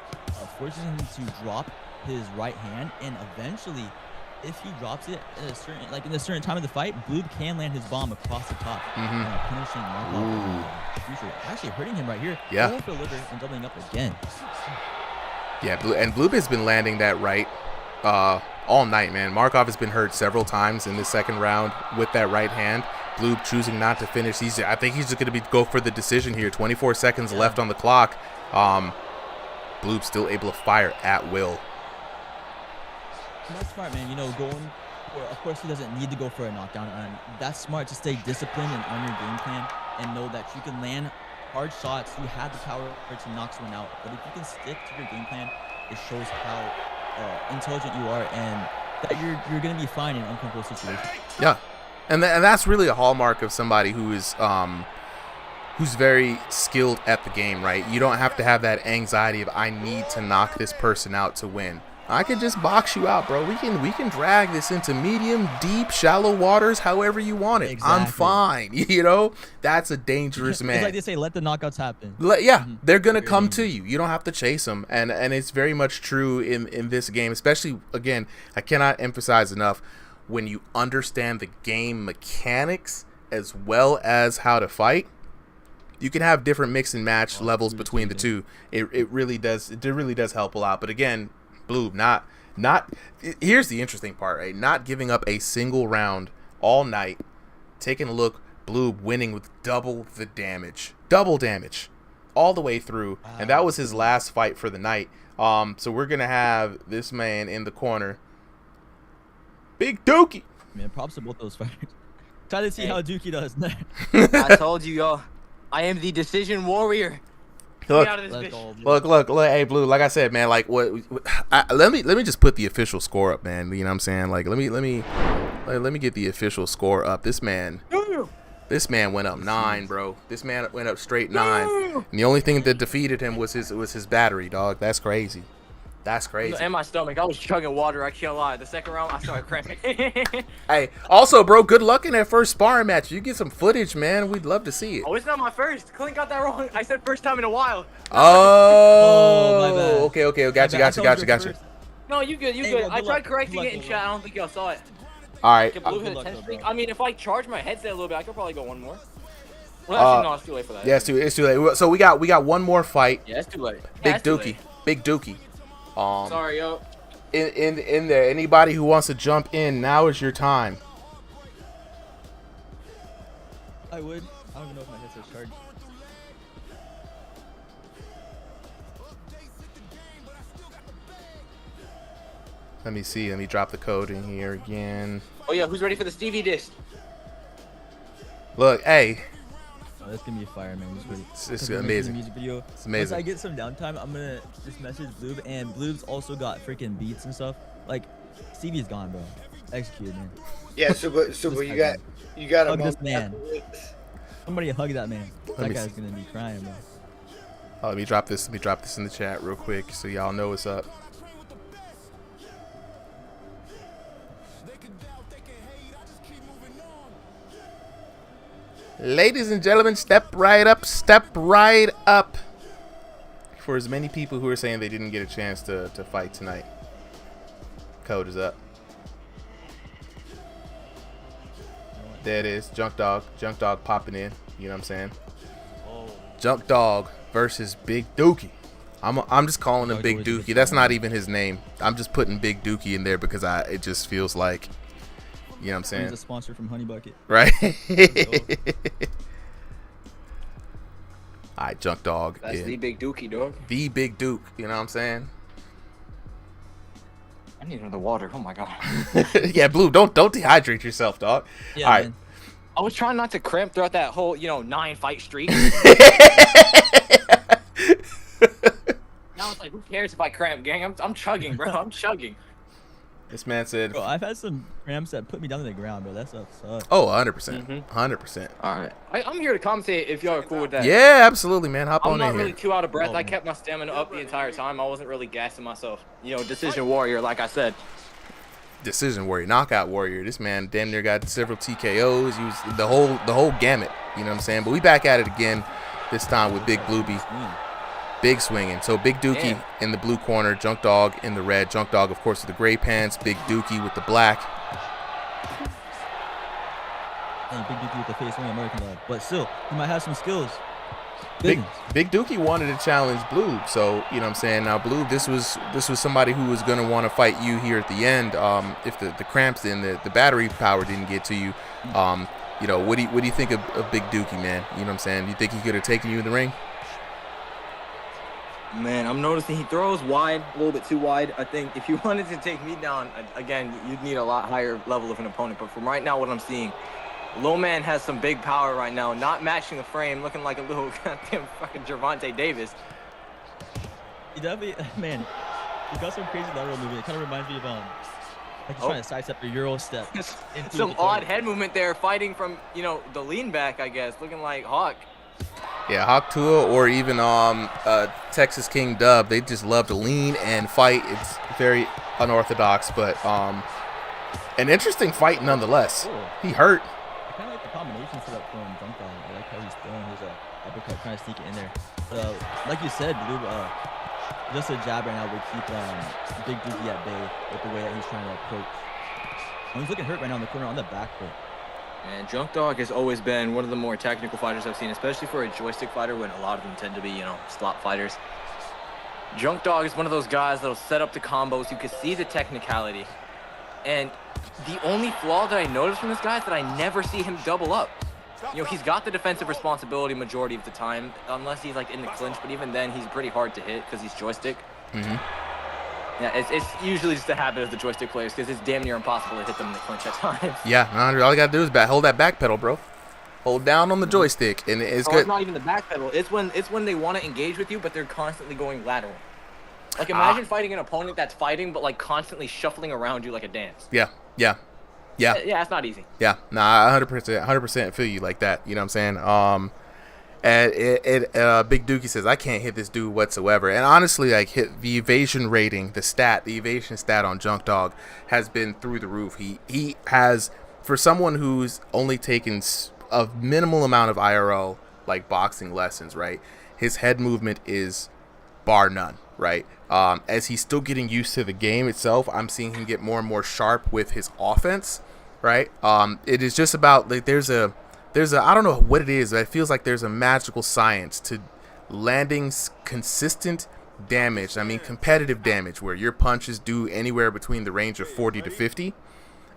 forcing him to drop his right hand, and eventually, if he drops it at a certain, in a certain time of the fight, Blue can land his bomb across the top, punishing Markov. Actually hurting him right here. Yeah. Going for the liver and doubling up again. Yeah, Blue has been landing that right all night, man. Markov has been hurt several times in the second round with that right hand. Blue choosing not to finish. I think he's just going to go for the decision here. 24 seconds left on the clock. Blue still able to fire at will. That's smart, man. Going for, of course, he doesn't need to go for a knockdown. And that's smart to stay disciplined and on your game plan and know that you can land hard shots. You have the power to knock someone out. But if you can stick to your game plan, it shows how intelligent you are and that you're going to be fine in uncomfortable situations. Yeah, and that's really a hallmark of somebody who is who's very skilled at the game, right? You don't have to have that anxiety of I need to knock this person out to win. I can just box you out, bro. We can drag this into medium, deep, shallow waters, however you want it. Exactly. I'm fine. That's a dangerous man. It's like they say, let the knockouts happen. They're gonna come to you. You don't have to chase them, and it's very much true in this game. Especially, again, I cannot emphasize enough, when you understand the game mechanics as well as how to fight, you can have different mix and match levels between the two. It really does help a lot. But again, Blue, not. Here's the interesting part, right? Not giving up a single round all night. Taking a look, Blue winning with double damage, all the way through, and that was his last fight for the night. So we're gonna have this man in the corner. Big Dookie. Man, props to both those fighters. Try to see how Dookie does. I told you, yo. I am the decision warrior. Look, Get out of this bitch. look, hey, Blue. Like I said, man. Like what? Let me just put the official score up, man. You know what I'm saying? Like let me get the official score up. This man went up 9, bro. This man went up straight 9. And the only thing that defeated him was his battery, dog. That's crazy. That's crazy. And my stomach. I was chugging water. I can't lie. The second round, I started cramping. Hey, also, bro, good luck in that first sparring match. You get some footage, man. We'd love to see it. Oh, it's not my first. Clint got that wrong. I said first time in a while. Oh, my bad. Okay. Gotcha. No, you good. Hey, good. well, I good tried luck. correcting Good it in luck, chat. I don't think y'all saw it. All right. Get Blue hit a Good luck, 10 though, streak. bro. I mean, if I charge my headset a little bit, I could probably go one more. Well, actually, no, it's too late for that. Yeah, it's too late. So we got one more fight. Yeah, it's too late. Big Dookie. Sorry, yo. In there, anybody who wants to jump in, now is your time. I would. I don't even know if my headset's charged. Let me see. Let me drop the code in here again. Oh yeah, who's ready for the Stevie disc? Look, hey. Oh, that's gonna be a fire, man. It's amazing. Music video. It's amazing. Once I get some downtime, I'm gonna just message Bloob, and Bloob's also got freaking beats and stuff. Like, Stevie's gone, bro. Executed, man. Yeah, so you got Hug a this man. Somebody hug that man. That guy's see. gonna be crying, bro. Oh, let me drop this. Let me drop this in the chat real quick so y'all know what's up. Ladies and gentlemen, step right up. Step right up. For as many people who are saying they didn't get a chance to fight tonight, code is up. There it is. Junk Dog popping in. You know what I'm saying? Junk Dog versus Big Dookie. I'm just calling him Big Dookie. That's not even his name. I'm just putting Big Dookie in there because it just feels like, you know what I'm saying? He's a sponsor from Honey Bucket. Right? All right, Junk Dog. That's the Big Dookie, dog. The Big Duke. You know what I'm saying? I need another water. Oh my god. Yeah, Blue. Don't dehydrate yourself, dog. Yeah, all right. man. I was trying not to cramp throughout that whole, 9 fight streak. Now it's like, who cares if I cramp, gang? I'm chugging, bro. I'm chugging. This man said, Bro, I've had some cramps that put me down to the ground, bro. That stuff sucks. "Oh, 100%, 100%." All right. I'm here to commentate if y'all are cool with that. Yeah, absolutely, man. Hop I'm on not in really here. too out of breath. Oh, I man. kept my stamina up the entire time. I wasn't really gassing myself. Decision warrior, like I said. Decision warrior, knockout warrior. This man damn near got several TKOs. He was the whole gamut. You know what I'm saying? But we back at it again. This time with Big Blueby. Big swinging. So Big Dookie in the blue corner, Junk Dog in the red. Junk Dog, of course, with the gray pants. Big Dookie with the black. And Big Dookie with the face only American love. But still, he might have some skills. Big Dookie wanted to challenge Blue, so you know what I'm saying. Now Blue, this was somebody who was gonna want to fight you here at the end. If the cramps and the battery power didn't get to you, what do you think of Big Dookie, man? You know what I'm saying? Do you think he could have taken you in the ring? Man, I'm noticing he throws wide, a little bit too wide. I think if you wanted to take me down, again, you'd need a lot higher level of an opponent. But from right now, what I'm seeing, Low Man has some big power right now, not matching the frame, looking like a little goddamn fucking Gervonta Davis. He definitely, man, he got some crazy lateral movement. It kind of reminds me of like he's trying to sidestep a Euro step. Some odd head movement there, fighting from the lean back, I guess, looking like Hawk. Yeah, Hawk Tua or even Texas King Dub, they just love to lean and fight. It's very unorthodox, but an interesting fight nonetheless. Cool. He hurt. I kind of like the combination set up from Junk Dog. I like how he's throwing his uppercut, trying to sneak it in there. Like you said, Blue, just a jab right now would keep Big Dookie at bay with the way that he's trying to approach. And he's looking hurt right now in the corner on the back foot. And Junk Dog has always been one of the more technical fighters I've seen, especially for a joystick fighter when a lot of them tend to be, slot fighters. Junk Dog is one of those guys that'll set up the combos. You can see the technicality. And the only flaw that I noticed from this guy is that I never see him double up. He's got the defensive responsibility majority of the time, unless he's like in the clinch, but even then he's pretty hard to hit because he's joystick. Yeah, it's usually just a habit of the joystick players because it's damn near impossible to hit them in the clinch at times. Yeah, no, all you gotta do is hold that back pedal, bro. Hold down on the joystick, and it's Oh, good. it's not even the back pedal. It's when they want to engage with you, but they're constantly going lateral. Like imagine fighting an opponent that's fighting, but like constantly shuffling around you like a dance. Yeah. Yeah, it's not easy. Yeah, nah, 100% feel you like that. You know what I'm saying? And Big Dookie says I can't hit this dude whatsoever. And honestly, like the evasion rating, the evasion stat on Junk Dog has been through the roof. He has, for someone who's only taken a minimal amount of IRL like boxing lessons, right? His head movement is bar none, right? As he's still getting used to the game itself, I'm seeing him get more and more sharp with his offense, right? It is just about like there's a I don't know what it is, but it feels like there's a magical science to landing consistent damage. I mean, competitive damage where your punches do anywhere between the range of 40 to 50,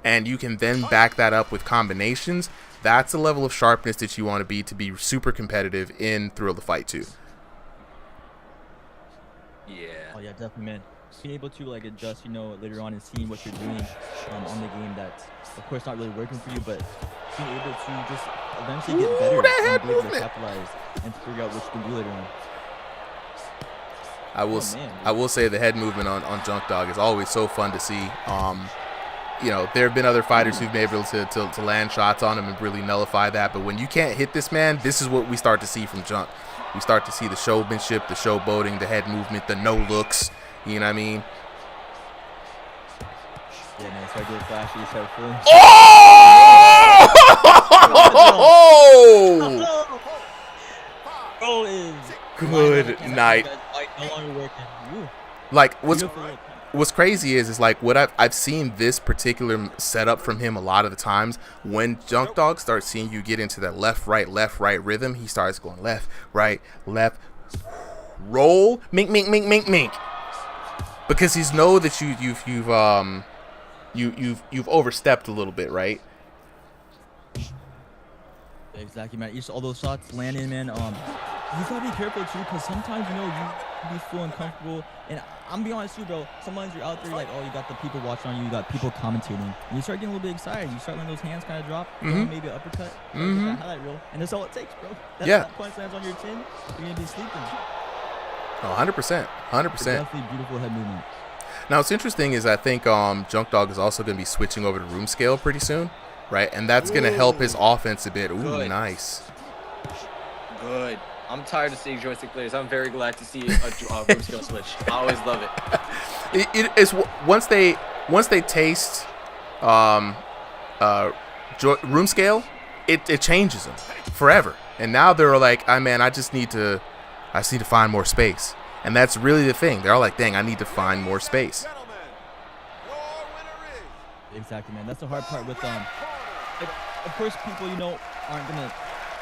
and you can then back that up with combinations. That's a level of sharpness that you want to be super competitive in Thrill the Fight 2. Yeah. Oh yeah, definitely, man. Being able to like adjust, you know, later on and seeing what you're doing on the game that's of course not really working for you, but being able to just eventually get better and be able to capitalize and figure out what you can do later on. I will say the head movement on Junk Dog is always so fun to see. You know, there have been other fighters who've been able to land shots on him and really nullify that, but when you can't hit this man, this is what we start to see from Junk. We start to see the showmanship, the showboating, the head movement, the no looks. You know what I mean? Yeah, man. Start getting flashy. Start fooling. Oh! Bro is good night. No longer working. Ooh. Like what's crazy is like what I've seen this particular setup from him a lot of the times. When Junk Dog starts seeing you get into that left right rhythm, he starts going left, roll, mink, because he's know that you've overstepped a little bit, right? Exactly, man. All those shots landing, man. You gotta be careful too, because sometimes you know you be feeling comfortable, and I'm be honest too, bro. Sometimes you're out there like, oh, you got the people watching on you, you got people commentating, and you start getting a little bit excited. You start letting those hands kind of drop, maybe an uppercut, that highlight reel, and that's all it takes, bro. That punch lands on your chin, you're gonna be sleeping. Oh, 100%, 100%. Definitely beautiful head movement. Now, what's interesting is I think Junk Dog is also going to be switching over to room scale pretty soon, right? And that's going to help his offense a bit. Ooh, good. Nice. Good. I'm tired of seeing joystick players. I'm very glad to see a room scale switch. I always love it. It is once they taste room scale, it changes them forever. And now they're like, I just need to find more space. And that's really the thing. They're all like, dang, I need to find more space. Exactly, man. That's the hard part with like, of course, people aren't gonna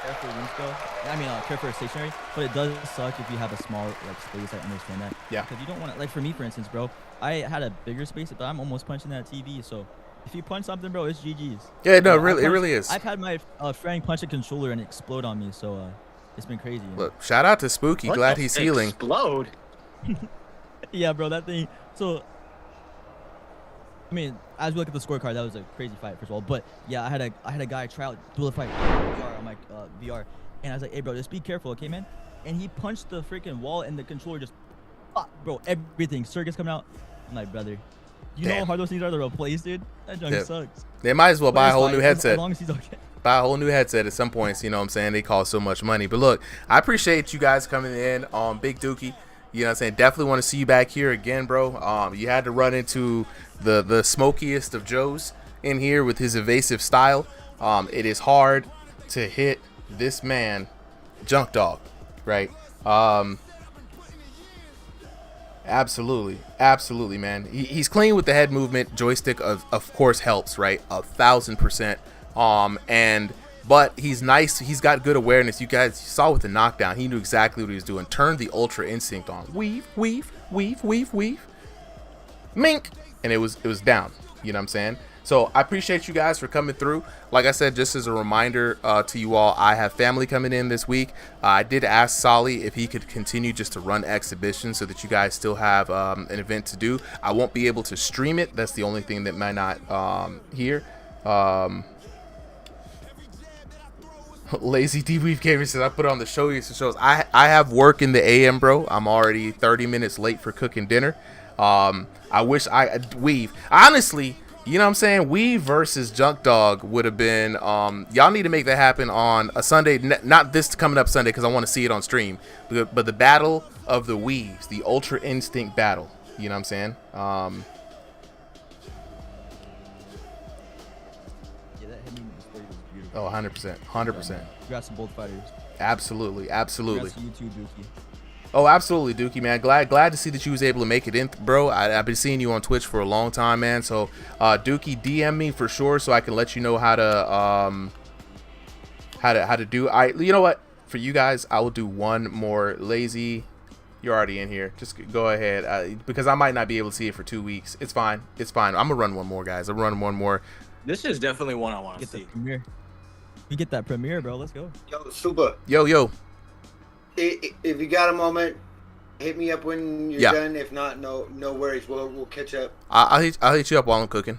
care for room scale. I mean, care for a stationary, but it does suck if you have a small space. I understand that. Yeah. Because you don't want to, like for me, for instance, bro. I had a bigger space, but I'm almost punching that TV. So if you punch something, bro, it's GG's. Yeah, no, really, it really is. I've had my friend punch a controller and explode on me, so it's been crazy. Look, shout out to Spooky. Glad he's healing. Explode. Yeah, bro, that thing. So, I mean, as we look at the scorecard, that was a crazy fight, first of all. But yeah, I had a guy try out dual fight VR on my VR, and I was like, hey, bro, just be careful, okay, man? And he punched the freaking wall, and the controller just, bro, everything, circuits coming out. I'm like, brother, you know how hard those things are to replace, dude? That junk sucks. They might as well buy a whole new headset. As long as he's okay. Buy a whole new headset at some points, you know what I'm saying? They cost so much money. But look, I appreciate you guys coming in on Big Dookie. You know what I'm saying? Definitely want to see you back here again, bro. You had to run into the smokiest of Joes in here with his evasive style. It is hard to hit this man, Junk Dog, right? Absolutely, man. He's clean with the head movement. Joystick, of course, helps, right? 1,000%. But he's nice. He's got good awareness. You guys saw with the knockdown, he knew exactly what he was doing. Turned the Ultra Instinct on. Weave. Mink. And it was down. You know what I'm saying? So I appreciate you guys for coming through. Like I said, just as a reminder to you all, I have family coming in this week. I did ask Solly if he could continue just to run exhibitions so that you guys still have an event to do. I won't be able to stream it. That's the only thing that might not hear. Lazy D-Weave Gamer says, I put on the show shows. I have work in the AM, bro. I'm already 30 minutes late for cooking dinner. I wish Weave. Honestly, you know what I'm saying? Weave versus Junk Dog would have been, y'all need to make that happen on a Sunday, not this coming up Sunday because I want to see it on stream, but the battle of the Weaves, the Ultra Instinct battle. You know what I'm saying? Yeah, that heavy display was beautiful. Oh, 100%. 100%. Congrats to both fighters. Absolutely. Absolutely. Congrats to you too, Dookie. Oh, absolutely, Dookie, man. Glad to see that you was able to make it in, bro. I've been seeing you on Twitch for a long time, man. So, Dookie, DM me for sure so I can let you know how to do. You know what? For you guys, I will do one more. Lazy, you're already in here. Just go ahead because I might not be able to see it for 2 weeks. It's fine. It's fine. I'm gonna run one more, guys. I'm running one more. This is definitely one I want to see. Premiere. We get that premiere, bro. Let's go. Yo, Super. Yo. If you got a moment, hit me up when you're done. If not, no worries. We'll catch up. I'll hit you up while I'm cooking.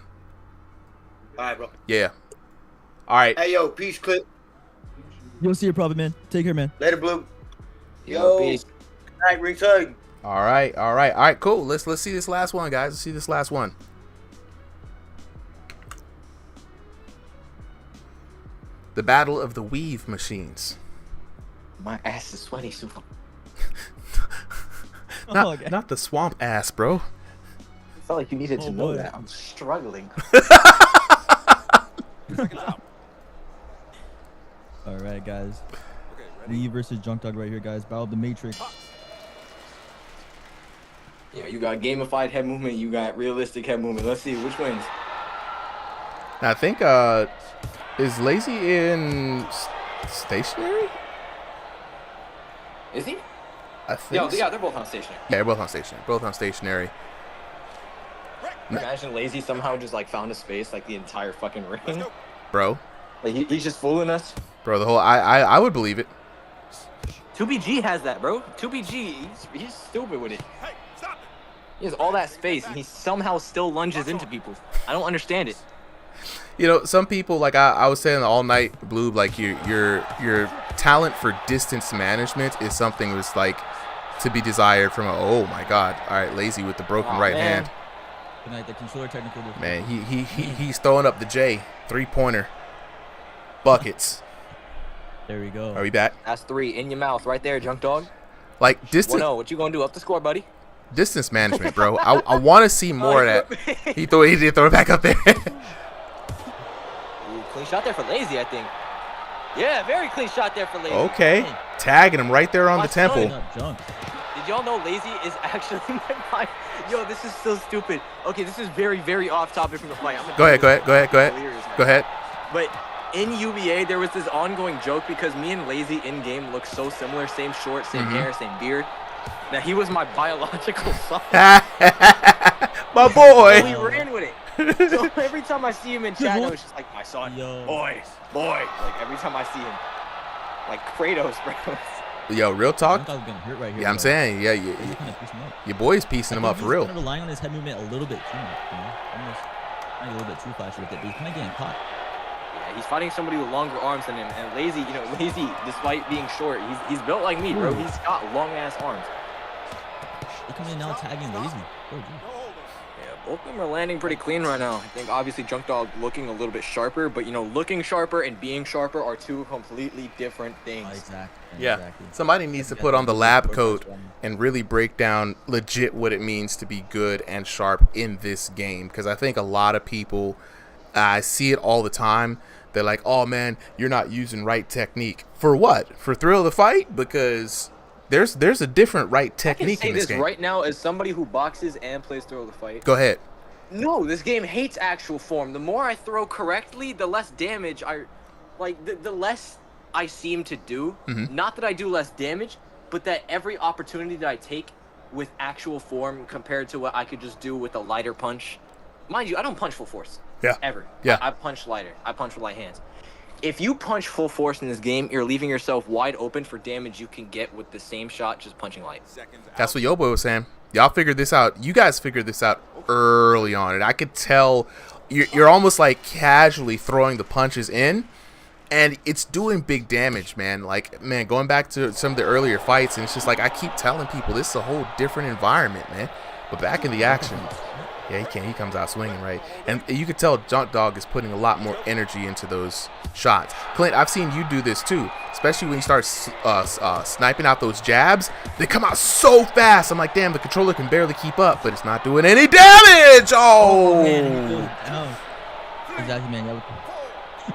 All right, bro. Yeah. All right. Hey, yo, peace, Clip. You'll see your problem, man. Take care, man. Later, Blue. Yo, peace. Good night, ringside. All right. Cool. Let's see this last one, guys. Let's see this last one. The battle of the weave machines. My ass is sweaty, Super. Not the swamp ass, bro. I felt like you needed to know that. I'm struggling. All right, guys. Weave versus Junk Dog right here, guys. Battle of the Matrix. Yeah, you got gamified head movement. You got realistic head movement. Let's see which wins. I think is Lazy in stationary? Is he? I think. Yeah, they're both on stationary. Yeah, they're both on stationary. Both on stationary. Imagine Lazy somehow just like found a space like the entire fucking ring. Bro. Like he's just fooling us. Bro, the whole I would believe it. 2BG has that, bro. 2BG, he's stupid with it. He has all that space and he somehow still lunges into people. I don't understand it. You know, some people, like I was saying all night, Blue, like your talent for distance management is something that's like to be desired from oh my god. All right, Lazy with the broken hand. Good night, the controller technical difficulty. Man, he's throwing up the J 3-pointer buckets. There we go. Are we back? That's 3 in your mouth right there, Junk Dog. Like distance. Well, no, what you gonna do? Up the score, buddy. Distance management, bro. I want to see more of that. He did throw it back up there. Ooh, clean shot there for Lazy, I think. Yeah, very clean shot there for Lazy. Okay, tagging him right there on the temple. Did y'all know Lazy is actually my Yo, this is so stupid. Okay, this is very, very off topic from the fight. Go ahead. But in UBA, there was this ongoing joke because me and Lazy in game look so similar, same short, same hair, same beard, that he was my biological son. My boy. So we ran with it. So every time I see him in chat, I was just like, my son, boy. Like every time I see him, like Kratos, bro. Yo, real talk. Hurt right here, yeah, I'm saying, yeah, your boy's piecing him up for real. He's kind of relying on his head movement a little bit too much, you know, almost a little bit too flashy with it, but he's kind of getting caught. Yeah, he's fighting somebody with longer arms than him, and Lazy, you know, Lazy, despite being short, he's built like me, bro. He's got long ass arms. He coming in now tagging Lazy. Oh, Both of them are landing pretty clean right now. I think obviously Junk Dog looking a little bit sharper, but you know, looking sharper and being sharper are two completely different things. Exactly. Yeah. Somebody needs to put on the lab coat and really break down legit what it means to be good and sharp in this game. Because I think a lot of people, I see it all the time. They're like, oh man, you're not using right technique. For what? For thrill of the fight? Because there's a different right technique in this game. Right now, as somebody who boxes and plays throw the fight. Go ahead. No, this game hates actual form. The more I throw correctly, the less damage the less I seem to do. Not that I do less damage, but that every opportunity that I take with actual form compared to what I could just do with a lighter punch. Mind you, I don't punch full force. Yeah. Ever. Yeah. I punch lighter. I punch with light hands. If you punch full force in this game, you're leaving yourself wide open for damage you can get with the same shot just punching light. That's what Yobo was saying. Y'all figured this out. You guys figured this out early on, and I could tell you're almost like casually throwing the punches in, and it's doing big damage, man. Like, man, going back to some of the earlier fights, and it's just like I keep telling people this is a whole different environment, man. But back in the action, yeah, he comes out swinging, right? And you could tell Junk Dog is putting a lot more energy into those shots. Clint, I've seen you do this too, especially when you start sniping out those jabs. They come out so fast. I'm like, damn, the controller can barely keep up, but it's not doing any damage. Oh! Exactly, man. Yeah,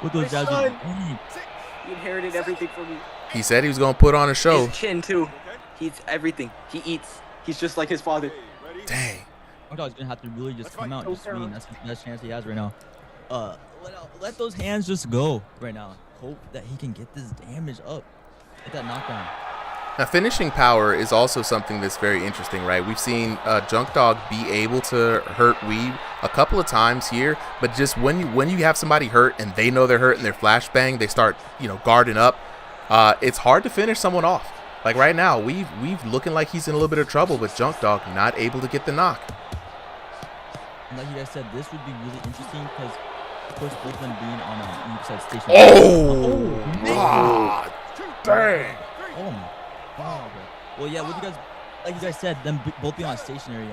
with those jabs, He inherited everything from me. He said he was going to put on a show. His chin, too. He eats everything. He eats. He's just like his father. Dang. Junk Dog's gonna have to really just come out and just swing. That's the best chance he has right now. Let those hands just go right now. Hope that he can get this damage up. Get that knockdown. Now, finishing power is also something that's very interesting, right? We've seen Junk Dog be able to hurt Weeb a couple of times here, but just when you have somebody hurt and they know they're hurt and they're flashbang, they start guarding up. It's hard to finish someone off. Like right now, We've looking like he's in a little bit of trouble, but Junk Dog not able to get the knock. And like you guys said, this would be really interesting because, of course, both of them being on each side station. Oh! Dang! Oh my God. Well, yeah, what you guys, like you guys said, them both being on stationary,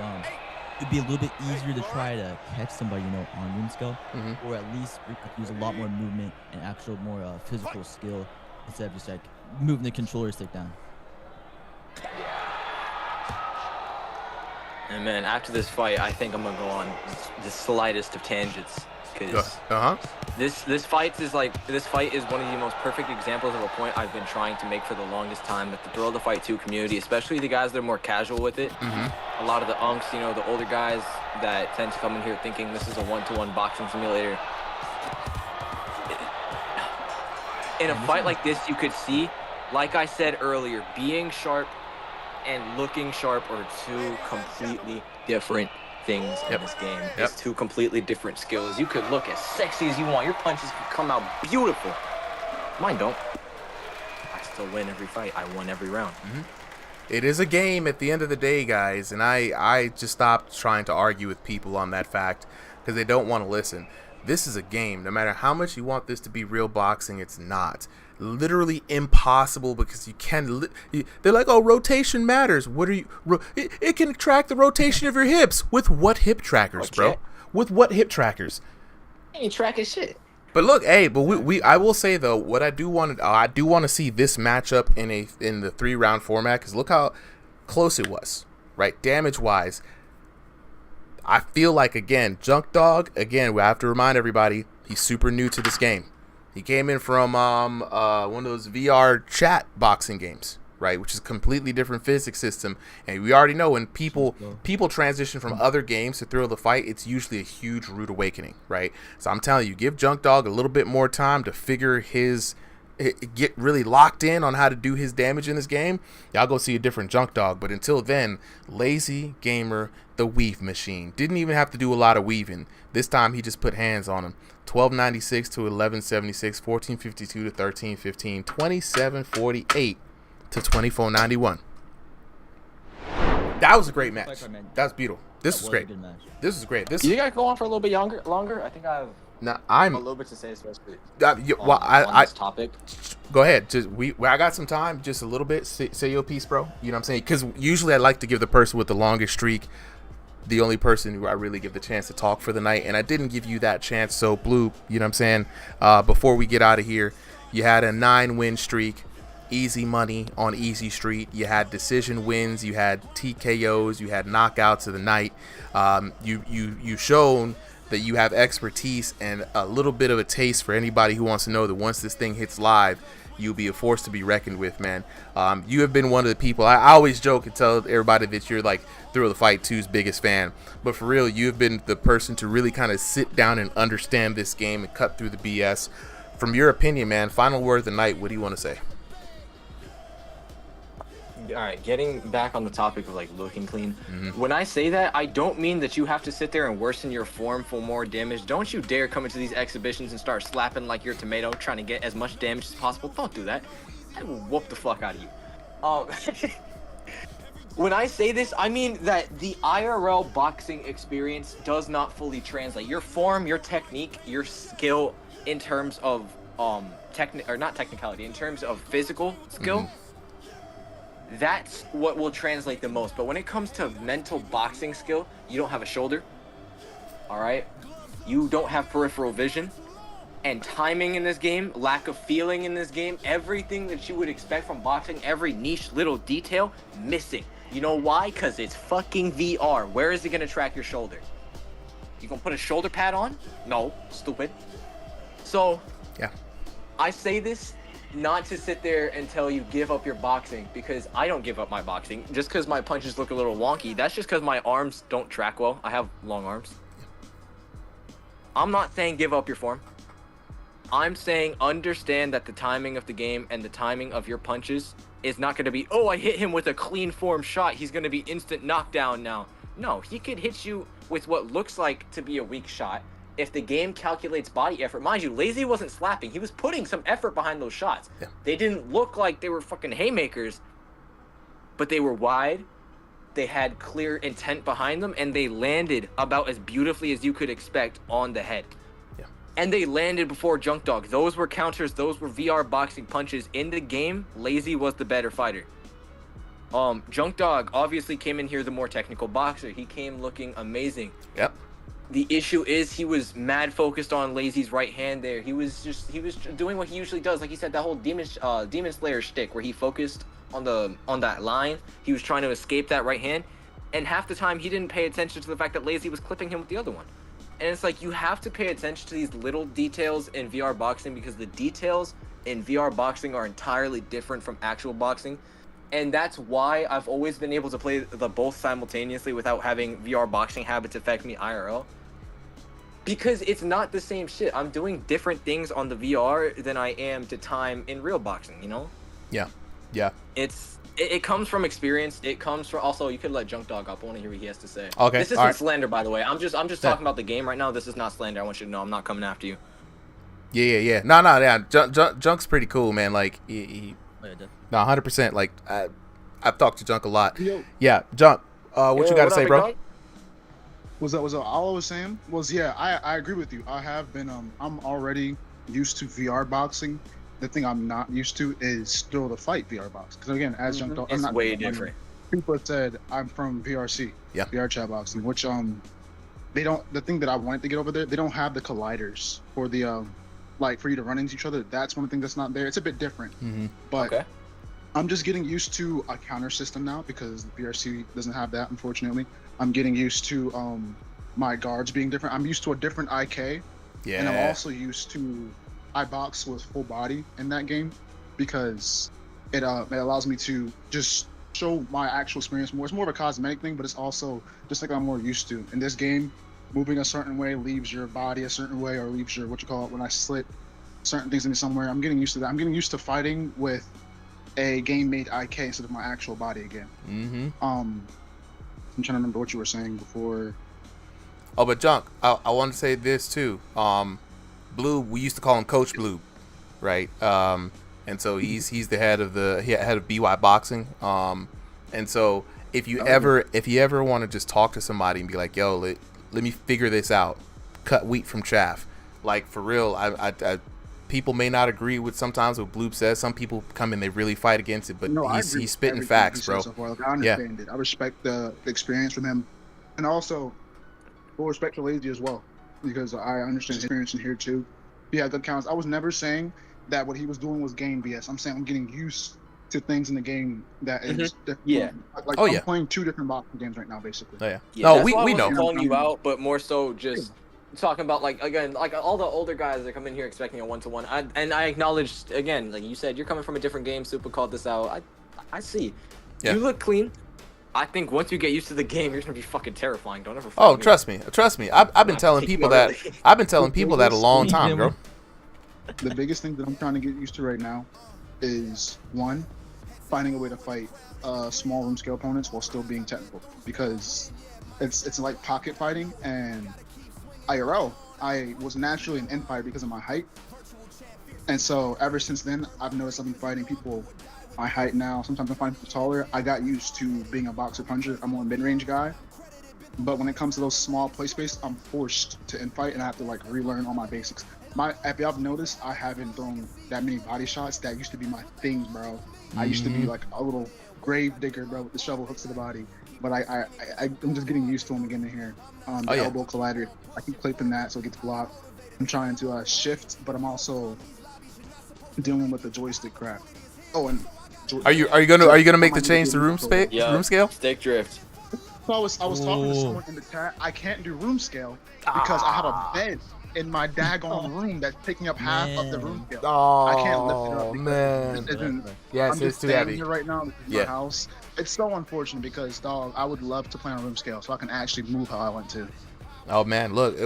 it'd be a little bit easier to try to catch somebody, on room scale, or at least use a lot more movement and actual more physical skill instead of just like moving the controller stick down. And man, after this fight, I think I'm gonna go on the slightest of tangents because this fight is one of the most perfect examples of a point I've been trying to make for the longest time. That the Thrill of the Fight 2 community, especially the guys that are more casual with it, a lot of the unks, the older guys that tend to come in here thinking this is a one-to-one boxing simulator. In a fight like this, you could see, like I said earlier, being sharp and looking sharp are two completely different things in this game. It's two completely different skills. You could look as sexy as you want. Your punches could come out beautiful. Mine don't. I still win every fight. I won every round. It is a game at the end of the day, guys, and I just stopped trying to argue with people on that fact because they don't want to listen. This is a game. No matter how much you want this to be real boxing, it's not. Literally impossible because you can. They're like, oh, rotation matters. What are you? It can track the rotation of your hips. With what hip trackers, bro? With what hip trackers? Ain't tracking shit. But look, hey, but I will say though, what I do want to see this matchup in the 3-round format because look how close it was, right? Damage wise, I feel like again, Junk Dog. Again, we have to remind everybody he's super new to this game. He came in from one of those VR chat boxing games, right? Which is a completely different physics system. And we already know when people transition from other games to Thrill of the Fight, it's usually a huge rude awakening, right? So I'm telling you, give Junk Dog a little bit more time to get really locked in on how to do his damage in this game. Y'all go see a different Junk Dog. But until then, Lazy Gamer, the weave machine. Didn't even have to do a lot of weaving. This time he just put hands on him. 1296 to 1176, 1452 to 1315, 2748 to 2491. That was a great match. That was beautiful. This was great. This was great. You gotta go on for a little bit longer. I think I have a little bit to say, especially on this topic. Go ahead. I got some time. Just a little bit. Say your piece, bro. You know what I'm saying? Because usually I like to give the person with the longest streak the only person who I really give the chance to talk for the night, and I didn't give you that chance. So Blue, you know what I'm saying, before we get out of here, you had a 9-win streak, easy money on Easy Street. You had decision wins, you had TKOs, you had knockouts of the night. You shown that you have expertise and a little bit of a taste for anybody who wants to know that once this thing hits live, you'll be a force to be reckoned with, man. You have been one of the people. I always joke and tell everybody that you're like Thrill of the Fight 2's biggest fan. But for real, you've been the person to really kind of sit down and understand this game and cut through the BS. From your opinion, man, final word of the night, what do you want to say? right, getting back on the topic of like looking clean. Mhm. When I say that, I don't mean that you have to sit there and worsen your form for more damage. Don't you dare come into these exhibitions and start slapping like you're a tomato, trying to get as much damage as possible. Don't do that. I will whoop the fuck out of you. When I say this, I mean that the IRL boxing experience does not fully translate. Your form, your technique, your skill in terms of not technicality, in terms of physical skill, that's what will translate the most. But when it comes to mental boxing skill, you don't have a shoulder. All right? You don't have peripheral vision. And timing in this game, lack of feeling in this game, everything that you would expect from boxing, every niche little detail, missing. You know why? Because it's fucking VR. Where is it going to track your shoulder? You going to put a shoulder pad on? No, stupid. So, yeah, I say this not to sit there and tell you give up your boxing, because I don't give up my boxing. Just because my punches look a little wonky, that's just because my arms don't track well. I have long arms. I'm not saying give up your form. I'm saying understand that the timing of the game and the timing of your punches is not going to be, oh, I hit him with a clean form shot, he's going to be instant knockdown now. No, he could hit you with what looks like to be a weak shot. If the game calculates body effort, mind you, Lazy wasn't slapping. He was putting some effort behind those shots. Yeah. They didn't look like they were fucking haymakers, but they were wide. They had clear intent behind them, and they landed about as beautifully as you could expect on the head. And they landed before Junk Dog. Those were counters. Those were VR boxing punches. In the game, Lazy was the better fighter. Junk Dog obviously came in here the more technical boxer. He came looking amazing. Yep. The issue is he was mad focused on Lazy's right hand there. He was doing what he usually does. Like he said, that whole Demon Slayer shtick where he focused on that line. He was trying to escape that right hand. And half the time, he didn't pay attention to the fact that Lazy was clipping him with the other one. And it's like, you have to pay attention to these little details in VR boxing, because the details in VR boxing are entirely different from actual boxing. And that's why I've always been able to play the both simultaneously without having VR boxing habits affect me IRL. Because it's not the same shit. I'm doing different things on the VR than I am to time in real boxing, you know? Yeah. Yeah. It comes from experience. It comes from, also, you could let Junk Dog up. I want to hear what he has to say. Okay. This isn't all right. slander, by the way. I'm just talking about the game right now. This is not slander. I want you to know I'm not coming after you. Yeah. No, yeah. Junk's pretty cool, man. Like, no, 100%. Like, I've talked to Junk a lot. Yo. Yeah, Junk. What you got to say, bro? Was that all I was saying? Was I agree with you. I have been I'm already used to VR boxing. The thing I'm not used to is still the fight VR box. Because again, as Junk Dog, it's way different. People said I'm from VRC, VR chat boxing, which they don't. The thing that I wanted to get over there, they don't have the colliders for the like for you to run into each other. That's one thing that's not there. It's a bit different, but I'm just getting used to a counter system now because the VRC doesn't have that, unfortunately. I'm getting used to my guards being different. I'm used to a different IK, and I'm also used to I box with full body in that game because it allows me to just show my actual experience more. It's more of a cosmetic thing, but it's also just like I'm more used to. In this game, moving a certain way leaves your body a certain way, or leaves your when I slit certain things into somewhere. I'm getting used to that. I'm getting used to fighting with a game-made IK instead of my actual body again. I'm trying to remember what you were saying before. Oh, but Junk, I want to say this too. Blue, we used to call him Coach Blue, right? And so he's the head of BY Boxing. And so if you ever want to just talk to somebody and be like, yo, let me figure this out, cut wheat from chaff. Like, for real, I people may not agree with sometimes what Blue says. Some people come in, they really fight against it, but he's spitting facts, bro. So far. Like, I understand it. I respect the experience from him, and also full respect to Lazy as well, because I understand his experience in here too. He had good counts. I was never saying that what he was doing was game BS. I'm saying I'm getting used to things in the game that is different. Like, I'm playing two different boxing games right now, basically. No, we know. I'm calling you out, but more so just talking about, like, again, like all the older guys that come in here expecting a 1-to-1. And I acknowledge, again, like you said, you're coming from a different game. Super called this out. I see. You look clean. I think once you get used to the game, you're gonna be fucking terrifying. Don't ever. Oh, trust me. I've been telling people that. I've been telling people that a long time, bro. The biggest thing that I'm trying to get used to right now is, one, finding a way to fight small room scale opponents while still being technical, because it's like pocket fighting. And IRL, I was naturally an end fighter because of my height, and so ever since then I've noticed I've been fighting people my height now. Sometimes I find people taller. I got used to being a boxer puncher. I'm more a mid-range guy, but when it comes to those small play space, I'm forced to end fight, and I have to like relearn all my basics. If y'all have noticed, I haven't thrown that many body shots. That used to be my thing, bro. I used to be like a little grave digger, bro, with the shovel hooks to the body. But I'm just getting used to them again in here. The elbow collider, I keep clipping that so it gets blocked. I'm trying to shift, but I'm also dealing with the joystick crap. Oh, and are you gonna make the change to room scale? Stick drift. So I was talking to someone in the chat. I can't do room scale because I have a bed in my daggone room that's taking up half of the room scale. I can't lift it up. Man. Yes, I'm just it's too staying heavy. here right now. This is my house. It's so unfortunate because, dog, I would love to play on room scale so I can actually move how I want to. Oh man, look,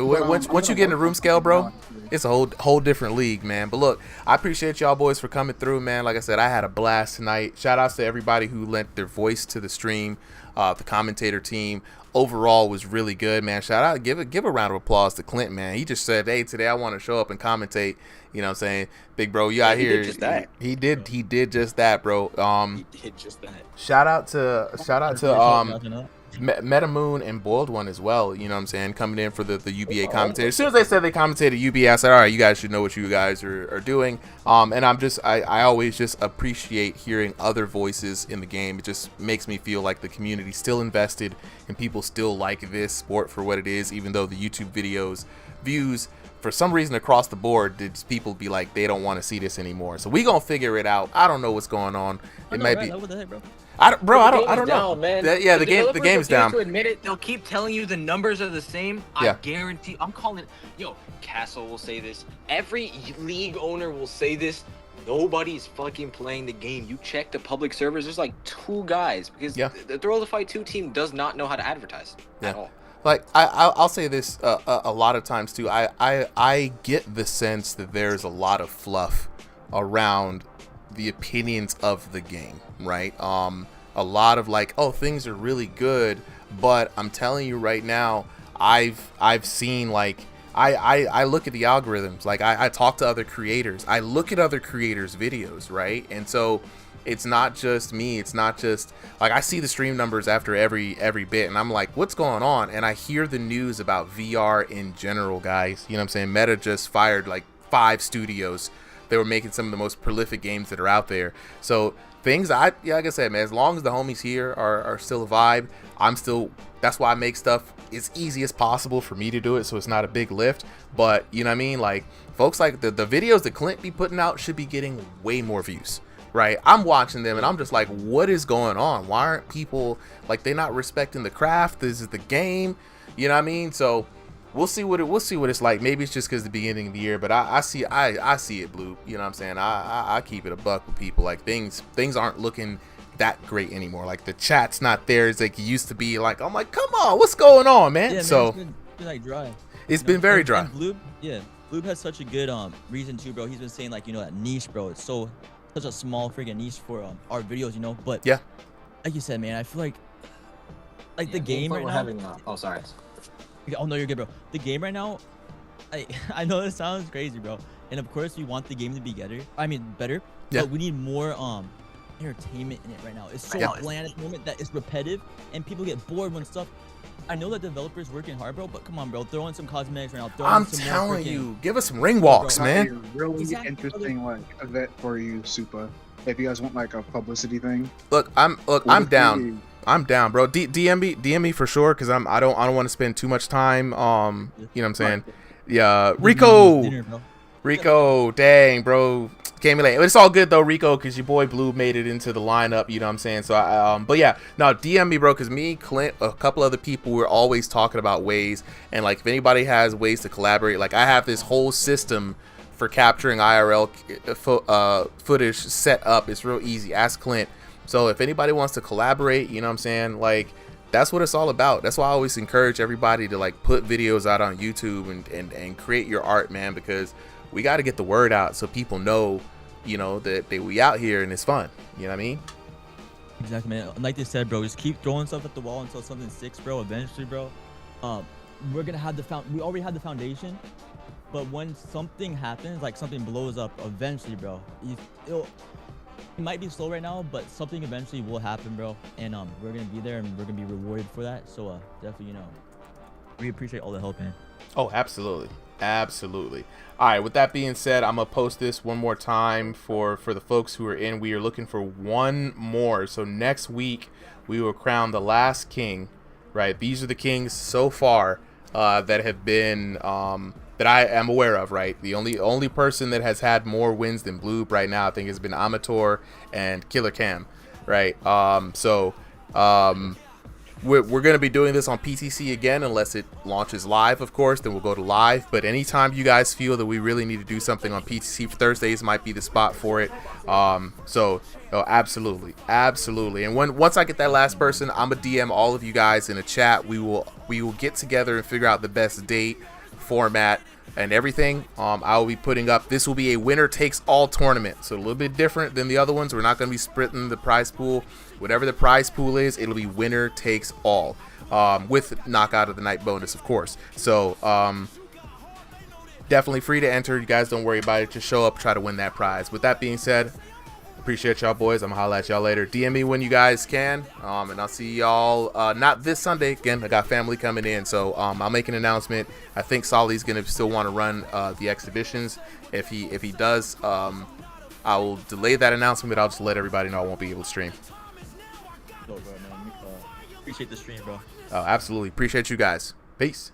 once you get in the room scale, bro, it's a whole different league, man. But look, I appreciate y'all boys for coming through, man. Like I said, I had a blast tonight. Shout outs to everybody who lent their voice to the stream. The commentator team overall was really good, man. Shout out, give a round of applause to Clint, man. He just said, hey, today I want to show up and commentate. You know what I'm saying? Big bro, you out here. Did just that. He did just that, bro. He did just that. Shout out to Metamoon and Boiled One as well, you know what I'm saying, coming in for the UBA commentator. As soon as they said they commentated UBA, I said, all right, you guys should know what you guys are doing. And I always just appreciate hearing other voices in the game. It just makes me feel like the community's still invested and people still like this sport for what it is, even though the YouTube views for some reason across the board, people be like, they don't want to see this anymore. So we gonna figure it out. I don't know what's going on. It might be. What the heck, bro? I don't know. Down, man. The game's down. To admit it, they'll keep telling you the numbers are the same. Yeah. I guarantee. I'm calling it. Yo, Castle will say this. Every league owner will say this. Nobody's fucking playing the game. You check the public servers. There's like 2 guys because the Thrill to Fight 2 team does not know how to advertise at all. Like I'll say this a lot of times too. I get the sense that there's a lot of fluff around the opinions of the game, right? A lot of like, oh, things are really good, but I'm telling you right now, I've seen like I look at the algorithms, like I talk to other creators, I look at other creators' videos, right? And so it's not just me, it's not just like I see the stream numbers after every bit and I'm like, what's going on? And I hear the news about VR in general, guys. You know what I'm saying? Meta just fired like 5 studios. They were making some of the most prolific games that are out there. So things, like I said, man, as long as the homies here are still a vibe, that's why I make stuff as easy as possible for me to do it, so it's not a big lift. But you know what I mean? Like folks, like the videos that Clint be putting out should be getting way more views, right? I'm watching them and I'm just like, what is going on? Why aren't people, like, they're not respecting the craft? This is the game, you know what I mean? So we'll see what it's like. Maybe it's just because the beginning of the year, but I see it, Blue. You know what I'm saying? I keep it a buck with people. Like things aren't looking that great anymore. Like the chat's not there as like it used to be. Like I'm like, come on, what's going on, man? Yeah, So man, it's been like dry. It's been very dry. And Blue has such a good reason too, bro. He's been saying like, you know, that niche, bro. It's such a small freaking niche for our videos, you know. But yeah, like you said, man, I feel like the game right now. Oh, sorry. Oh no, you're good, bro. The game right now, I know this sounds crazy, bro. And of course, we want the game to be better. Yeah. But we need more entertainment in it right now. It's so bland at the moment that it's repetitive, and people get bored when stuff. I know that developers working hard, bro. But come on, bro, throw in some cosmetics right now. I'm telling you, give us some ring walks, man. A really interesting like event for you, Supa. If you guys want like a publicity thing. Look, I'm down. I'm down, bro. DM me for sure, because I don't want to spend too much time. You know what I'm saying? Yeah, Rico, dang, bro, came in late. It's all good though, Rico, because your boy Blue made it into the lineup. You know what I'm saying? So but yeah, no, DM me, bro, because me, Clint, a couple other people, we're always talking about ways, and like if anybody has ways to collaborate, like I have this whole system for capturing IRL footage set up. It's real easy. Ask Clint. So if anybody wants to collaborate, you know what I'm saying, like that's what it's all about. That's why I always encourage everybody to like put videos out on YouTube and create your art, man, because we got to get the word out so people know, you know, that we out here and it's fun. You know what I mean? Exactly, man. Like they said, bro, just keep throwing stuff at the wall until something sticks, bro. Eventually, bro, we're gonna have we already had the foundation, but when something happens, like something blows up, eventually, bro, it might be slow right now, but something eventually will happen, bro. And we're gonna be there, and we're gonna be rewarded for that. So definitely, we appreciate all the help, man. Oh, absolutely. Absolutely. All right, with that being said, I'm going to post this one more time for the folks who are in. We are looking for one more. So next week, we will crown the last king, right? These are the kings so far that have been, that I am aware of, right? The only person that has had more wins than Blue right now, I think, has been Amator and Killer Cam, right? We're going to be doing this on PTC again, unless it launches live, of course, then we'll go to live. But anytime you guys feel that we really need to do something on PTC for Thursdays might be the spot for it. Absolutely. Absolutely. And once I get that last person, I'm going to DM all of you guys in a chat. We will get together and figure out the best date, format, and everything. I will be putting up, this will be a winner takes all tournament, so a little bit different than the other ones. We're not going to be splitting the prize pool. Whatever the prize pool is, it'll be winner takes all, with knockout of the night bonus, of course. So definitely free to enter. You guys don't worry about it, just show up, try to win that prize. With that being said, appreciate y'all, boys. I'm gonna holla at y'all later. DM me when you guys can, and I'll see y'all not this Sunday. Again, I got family coming in, so I'll make an announcement. I think Solly's gonna still want to run the exhibitions. If he does, I will delay that announcement, but I'll just let everybody know I won't be able to stream. Bro, man. Appreciate the stream, bro. Absolutely appreciate you guys. Peace.